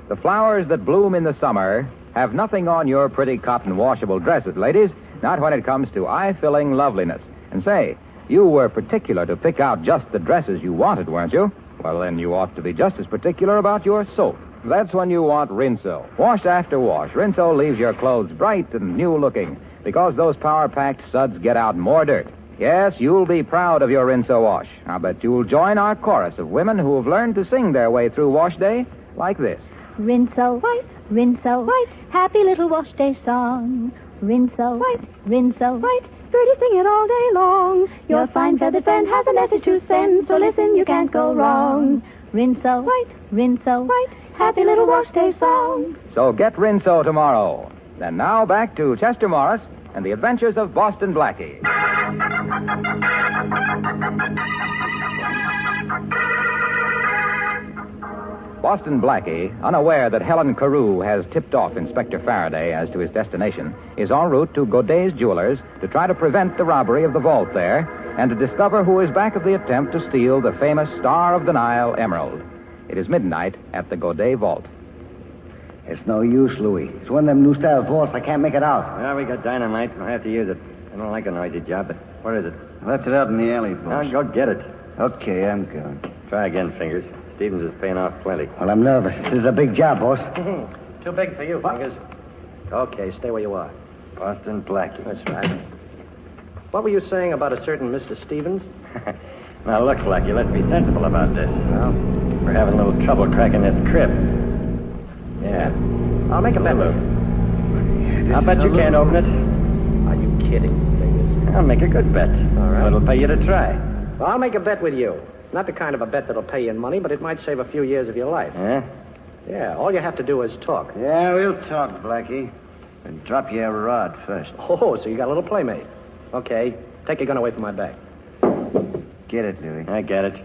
The flowers that bloom in the summer have nothing on your pretty cotton washable dresses, ladies, not when it comes to eye-filling loveliness. And say, you were particular to pick out just the dresses you wanted, weren't you? Well, then you ought to be just as particular about your soap. That's when you want Rinso. Wash after wash, Rinso leaves your clothes bright and new-looking because those power-packed suds get out more dirt. Yes, you'll be proud of your Rinso wash. I bet you'll join our chorus of women who have learned to sing their way through wash day like this. Rinso, white, Rinso, white, happy little wash day song. Rinso, white, Rinso, white, Birdie sing it all day long. Your fine feathered friend has a message to send, so listen, you can't go wrong. Rinso, white, Rinso, white, happy little wash day song. So get Rinso tomorrow. And now back to Chester Morris and the adventures of Boston Blackie. Boston Blackie, unaware that Helen Carew has tipped off Inspector Faraday as to his destination, is en route to Godet's Jewelers to try to prevent the robbery of the vault there and to discover who is back of the attempt to steal the famous Star of the Nile emerald. It is midnight at the Godet Vault. It's no use, Louis. It's one of them new-style vaults. I can't make it out. Well, we got dynamite. We'll have to use it. I don't like a noisy job, but where is it? I left it out in the alley, boss. Well, go get it. Okay, I'm going. Try again, Fingers. Stevens is paying off plenty. Well, I'm nervous. This is a big job, boss. Too big for you, Fingers. Okay, stay where you are. Boston Blackie. That's right. What were you saying about a certain Mr. Stevens? Now, look, Blackie, let's be sensible about this. Well, we're having a little trouble cracking this crib. Yeah. I'll make a bet. I'll bet you can't open it. Are you kidding, Fingers? I'll make a good bet. All right. So it'll pay you to try. Well, I'll make a bet with you. Not the kind of a bet that'll pay you in money, but it might save a few years of your life. Yeah? Yeah, all you have to do is talk. Yeah, we'll talk, Blackie. And drop your rod first. Oh, so you got a little playmate. Okay, take your gun away from my back. Get it, Louis. I get it.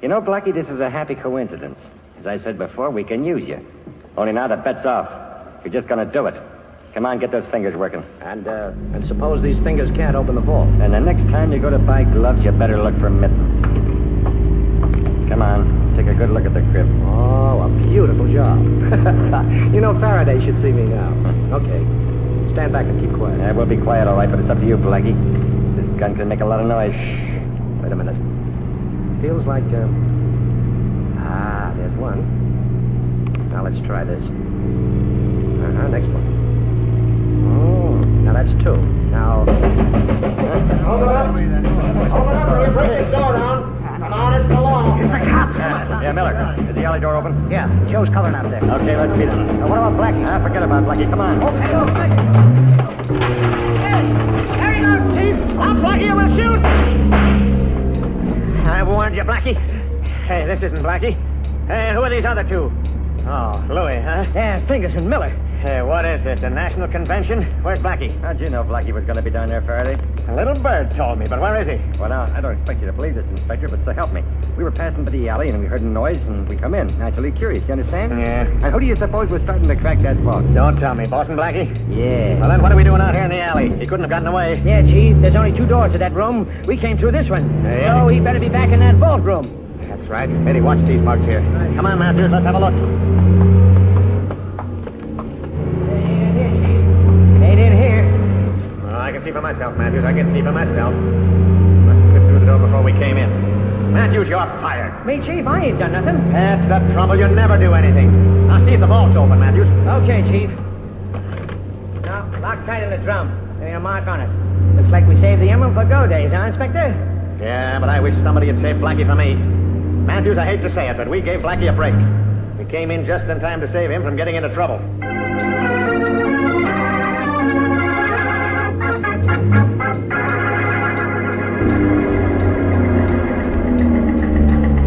You know, Blackie, this is a happy coincidence. As I said before, we can use you. Only now the bet's off. We're just gonna do it. Come on, get those fingers working. And suppose these fingers can't open the vault. And the next time you go to buy gloves, you better look for mittens. Come on, take a good look at the crib. Oh, a beautiful job. You know, Faraday should see me now. Okay. Stand back and keep quiet. Yeah, we'll be quiet, all right, but it's up to you, Blackie. This gun can make a lot of noise. Wait a minute. Feels like, there's one. Now let's try this. Next one. Oh, now that's two. Now... Open up! We'll break this door down. Come on, it's the law. It's the cops. Yeah, Miller. Is the alley door open? Yeah, Joe's coloring out there. Okay, let's meet him. Now, what about Blackie? Forget about Blackie. Come on. Okay, Carry on, Chief. I'm Blackie. I will shoot. I warned you, Blackie. Hey, this isn't Blackie. Hey, who are these other two? Oh, Louis, huh? Yeah, Fingers and Miller. Hey, what is this, a national convention? Where's Blackie? How'd you know Blackie was going to be down there, Faraday? A little bird told me, but where is he? Well, now, I don't expect you to believe this, Inspector, but so help me. We were passing by the alley, and we heard a noise, and we come in. Naturally curious, you understand? Yeah. And who do you suppose was starting to crack that vault? Don't tell me. Boston Blackie? Yeah. Well, then what are we doing out here in the alley? He couldn't have gotten away. Yeah, Chief. There's only two doors to that room. We came through this one. Yeah. So he better be back in that vault room. That's right. Eddie, watch these mugs here. Come on, Matthews. Let's have a look. Ain't in here. Well, I can see for myself, Matthews. I can see for myself. Must have slipped through the door before we came in. Matthews, you're fired. Me, Chief? I ain't done nothing. That's the trouble. You never do anything. Now, see if the vault's open, Matthews. Okay, Chief. Now, lock tight in the drum. There's a mark on it. Looks like we saved the emerald for go days, huh, Inspector? Yeah, but I wish somebody had saved Blackie for me. Matthews, I hate to say it, but we gave Blackie a break. We came in just in time to save him from getting into trouble.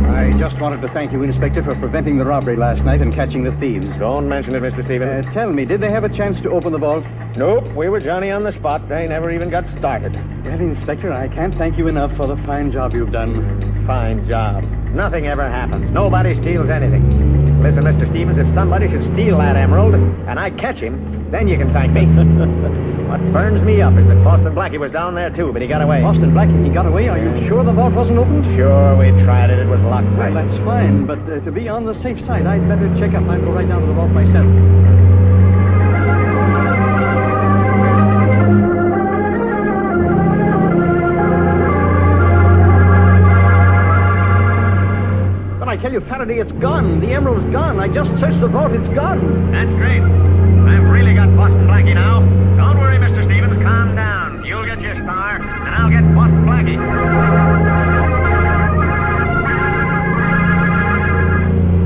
I just wanted to thank you, Inspector, for preventing the robbery last night and catching the thieves. Don't mention it, Mr. Stevens. Tell me, did they have a chance to open the vault? Nope, we were Johnny on the spot. They never even got started. Well, Inspector, I can't thank you enough for the fine job you've done. Fine job. Nothing ever happens. Nobody steals anything. Listen, Mr. Stevens, if somebody should steal that emerald, and I catch him, then you can thank me. What burns me up is that Boston Blackie was down there, too, but he got away. Boston Blackie, he got away? Are you sure the vault wasn't opened? Sure, we tried it. It was locked tight. Well, that's fine, but to be on the safe side, I'd better check up. I'll go right down to the vault myself. I tell you, Faraday, it's gone. The emerald's gone. I just searched the vault. It's gone. That's great. I've really got Boston Blackie now. Don't worry, Mr. Stevens. Calm down. You'll get your star, and I'll get Boston Blackie.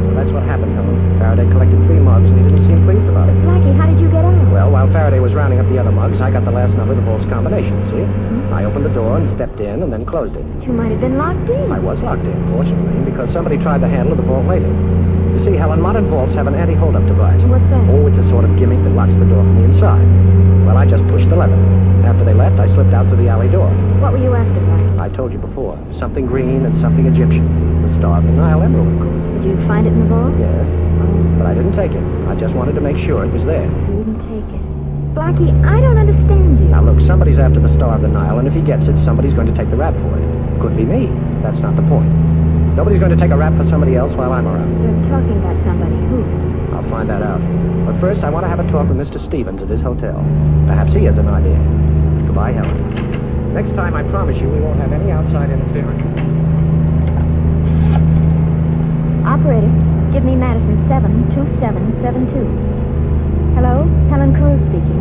Well, that's what happened, Helen. Faraday collected 3 mugs, and he didn't seem pleased about it. Blackie, how did you get out? Well, while Faraday was rounding up the other mugs, mugs, I got the last number of the vault's combination, see? I opened the door and stepped in and then closed it. You might have been locked in. I was locked in, fortunately, because somebody tried the handle of the vault later. You see, Helen, modern vaults have an anti-hold-up device. What's that? Oh, it's a sort of gimmick that locks the door from the inside. Well, I just pushed the lever. After they left, I slipped out through the alley door. What were you after, Blackie? I told you before. Something green and something Egyptian. The Star of the Nile emerald, of course. Did you find it in the vault? Yes. But I didn't take it. I just wanted to make sure it was there. You didn't take it. Blackie, I don't understand you. Now, look, somebody's after the Star of the Nile, and if he gets it, somebody's going to take the rap for it. Could be me. That's not the point. Nobody's going to take a rap for somebody else while I'm around. You're talking about somebody. Who? I'll find that out. But first, I want to have a talk with Mr. Stevens at his hotel. Perhaps he has an idea. Goodbye, Helen. Next time, I promise you, we won't have any outside interference. Operator, give me Madison 72772. Hello? Helen Cruz speaking.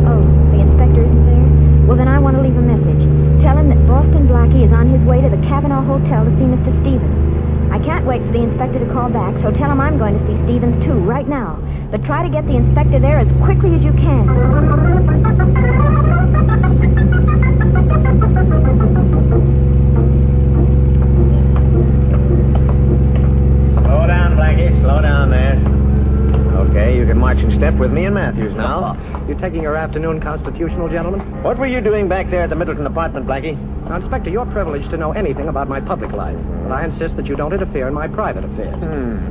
Oh, the inspector isn't there? Well, then I want to leave a message. Tell him that Boston Blackie is on his way to the Cavanaugh Hotel to see Mr. Stevens. I can't wait for the inspector to call back, so tell him I'm going to see Stevens, too, right now. But try to get the inspector there as quickly as you can. Slow down, Blackie. Slow down there. Okay, you can march in step with me and Matthews now. You taking your afternoon constitutional, gentlemen? What were you doing back there at the Middleton apartment, Blackie? Now, Inspector, you're privileged to know anything about my public life, but I insist that you don't interfere in my private affairs.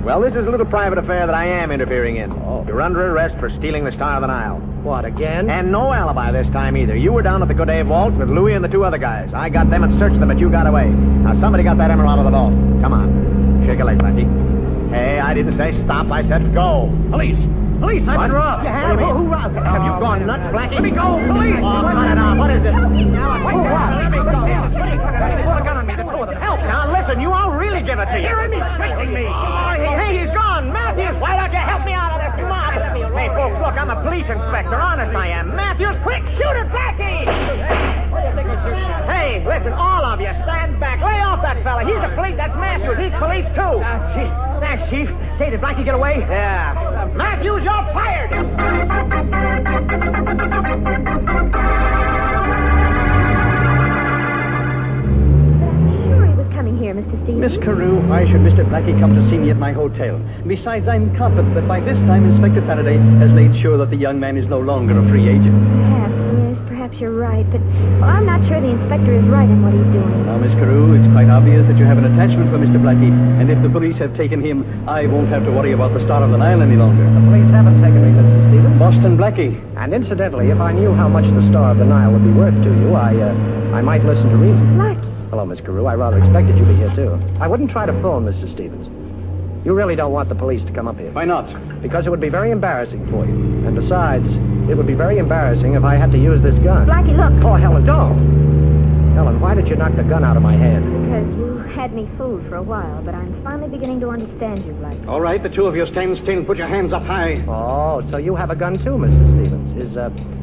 Well, this is a little private affair that I am interfering in. Oh. You're under arrest for stealing the Star of the Nile. What, again? And no alibi this time either. You were down at the Godet vault with Louis and the two other guys. I got them and searched them, but you got away. Now, somebody got that emerald out of the vault. Come on. Shake a leg, Blackie. Hey, I didn't say stop. I said go. Police! Police! I've been robbed! Who robbed you? Have you gone nuts, Blackie? Let me go! Police! Oh, cut it out. What is it? Let me go. Put a gun on me, the two of them. Help! Now, listen, you all really give it to you. Hearing me, threatening me. Oh, hey, he's gone. Matthews, why don't you help me out of this mob? Hey, folks, look, I'm a police inspector. Honest, I am. Matthews, quick, shoot it, Blackie! Hey, listen, all of you, stand back. Lay off that fella. He's a police. That's Matthews. He's police, too. Chief. Thanks, Chief. Say, did Blackie get away? Yeah. Matthews, you're fired! Here, Mr. Stevens. Miss Carew, why should Mr. Blackie come to see me at my hotel? Besides, I'm confident that by this time Inspector Faraday has made sure that the young man is no longer a free agent. Perhaps you're right, but I'm not sure the inspector is right in what he's doing. Now, Miss Carew, it's quite obvious that you have an attachment for Mr. Blackie, and if the police have taken him, I won't have to worry about the Star of the Nile any longer. The police haven't taken me, Mr. Stevens. Boston Blackie. And incidentally, if I knew how much the Star of the Nile would be worth to you, I might listen to reason. Blackie. Hello, Miss Carew. I rather expected you to be here, too. I wouldn't try to phone, Mr. Stevens. You really don't want the police to come up here. Why not? Because it would be very embarrassing for you. And besides, it would be very embarrassing if I had to use this gun. Blackie, look. Oh, Helen, don't. Helen, why did you knock the gun out of my hand? Because you had me fooled for a while, but I'm finally beginning to understand you, Blackie. All right, the two of you stand still and put your hands up high. Oh, so you have a gun, too, Mr. Stevens.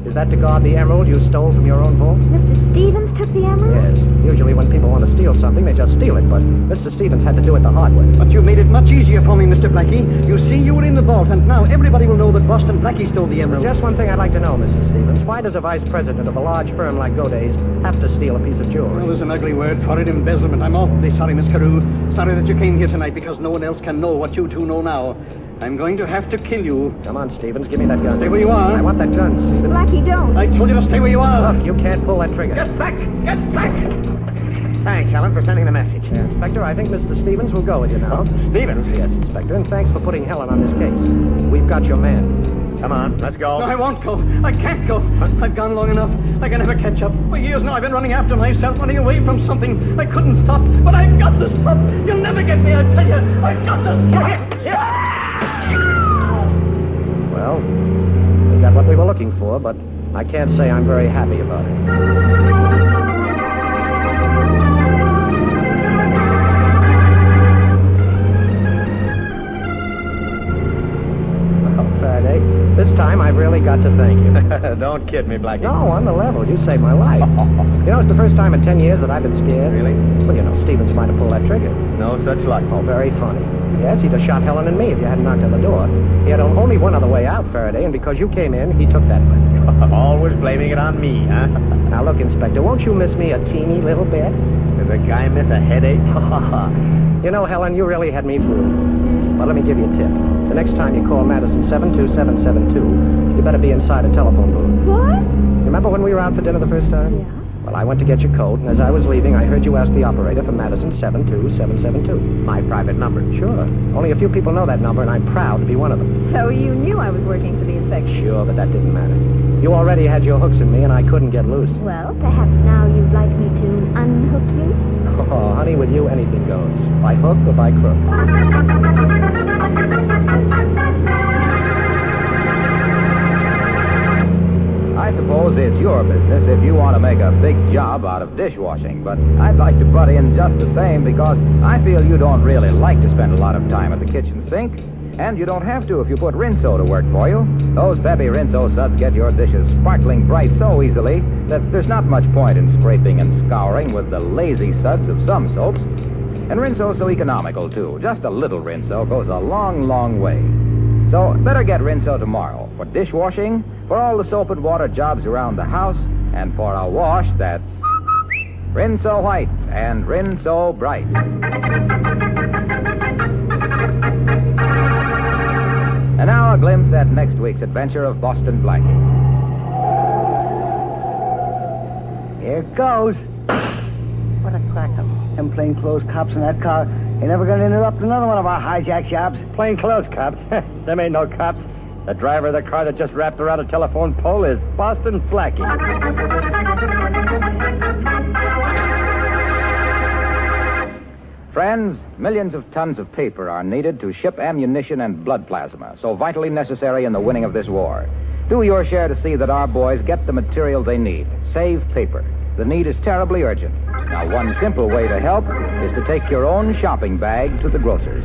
Is that to guard the emerald you stole from your own vault? Mr. Stevens took the emerald? Yes. Usually when people want to steal something, they just steal it, but Mr. Stevens had to do it the hard way. But you made it much easier for me, Mr. Blackie. You see, you were in the vault, and now everybody will know that Boston Blackie stole the emerald. Just one thing I'd like to know, Mr. Stevens. Why does a vice president of a large firm like Godet's have to steal a piece of jewelry? Well, there's an ugly word for it, embezzlement. I'm awfully sorry, Miss Carew. Sorry that you came here tonight because no one else can know what you two know now. I'm going to have to kill you. Come on, Stevens. Give me that gun. Stay where you are. I want that gun, Stevens. Blackie, don't. I told you to stay where you are. Look, you can't pull that trigger. Get back! Get back! Thanks, Helen, for sending the message. Inspector, I think Mr. Stevens will go with you now. Stevens? Yes, Inspector, and thanks for putting Helen on this case. We've got your man. Come on, let's go. No, I won't go. I can't go. I've gone long enough. I can never catch up. For years now, I've been running after myself, running away from something I couldn't stop. But I've got to stop. You'll never get me, I tell you. I've got to stop. Well, we got what we were looking for, but I can't say I'm very happy about it. Well, Faraday. This time I've really got to thank you. Don't kid me, Blackie. No, on the level. You saved my life. You know, it's the first time in 10 years that I've been scared. Really? Well, you know, Stevens might have pulled that trigger. No such luck. Oh, very funny. Yes, he'd have shot Helen and me if you hadn't knocked on the door. He had only one other way out, Faraday, and because you came in, he took that one. Always blaming it on me, huh? Now, look, Inspector, won't you miss me a teeny little bit? Does a guy miss a headache? You know, Helen, you really had me fooled. Well, let me give you a tip. The next time you call Madison 72772, you better be inside a telephone booth. What? Remember when we were out for dinner the first time? Yeah. Well, I went to get your coat, and as I was leaving, I heard you ask the operator for Madison 72772. My private number. Sure. Only a few people know that number, and I'm proud to be one of them. So you knew I was working for the inspector? Sure, but that didn't matter. You already had your hooks in me, and I couldn't get loose. Well, perhaps now you'd like me to unhook you? Oh, honey, with you, anything goes. By hook or by crook. I suppose it's your business if you want to make a big job out of dishwashing, but I'd like to butt in just the same because I feel you don't really like to spend a lot of time at the kitchen sink, and you don't have to if you put Rinso to work for you. Those Bebby Rinso suds get your dishes sparkling bright so easily that there's not much point in scraping and scouring with the lazy suds of some soaps. And Rinso's so economical, too. Just a little Rinso goes a long, long way. So better get Rinso tomorrow for dishwashing, for all the soap and water jobs around the house, and for a wash that's Rinso white and Rinso bright. And now a glimpse at next week's adventure of Boston Blackie. Here it goes. What a cracker. Them plainclothes cops in that car ain't never going to interrupt another one of our hijack jobs. Plainclothes cops? Them ain't no cops. The driver of the car that just wrapped around a telephone pole is Boston Blackie. Friends, millions of tons of paper are needed to ship ammunition and blood plasma, so vitally necessary in the winning of this war. Do your share to see that our boys get the material they need. Save paper. The need is terribly urgent. Now, one simple way to help is to take your own shopping bag to the grocer's.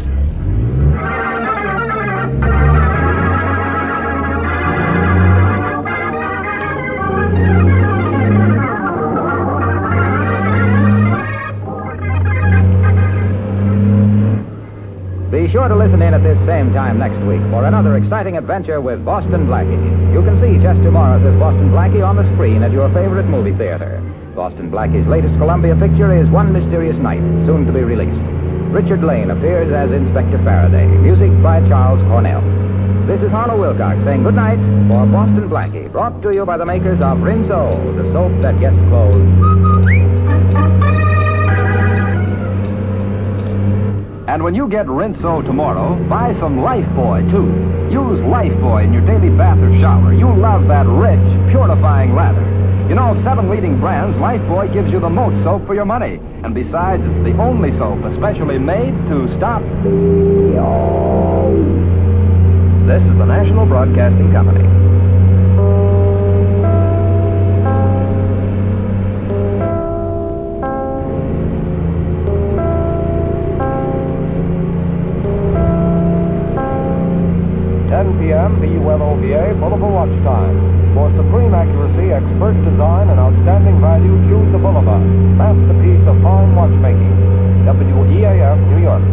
Be sure to listen in at this same time next week for another exciting adventure with Boston Blackie. You can see Just Tomorrow's as Boston Blackie on the screen at your favorite movie theater. Boston Blackie's latest Columbia picture is One Mysterious Night, soon to be released. Richard Lane appears as Inspector Faraday. Music by Charles Cornell. This is Harlow Wilcox saying good night for Boston Blackie, brought to you by the makers of Rinso, the soap that gets clothes. And when you get Rinso tomorrow, buy some Lifebuoy, too. Use Lifebuoy in your daily bath or shower. You'll love that rich, purifying lather. You know, of 7 leading brands, Lifebuoy gives you the most soap for your money. And besides, it's the only soap especially made to stop. This is the National Broadcasting Company. p.m. BULOVA, Boulevard watch time. For supreme accuracy, expert design, and outstanding value, choose the Boulevard. Masterpiece of fine watchmaking. WEAF, New York.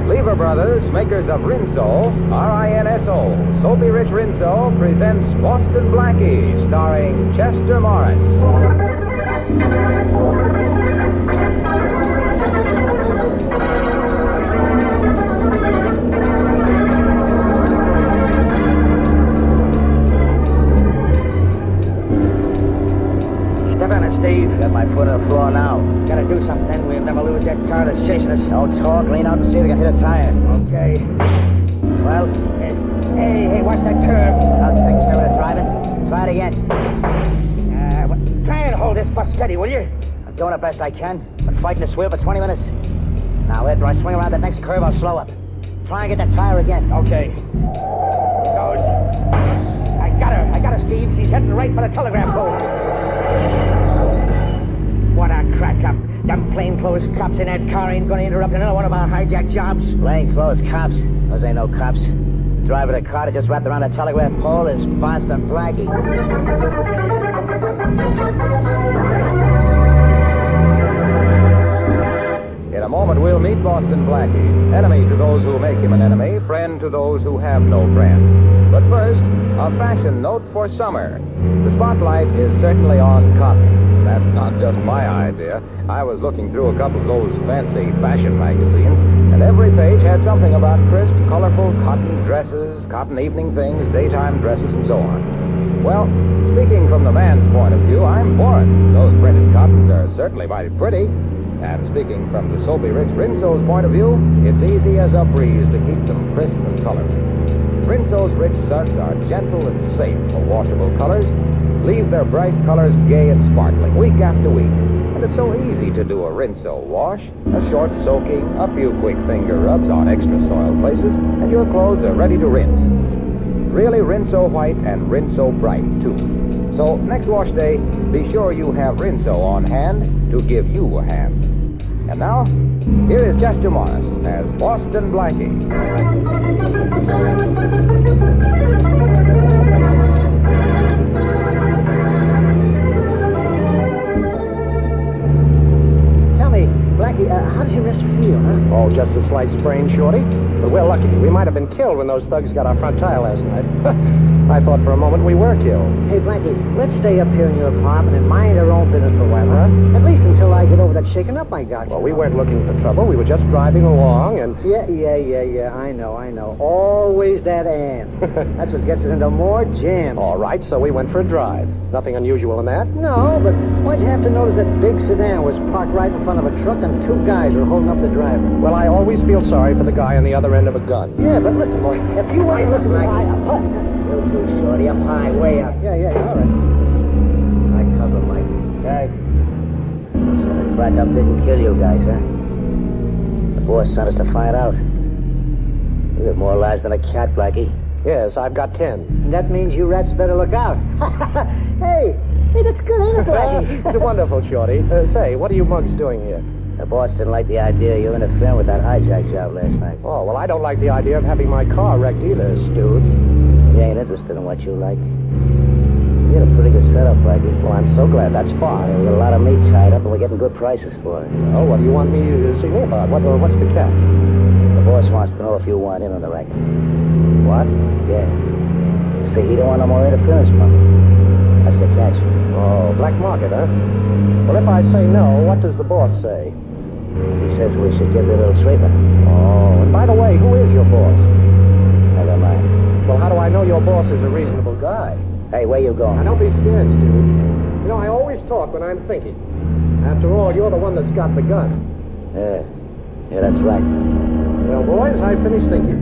Lever Brothers, makers of Rinso, R-I-N-S-O, Soapy Rich Rinso, presents Boston Blackie, starring Chester Morris. Step on it, Steve. Got my foot on the floor now. Gotta do something. We'll never lose that car that's chasing us. Don't talk. Lean out and see if we can hit a tire. Okay. Well, hey, watch that curve. I'll take care of the driving. Try it again. Try and hold this bus steady, will you? I'm doing the best I can. Been fighting this wheel for 20 minutes. Now, after I swing around that next curve, I'll slow up. Try and get that tire again. Okay. Goes. I got her, Steve. She's heading right for the telegraph pole. Plainclothes cops in that car ain't gonna interrupt another one of our hijack jobs. Plainclothes cops? Those ain't no cops. The driver of the car that just wrapped around the telegraph pole is Boston Blackie. In a moment, we'll meet Boston Blackie, enemy to those who make him an enemy, friend to those who have no friend. But first, a fashion note for summer. The spotlight is certainly on cotton. That's not just my idea. I was looking through a couple of those fancy fashion magazines, and every page had something about crisp, colorful cotton dresses, cotton evening things, daytime dresses, and so on. Well, speaking from the man's point of view, I'm for it. Those printed cottons are certainly mighty pretty. And speaking from the Soapy Rich Rinso's point of view, it's easy as a breeze to keep them crisp and colorful. Rinso's rich suds are gentle and safe for washable colors, leave their bright colors gay and sparkling week after week. And it's so easy to do a Rinso wash. A short soaking, a few quick finger rubs on extra soiled places, and your clothes are ready to rinse. Really Rinso white and Rinso bright, too. So next wash day, be sure you have Rinso on hand to give you a hand. And now, here is Chester Morris as Boston Blackie. Tell me, Blackie, how does your wrist feel, huh? Oh, just a slight sprain, Shorty. But we're lucky. We might have been killed when those thugs got our front tire last night. I thought for a moment we were killed. Hey, Blackie, let's stay up here in your apartment and mind our own business for a while, huh? At least until I get over that shaking up I got. Well, we weren't looking for trouble. We were just driving along and... Yeah. I know. Always that and. That's what gets us into more jams. All right, so we went for a drive. Nothing unusual in that? No, but why'd you have to notice that big sedan was parked right in front of a truck and two guys were holding up the driver? Well, I always feel sorry for the guy on the other end of a gun. Yeah, but listen, boy, if you want to listen to my... You too, Shorty. Up high, way up. Yeah, all right. I cover Mike. Okay. So the crack up didn't kill you guys, huh? The boss sent us to find out. You have more lives than a cat, Blackie. Yes, I've got 10. And that means you rats better look out. Hey, that's good, ain't it, Blackie? It's wonderful, Shorty. Say, what are you mugs doing here? The boss didn't like the idea of you interfering with that hijack job last night. Oh, well, I don't like the idea of having my car wrecked either, Stooge. You ain't interested in what you like. You had a pretty good setup, Blackie. Well, I'm so glad. That's fine. We got a lot of meat tied up, and we're getting good prices for it. Oh, what do you want me to see me about? What's the catch? The boss wants to know if you want in on the racket. What? Yeah. See, he don't want no more interference from you. That's the catch. Oh, black market, huh? Well, if I say no, what does the boss say? He says we should give you a little treatment. Oh, and by the way, who is your boss? Never mind. Well, how do I know your boss is a reasonable guy? Hey, where you going? Now, don't be scared, Stu. You know, I always talk when I'm thinking. After all, you're the one that's got the gun. Yeah, that's right. Well, boys, I've finished thinking.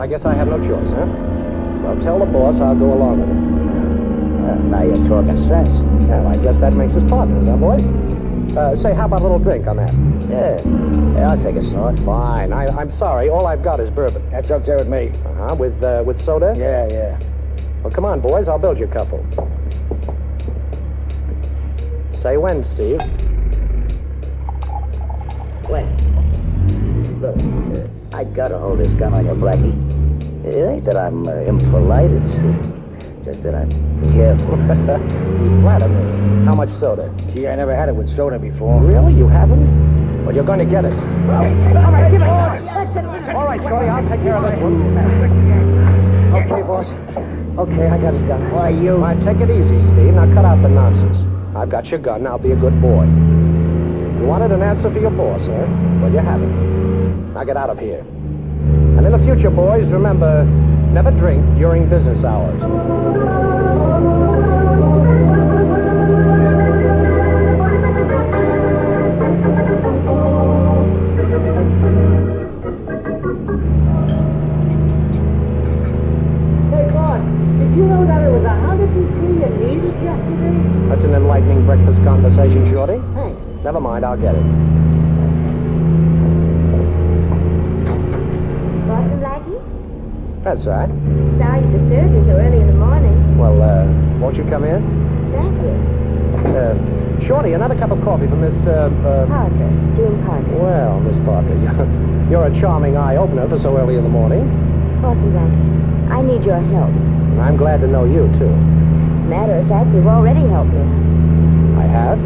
I guess I have no choice, huh? Well, tell the boss I'll go along with him. Now you're talking sense. Well, I guess that makes us partners, huh, boys? Say, how about a little drink on that? Yeah, I'll take a snort. Fine. I'm sorry. All I've got is bourbon. That's okay with me. Uh-huh. With soda? Yeah. Well, come on, boys. I'll build you a couple. Say when, Steve. When? Look, I gotta hold this gun on you, Blackie. It ain't that I'm impolite. It's just that I'm careful. You flatter me. How much soda? Gee, I never had it with soda before. Really? You haven't? Well, you're going to get it. All right, give it. All right, Shorty, I'll take care of this one. Okay, boss. Okay, I got his gun. Why, you... All right, take it easy, Steve. Now, cut out the nonsense. I've got your gun. Now, be a good boy. You wanted an answer for your boss, huh? Well, you have it. Now, get out of here. And in the future, boys, remember, never drink during business hours. Did you know that it was 103 in Needles yesterday? That's an enlightening breakfast conversation, Shorty. Thanks. Never mind, I'll get it. Boston Blackie? That's right. Sorry to disturb you so early in the morning. Well, won't you come in? Thank you. Shorty, another cup of coffee for Miss, Parker. June Parker. Well, Miss Parker, you're a charming eye-opener for so early in the morning. Boston Blackie, I need your help. And I'm glad to know you, too. Matter of fact, you've already helped me. I have?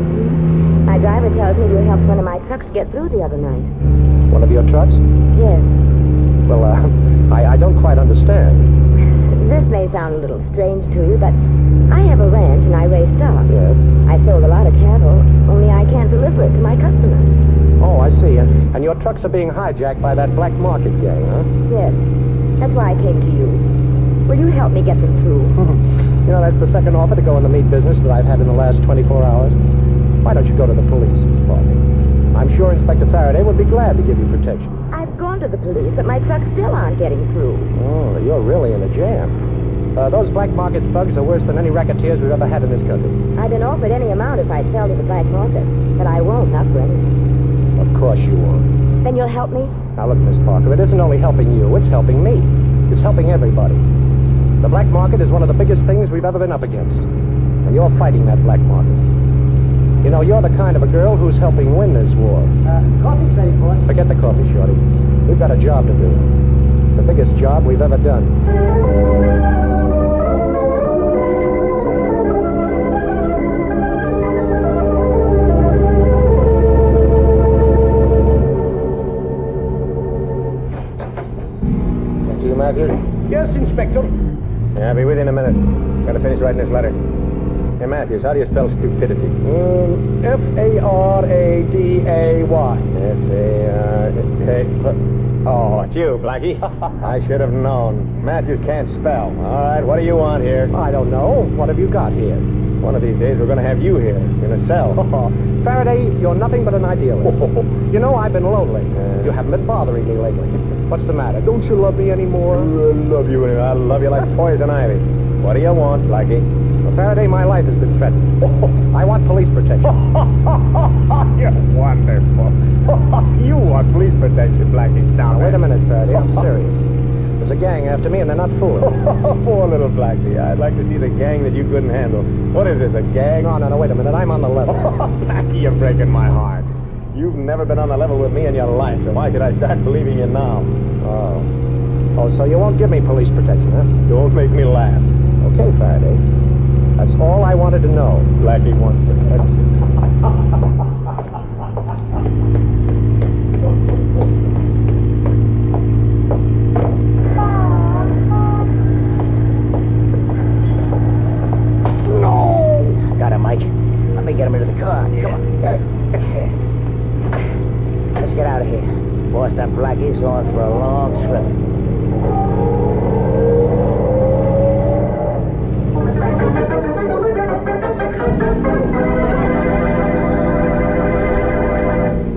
My driver tells me you helped one of my trucks get through the other night. One of your trucks? Yes. Well, I don't quite understand. This may sound a little strange to you, but I have a ranch and I raise stock. Yes? I sold a lot of cattle, only I can't deliver it to my customers. Oh, I see. And your trucks are being hijacked by that black market gang, huh? Yes. That's why I came to you. Will you help me get them through? That's the second offer to go in the meat business that I've had in the last 24 hours. Why don't you go to the police, Miss Parker? I'm sure Inspector Faraday would be glad to give you protection. I've gone to the police, but my trucks still aren't getting through. Oh, you're really in a jam. Those black market thugs are worse than any racketeers we've ever had in this country. I've been offered any amount if I fell to the black market, but I won't, not for anything. Of course you won't. Then you'll help me? Now look, Miss Parker, it isn't only helping you, it's helping me. It's helping everybody. The black market is one of the biggest things we've ever been up against. And you're fighting that black market. You're the kind of a girl who's helping win this war. Coffee's ready, boss. Forget the coffee, Shorty. We've got a job to do. The biggest job we've ever done. That's you, Matthews? Yes, Inspector. Yeah, I'll be with you in a minute. Gotta finish writing this letter. Hey, Matthews, how do you spell stupidity? F-A-R-A-D-A-Y. F-A-R-A... Oh, it's you, Blackie. I should have known. Matthews can't spell. All right, what do you want here? I don't know. What have you got here? One of these days, we're going to have you here in a cell. Faraday, you're nothing but an idealist. I've been lonely. You haven't been bothering me lately. What's the matter? Don't you love me anymore? I love you. I love you like poison ivy. What do you want, Blackie? Well, Faraday, my life has been threatened. I want police protection. You're wonderful. You want police protection, Blackie. Stop Now, wait a minute, Faraday. I'm serious. There's a gang after me, and they're not fooling. Poor little Blackie. I'd like to see the gang that you couldn't handle. What is this, a gang? No, wait a minute. I'm on the level. Blackie, you're breaking my heart. You've never been on the level with me in your life, so why should I start believing you now? Oh, so you won't give me police protection, huh? Don't make me laugh. Okay, Faraday. That's all I wanted to know. Blackie wants protection. Got him, Mike. Let me get him into the car. Come on. Let's get out of here. Boston Blackie's going for a long trip.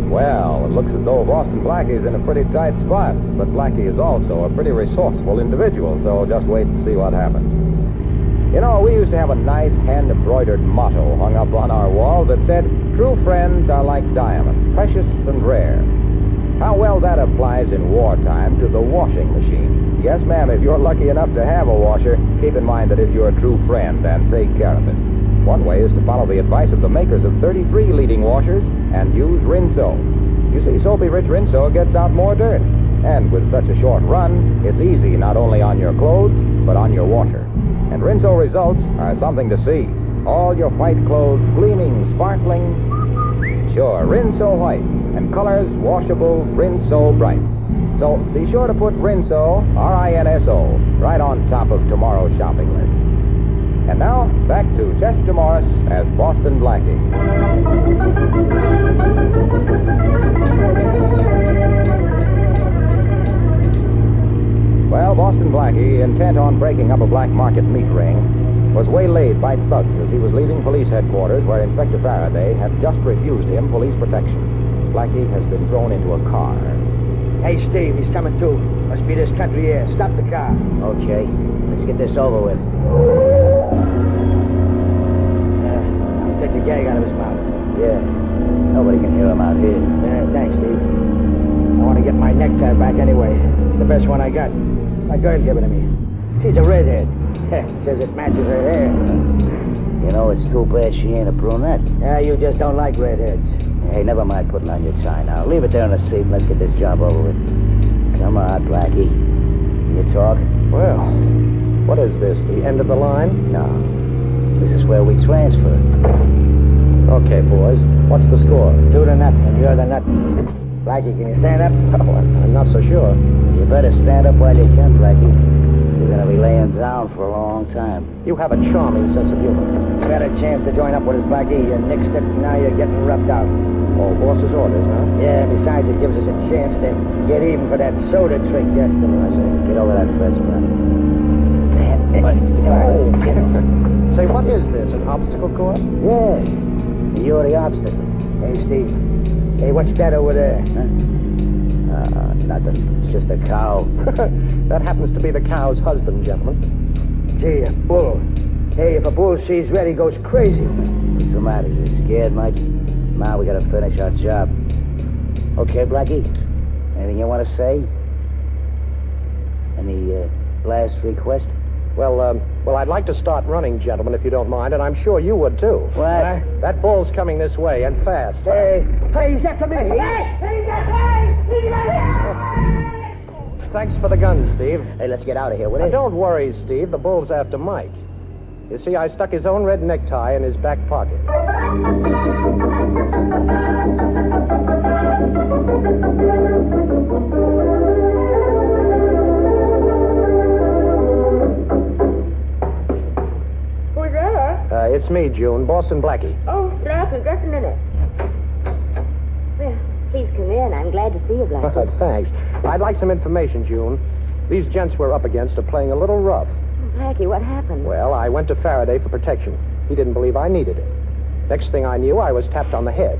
Well, it looks as though Boston Blackie's in a pretty tight spot, but Blackie is also a pretty resourceful individual, so just wait and see what happens. We used to have a nice hand-embroidered motto hung up on our wall that said, "True friends are like diamonds, precious and rare." How well that applies in wartime to the washing machine. Yes, ma'am, if you're lucky enough to have a washer, keep in mind that it's your true friend and take care of it. One way is to follow the advice of the makers of 33 leading washers and use Rinso. You see, Soapy Rich Rinso gets out more dirt. And with such a short run, it's easy not only on your clothes, but on your washer. And Rinso results are something to see. All your white clothes gleaming, sparkling. Sure, Rinso white. And colors washable, Rinso bright. So be sure to put Rinso, R-I-N-S-O, right on top of tomorrow's shopping list. And now, back to Chester Morris as Boston Blackie. Well, Boston Blackie, intent on breaking up a black market meat ring, was waylaid by thugs as he was leaving police headquarters where Inspector Faraday had just refused him police protection. Blackie has been thrown into a car. Hey, Steve, he's coming too. Must be this country air. Stop the car. Okay, let's get this over with. Take the gag out of his mouth. Yeah, nobody can hear him out here. Yeah, thanks, Steve. I want to get my necktie back anyway. The best one I got. My girl gave it to me. She's a redhead. Says it matches her hair. You know, it's too bad she ain't a brunette. Yeah, you just don't like redheads. Hey, never mind putting on your tie now. Leave it there in the seat and let's get this job over with. Come on, Blackie. Can you talk? Well, what is this, the end of the line? No. This is where we transfer. Okay, boys. What's the score? 2-0, and you're the nut. Blackie, can you stand up? Oh, I'm not so sure. You better stand up while you can, Blackie. You're going to be laying down for a long time. You have a charming sense of humor. You had a chance to join up with us, Blackie. You nixed it, and now you're getting rubbed out. Oh, boss's orders, huh? Yeah, besides, it gives us a chance to get even for that soda trick yesterday. I say, get over that fence, Blackie. Say, what is this, an obstacle course? Yeah. You're the obstacle. Hey, Steve. Hey, what's that over there? Huh? Nothing. It's just a cow. That happens to be the cow's husband, gentlemen. Gee, a bull. Hey, if a bull sees red, he goes crazy. What's the matter? You scared, Mike? Now we gotta finish our job. Okay, Blackie? Anything you want to say? Any last request? Well, I'd like to start running, gentlemen, if you don't mind, and I'm sure you would, too. What? That bull's coming this way, and fast. Hey, he's after me. Thanks for the gun, Steve. Hey, let's get out of here, will Now, you? don't worry, Steve. The bull's after Mike. You see, I stuck his own red necktie in his back pocket. Who's there? It's me, June. Boston Blackie. Oh, Blackie, just a minute. Well, please come in. I'm glad to see you, Blackie. Thanks. I'd like some information, June. These gents we're up against are playing a little rough. Blackie, what happened? Well, I went to Faraday for protection. He didn't believe I needed it. Next thing I knew, I was tapped on the head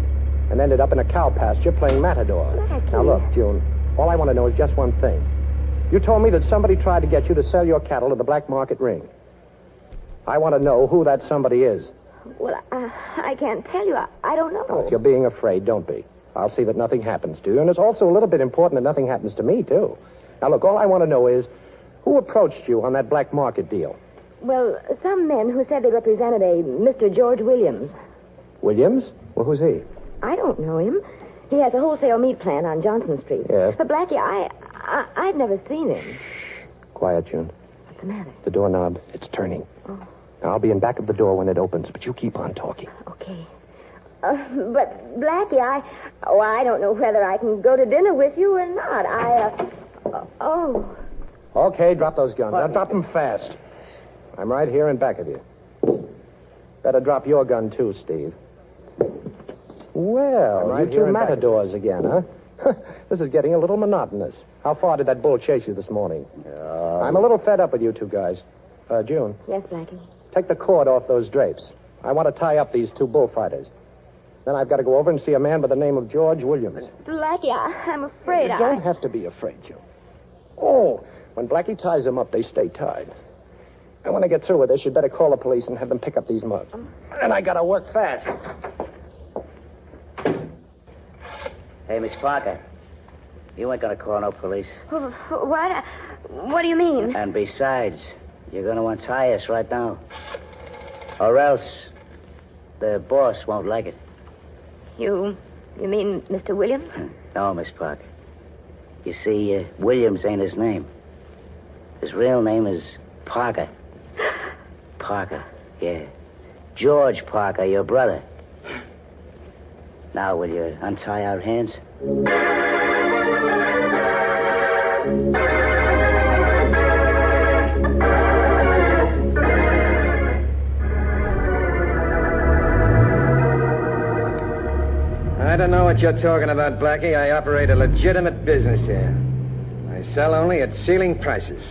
and ended up in a cow pasture playing matador. Blackie. Now, look, June, all I want to know is just one thing. You told me that somebody tried to get you to sell your cattle to the black market ring. I want to know who that somebody is. Well, I can't tell you. I don't know. If you're being afraid, don't be. I'll see that nothing happens to you, and it's also a little bit important that nothing happens to me, too. Now, look, all I want to know is, who approached you on that black market deal? Well, some men who said they represented a Mr. George Williams. Williams? Well, who's he? I don't know him. He has a wholesale meat plant on Johnson Street. Yes. But, Blackie, I've never seen him. Quiet, June. What's the matter? The doorknob, it's turning. Oh. Now, I'll be in back of the door when it opens, but you keep on talking. Okay. But, Blackie, I don't know whether I can go to dinner with you or not. Oh. Okay, drop those guns. Now, drop them fast. I'm right here in back of you. Better drop your gun, too, Steve. Well, Right you here two in back of matadors again, huh? This is getting a little monotonous. How far did that bull chase you this morning? I'm a little fed up with you two guys. June, Yes, Blackie. take the cord off those drapes. I want to tie up these two bullfighters. Then I've got to go over and see a man by the name of George Williams. Blackie, I'm afraid You don't have to be afraid, June. Oh, when Blackie ties them up, they stay tied. And when I get through with this, you'd better call the police and have them pick up these mugs. And I gotta work fast. Hey, Miss Parker. You ain't gonna call no police. What? What do you mean? And besides, you're gonna untie us right now. Or else the boss won't like it. You mean Mr. Williams? No, Miss Parker. You see, Williams ain't his name. His real name is Parker. Parker, yeah. George Parker, your brother. Now, will you untie our hands? I don't know what you're talking about, Blackie. I operate a legitimate business here. I sell only at ceiling prices.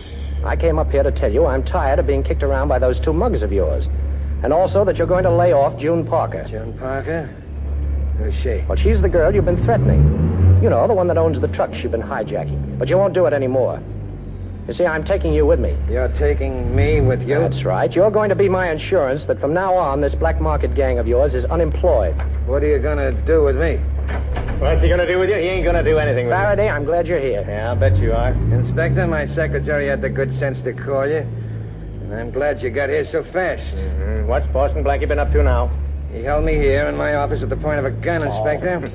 I came up here to tell you I'm tired of being kicked around by those two mugs of yours. And also that you're going to lay off June Parker. June Parker? Who's she? Well, she's the girl you've been threatening. You know, the one that owns the trucks you've been hijacking. But you won't do it anymore. You see, I'm taking you with me. You're taking me with you? That's right. You're going to be my insurance that from now on this black market gang of yours is unemployed. What are you going to do with me? What's he going to do with you? He ain't going to do anything with Faraday, I'm glad you're here. you. Yeah, I'll bet you are. Inspector, my secretary had the good sense to call you. I'm glad you got here so fast. Mm-hmm. What's Boston Blackie been up to now? He held me here in my office at the point of a gun, Inspector.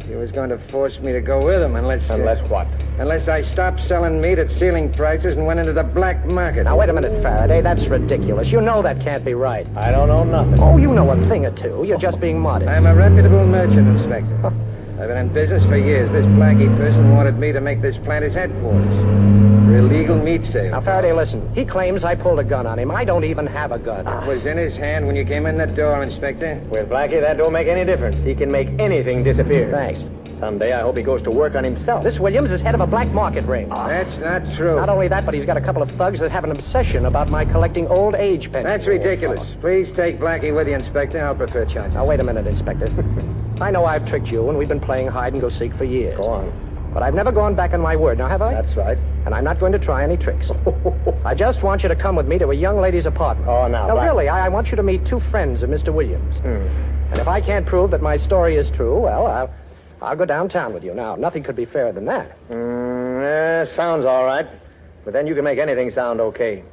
He was going to force me to go with him unless... Unless what? Unless I stopped selling meat at ceiling prices and went into the black market. Now, wait a minute, Faraday. That's ridiculous. You know that can't be right. I don't know nothing. Oh, you know a thing or two. You're just being modest. I'm a reputable merchant, Inspector. I've been in business for years. This Blackie person wanted me to make this plant his headquarters for illegal meat sales. Now, Faraday, listen. He claims I pulled a gun on him. I don't even have a gun. It was in his hand when you came in the door, Inspector. With Blackie, that don't make any difference. He can make anything disappear. Thanks. Someday, I hope he goes to work on himself. This Williams is head of a black market ring. That's not true. Not only that, but he's got a couple of thugs that have an obsession about my collecting old age pensions. That's ridiculous. Please take Blackie with you, Inspector. I'll prefer charges. Now, wait a minute, Inspector. I know I've tricked you, and we've been playing hide-and-go-seek for years. Go on. But I've never gone back on my word, now have I? That's right. And I'm not going to try any tricks. I just want you to come with me to a young lady's apartment. Oh, now, Now, really, I want you to meet two friends of Mr. Williams. And if I can't prove that my story is true, well, I'll go downtown with you. Now, nothing could be fairer than that. Sounds all right. But then you can make anything sound okay.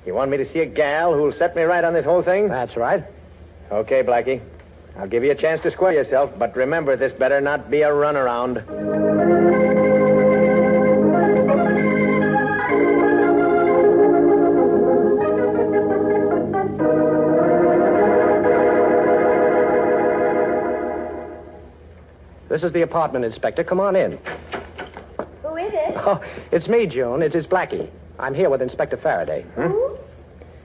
You want me to see a gal who'll set me right on this whole thing? That's right. Okay, Blackie. I'll give you a chance to square yourself, but remember, this better not be a runaround. This is the apartment, Inspector. Come on in. Who is it? Oh, it's me, June. It's Blackie. I'm here with Inspector Faraday. Who?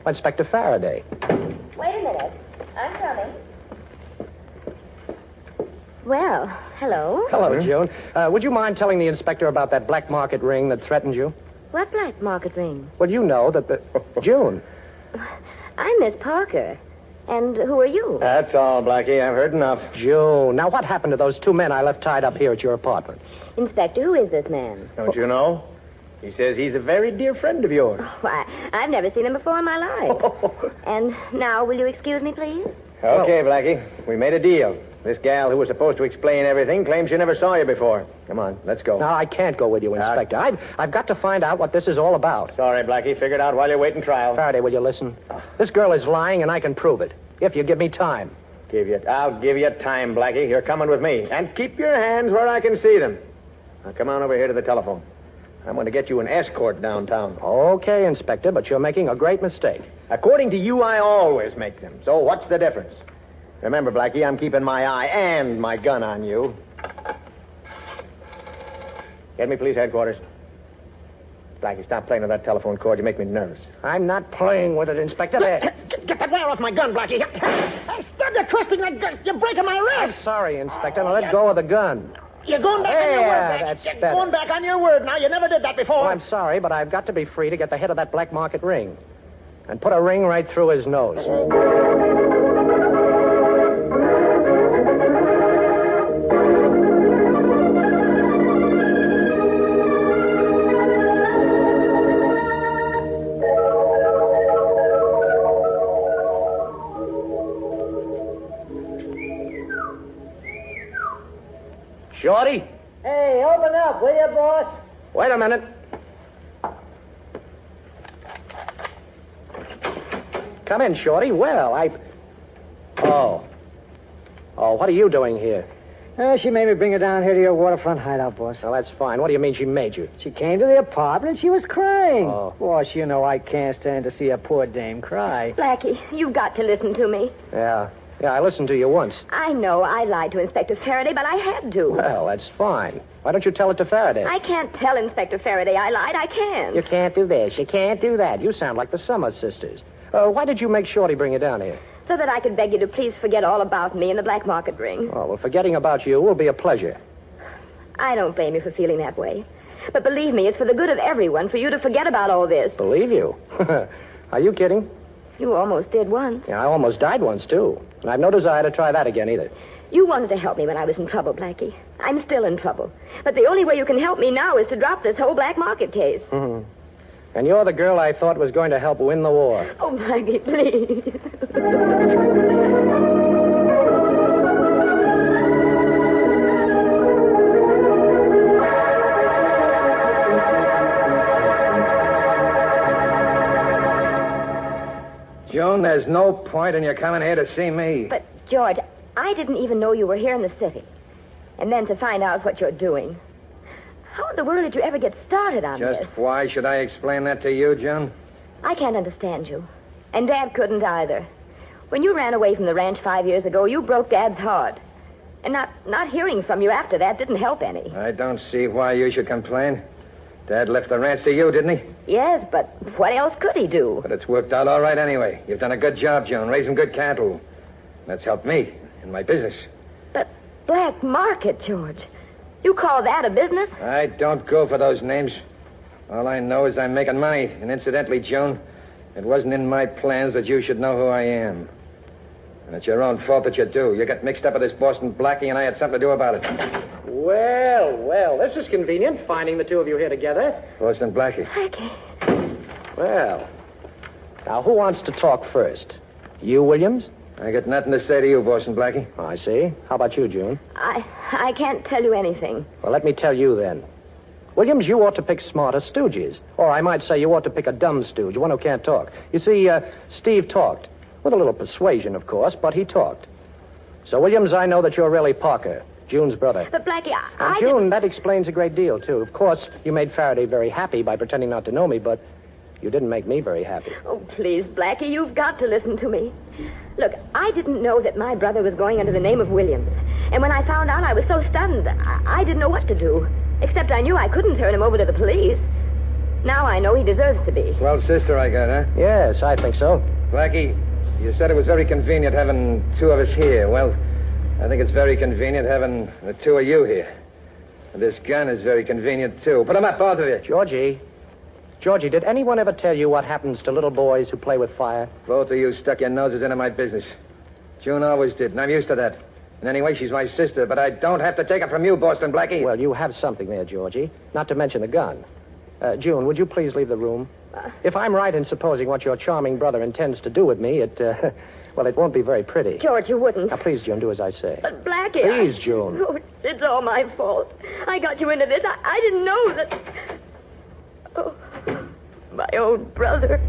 Inspector Faraday. Wait a minute. I'm coming. Well, hello. Hello, June. Would you mind telling the inspector about that black market ring that threatened you? What black market ring? Well, you know that the... June. I'm Miss Parker. And who are you? That's all, Blackie. I've heard enough. June. Now, what happened to those two men I left tied up here at your apartment? Inspector, who is this man? Don't you know? He says he's a very dear friend of yours. Why, I've never seen him before in my life. And now, will you excuse me, please? Okay, Blackie. We made a deal. This gal who was supposed to explain everything claims she never saw you before. Come on, let's go. No, I can't go with you, Inspector. I've got to find out what this is all about. Sorry, Blackie. Figure it out while you're waiting trial. Faraday, will you listen? This girl is lying, and I can prove it. If you give me time. I'll give you time, Blackie. You're coming with me. And keep your hands where I can see them. Now, come on over here to the telephone. I'm going to get you an escort downtown. Okay, Inspector, but you're making a great mistake. According to you, I always make them. So what's the difference? Remember, Blackie, I'm keeping my eye and my gun on you. Get me police headquarters. Blackie, stop playing with that telephone cord. You make me nervous. I'm not playing with it, Inspector. There. Get that wire off my gun, Blackie. Stop you twisting that gun. You're breaking my wrist. I'm sorry, Inspector. Now let go of the gun. You're going back on your word. That's You're better. going back on your word now. You never did that before. Well, I'm sorry, but I've got to be free to get the head of that black market ring. And put a ring right through his nose. Shorty? Hey, open up, will you, boss? Wait a minute. Come in, Shorty. Well, Oh, what are you doing here? She made me bring her down here to your waterfront hideout, boss. Well, that's fine. What do you mean she made you? She came to the apartment and she was crying. Oh. Boss, you know I can't stand to see a poor dame cry. Blackie, you've got to listen to me. Yeah, I listened to you once. I know I lied to Inspector Faraday, but I had to. Well, that's fine. Why don't you tell it to Faraday? I can't tell Inspector Faraday I lied. I can't. You can't do this. You can't do that. You sound like the Summer Sisters. Why did you make Shorty bring you down here? So that I could beg you to please forget all about me and the black market ring. Oh, well, forgetting about you will be a pleasure. I don't blame you for feeling that way. But believe me, it's for the good of everyone for you to forget about all this. Believe you? Are you kidding? You almost did once. Yeah, I almost died once, too. And I've no desire to try that again, either. You wanted to help me when I was in trouble, Blackie. I'm still in trouble. But the only way you can help me now is to drop this whole black market case. Mm-hmm. And you're the girl I thought was going to help win the war. Oh, Blackie, please. there's no point in your coming here to see me. But, George, I didn't even know you were here in the city. And then to find out what you're doing. How in the world did you ever get started on this? Just why should I explain that to you, Joan? I can't understand you. And Dad couldn't either. When you ran away from the ranch 5 years ago, you broke Dad's heart. And not hearing from you after that didn't help any. I don't see why you should complain. Dad left the ranch to you, didn't he? Yes, but what else could he do? But it's worked out all right anyway. You've done a good job, Joan, raising good cattle. That's helped me in my business. But black market, George. You call that a business? I don't go for those names. All I know is I'm making money. And incidentally, Joan, it wasn't in my plans that you should know who I am. And it's your own fault that you do. You got mixed up with this Boston Blackie, and I had something to do about it. Well, this is convenient, finding the two of you here together. Boston Blackie. Blackie. Well, now who wants to talk first? You, Williams? I got nothing to say to you, Boston Blackie. I see. How about you, June? I can't tell you anything. Well, let me tell you then. Williams, you ought to pick smarter stooges. Or I might say you ought to pick a dumb stooge, one who can't talk. You see, Steve talked. With a little persuasion, of course, but he talked. So, Williams, I know that you're really Parker, June's brother. But, Blackie, Now, June, that explains a great deal, too. Of course, you made Faraday very happy by pretending not to know me, but you didn't make me very happy. Oh, please, Blackie, you've got to listen to me. Look, I didn't know that my brother was going under the name of Williams. And when I found out, I was so stunned. I didn't know what to do. Except I knew I couldn't turn him over to the police. Now I know he deserves to be. Swell sister I got, huh? Yes, I think so. Blackie, you said it was very convenient having two of us here. Well, I think it's very convenient having the two of you here. And this gun is very convenient, too. Put them up, both of you. Georgie, did anyone ever tell you what happens to little boys who play with fire? Both of you stuck your noses into my business. June always did, and I'm used to that. And anyway, she's my sister, but I don't have to take it from you, Boston Blackie. Well, you have something there, Georgie. Not to mention the gun. June, would you please leave the room? If I'm right in supposing what your charming brother intends to do with me, it won't be very pretty. George, you wouldn't. Now, please, June, do as I say. But, Blackie, Please, June. Oh, it's all my fault. I got you into this. I didn't know that... Oh, my own brother.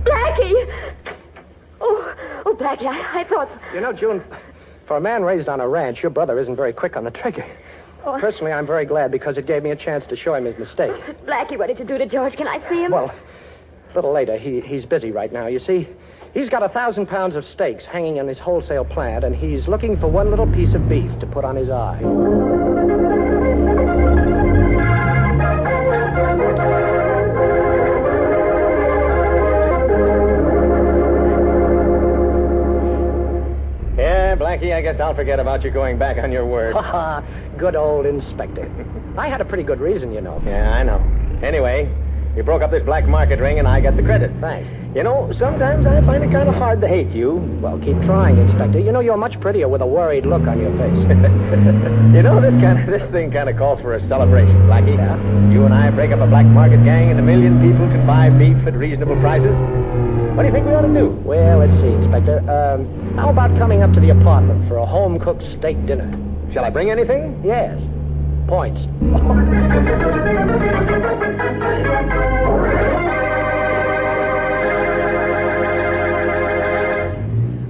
Blackie! Oh, Blackie, I thought... You know, June, for a man raised on a ranch, your brother isn't very quick on the trigger. Oh, Personally, I'm very glad because it gave me a chance to show him his mistake. Blackie, what did you do to George? Can I see him? Well, a little later. He's busy right now. You see, he's got 1,000 pounds of steaks hanging in his wholesale plant, and he's looking for one little piece of beef to put on his eye. Yeah, Blackie, I guess I'll forget about you going back on your word. Good old inspector. I had a pretty good reason, you know. Yeah, I know. Anyway, you broke up this black market ring, and I got the credit. Thanks. You know, sometimes I find it kind of hard to hate you. Well, keep trying, Inspector. You know you're much prettier with a worried look on your face. You know, this thing kind of calls for a celebration, Blackie. Yeah? You and I break up a black market gang, and 1 million people can buy beef at reasonable prices. What do you think we ought to do? Well, let's see, Inspector. How about coming up to the apartment for a home-cooked steak dinner? Shall I bring anything? Yes. Points.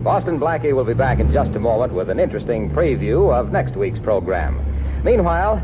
Boston Blackie will be back in just a moment with an interesting preview of next week's program. Meanwhile,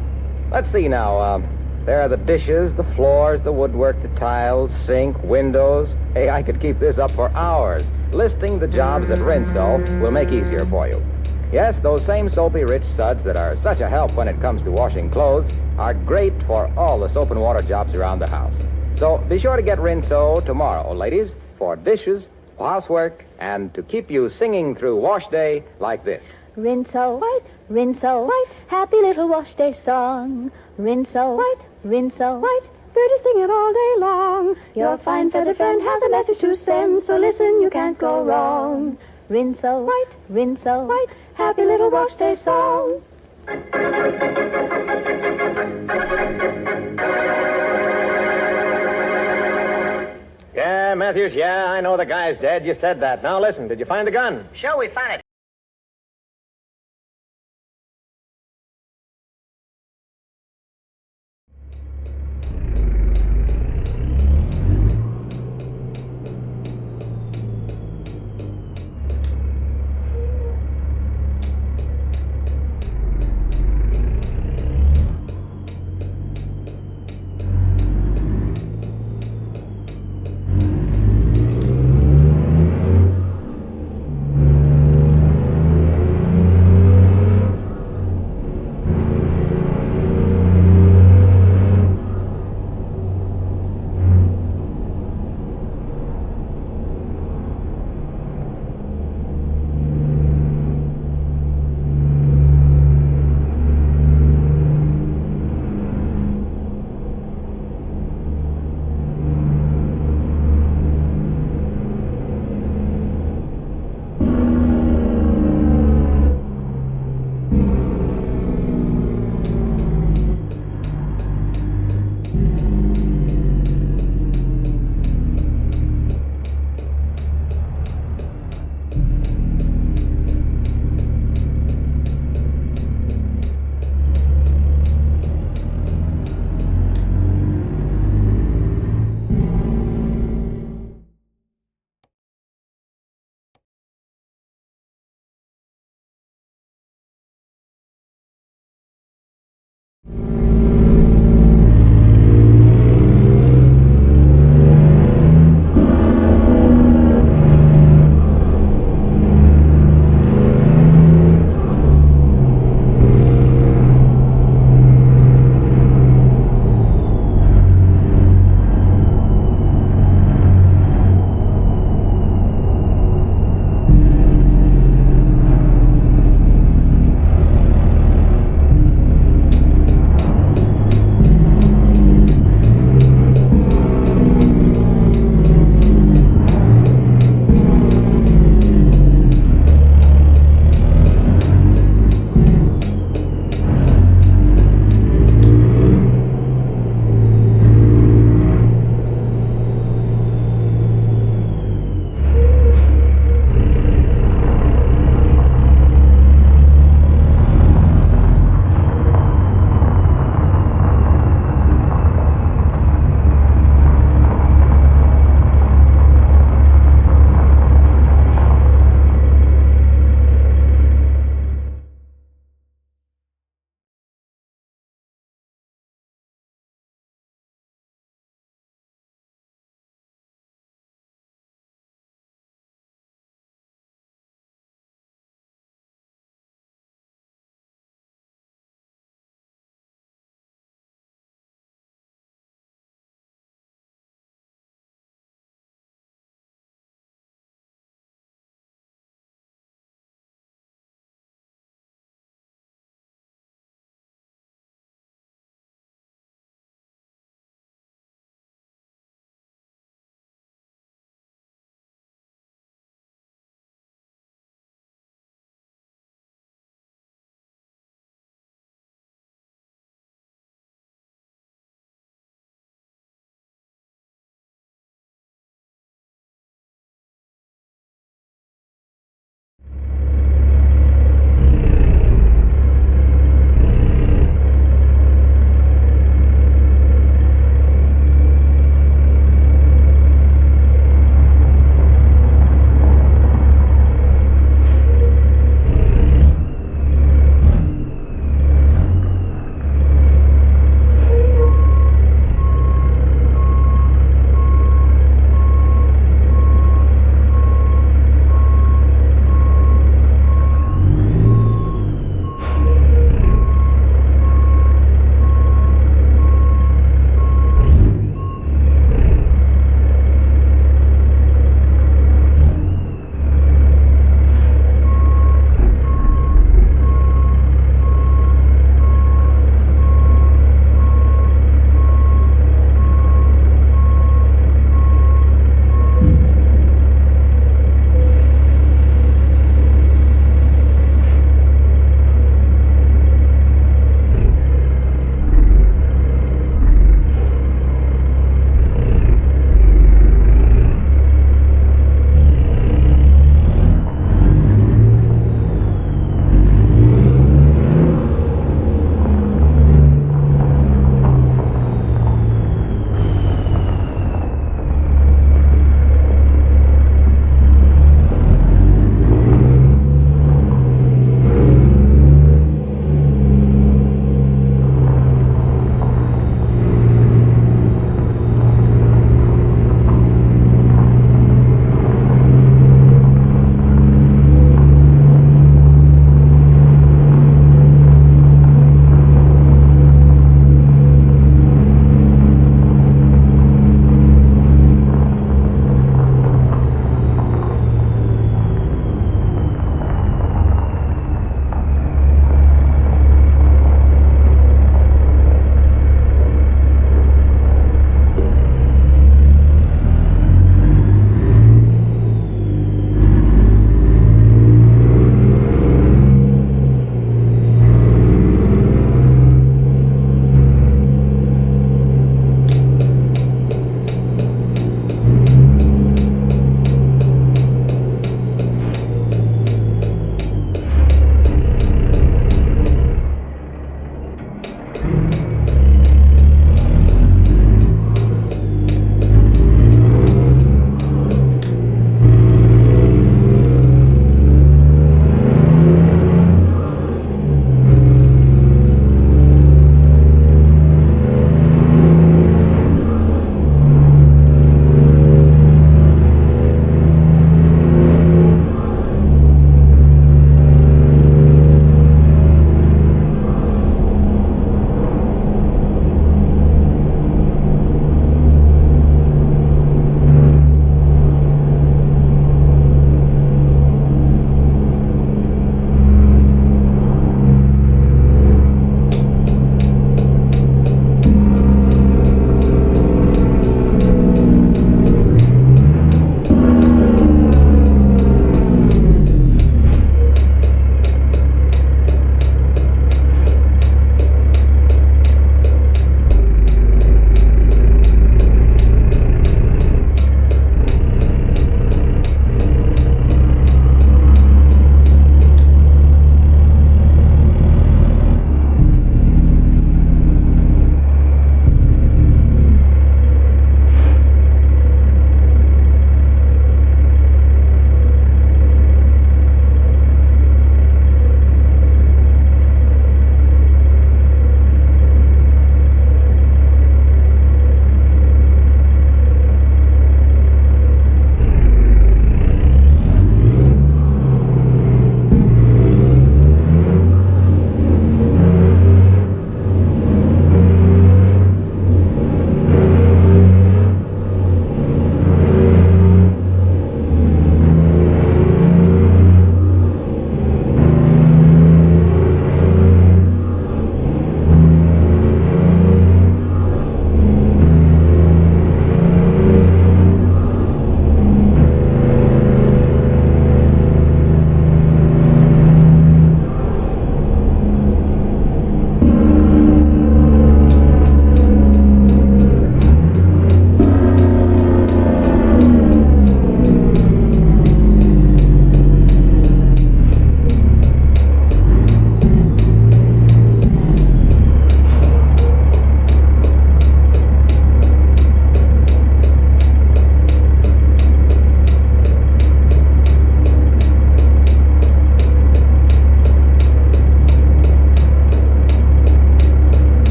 let's see now. There are the dishes, the floors, the woodwork, the tiles, sink, windows. Hey, I could keep this up for hours. Listing the jobs that Rinso will make easier for you. Yes, those same soapy rich suds that are such a help when it comes to washing clothes are great for all the soap and water jobs around the house. So be sure to get Rinso tomorrow, ladies, for dishes, housework, and to keep you singing through wash day like this. Rinso, white, rinso, white, happy little wash day song. Rinso, white, rinso, white, birdies sing it all day long. Your fine feathered friend has a message to send, so listen, you can't go wrong. Rinso, white, happy little wash day song. Yeah, Matthews, yeah, I know the guy's dead. You said that. Now listen, did you find the gun? Sure, we found it.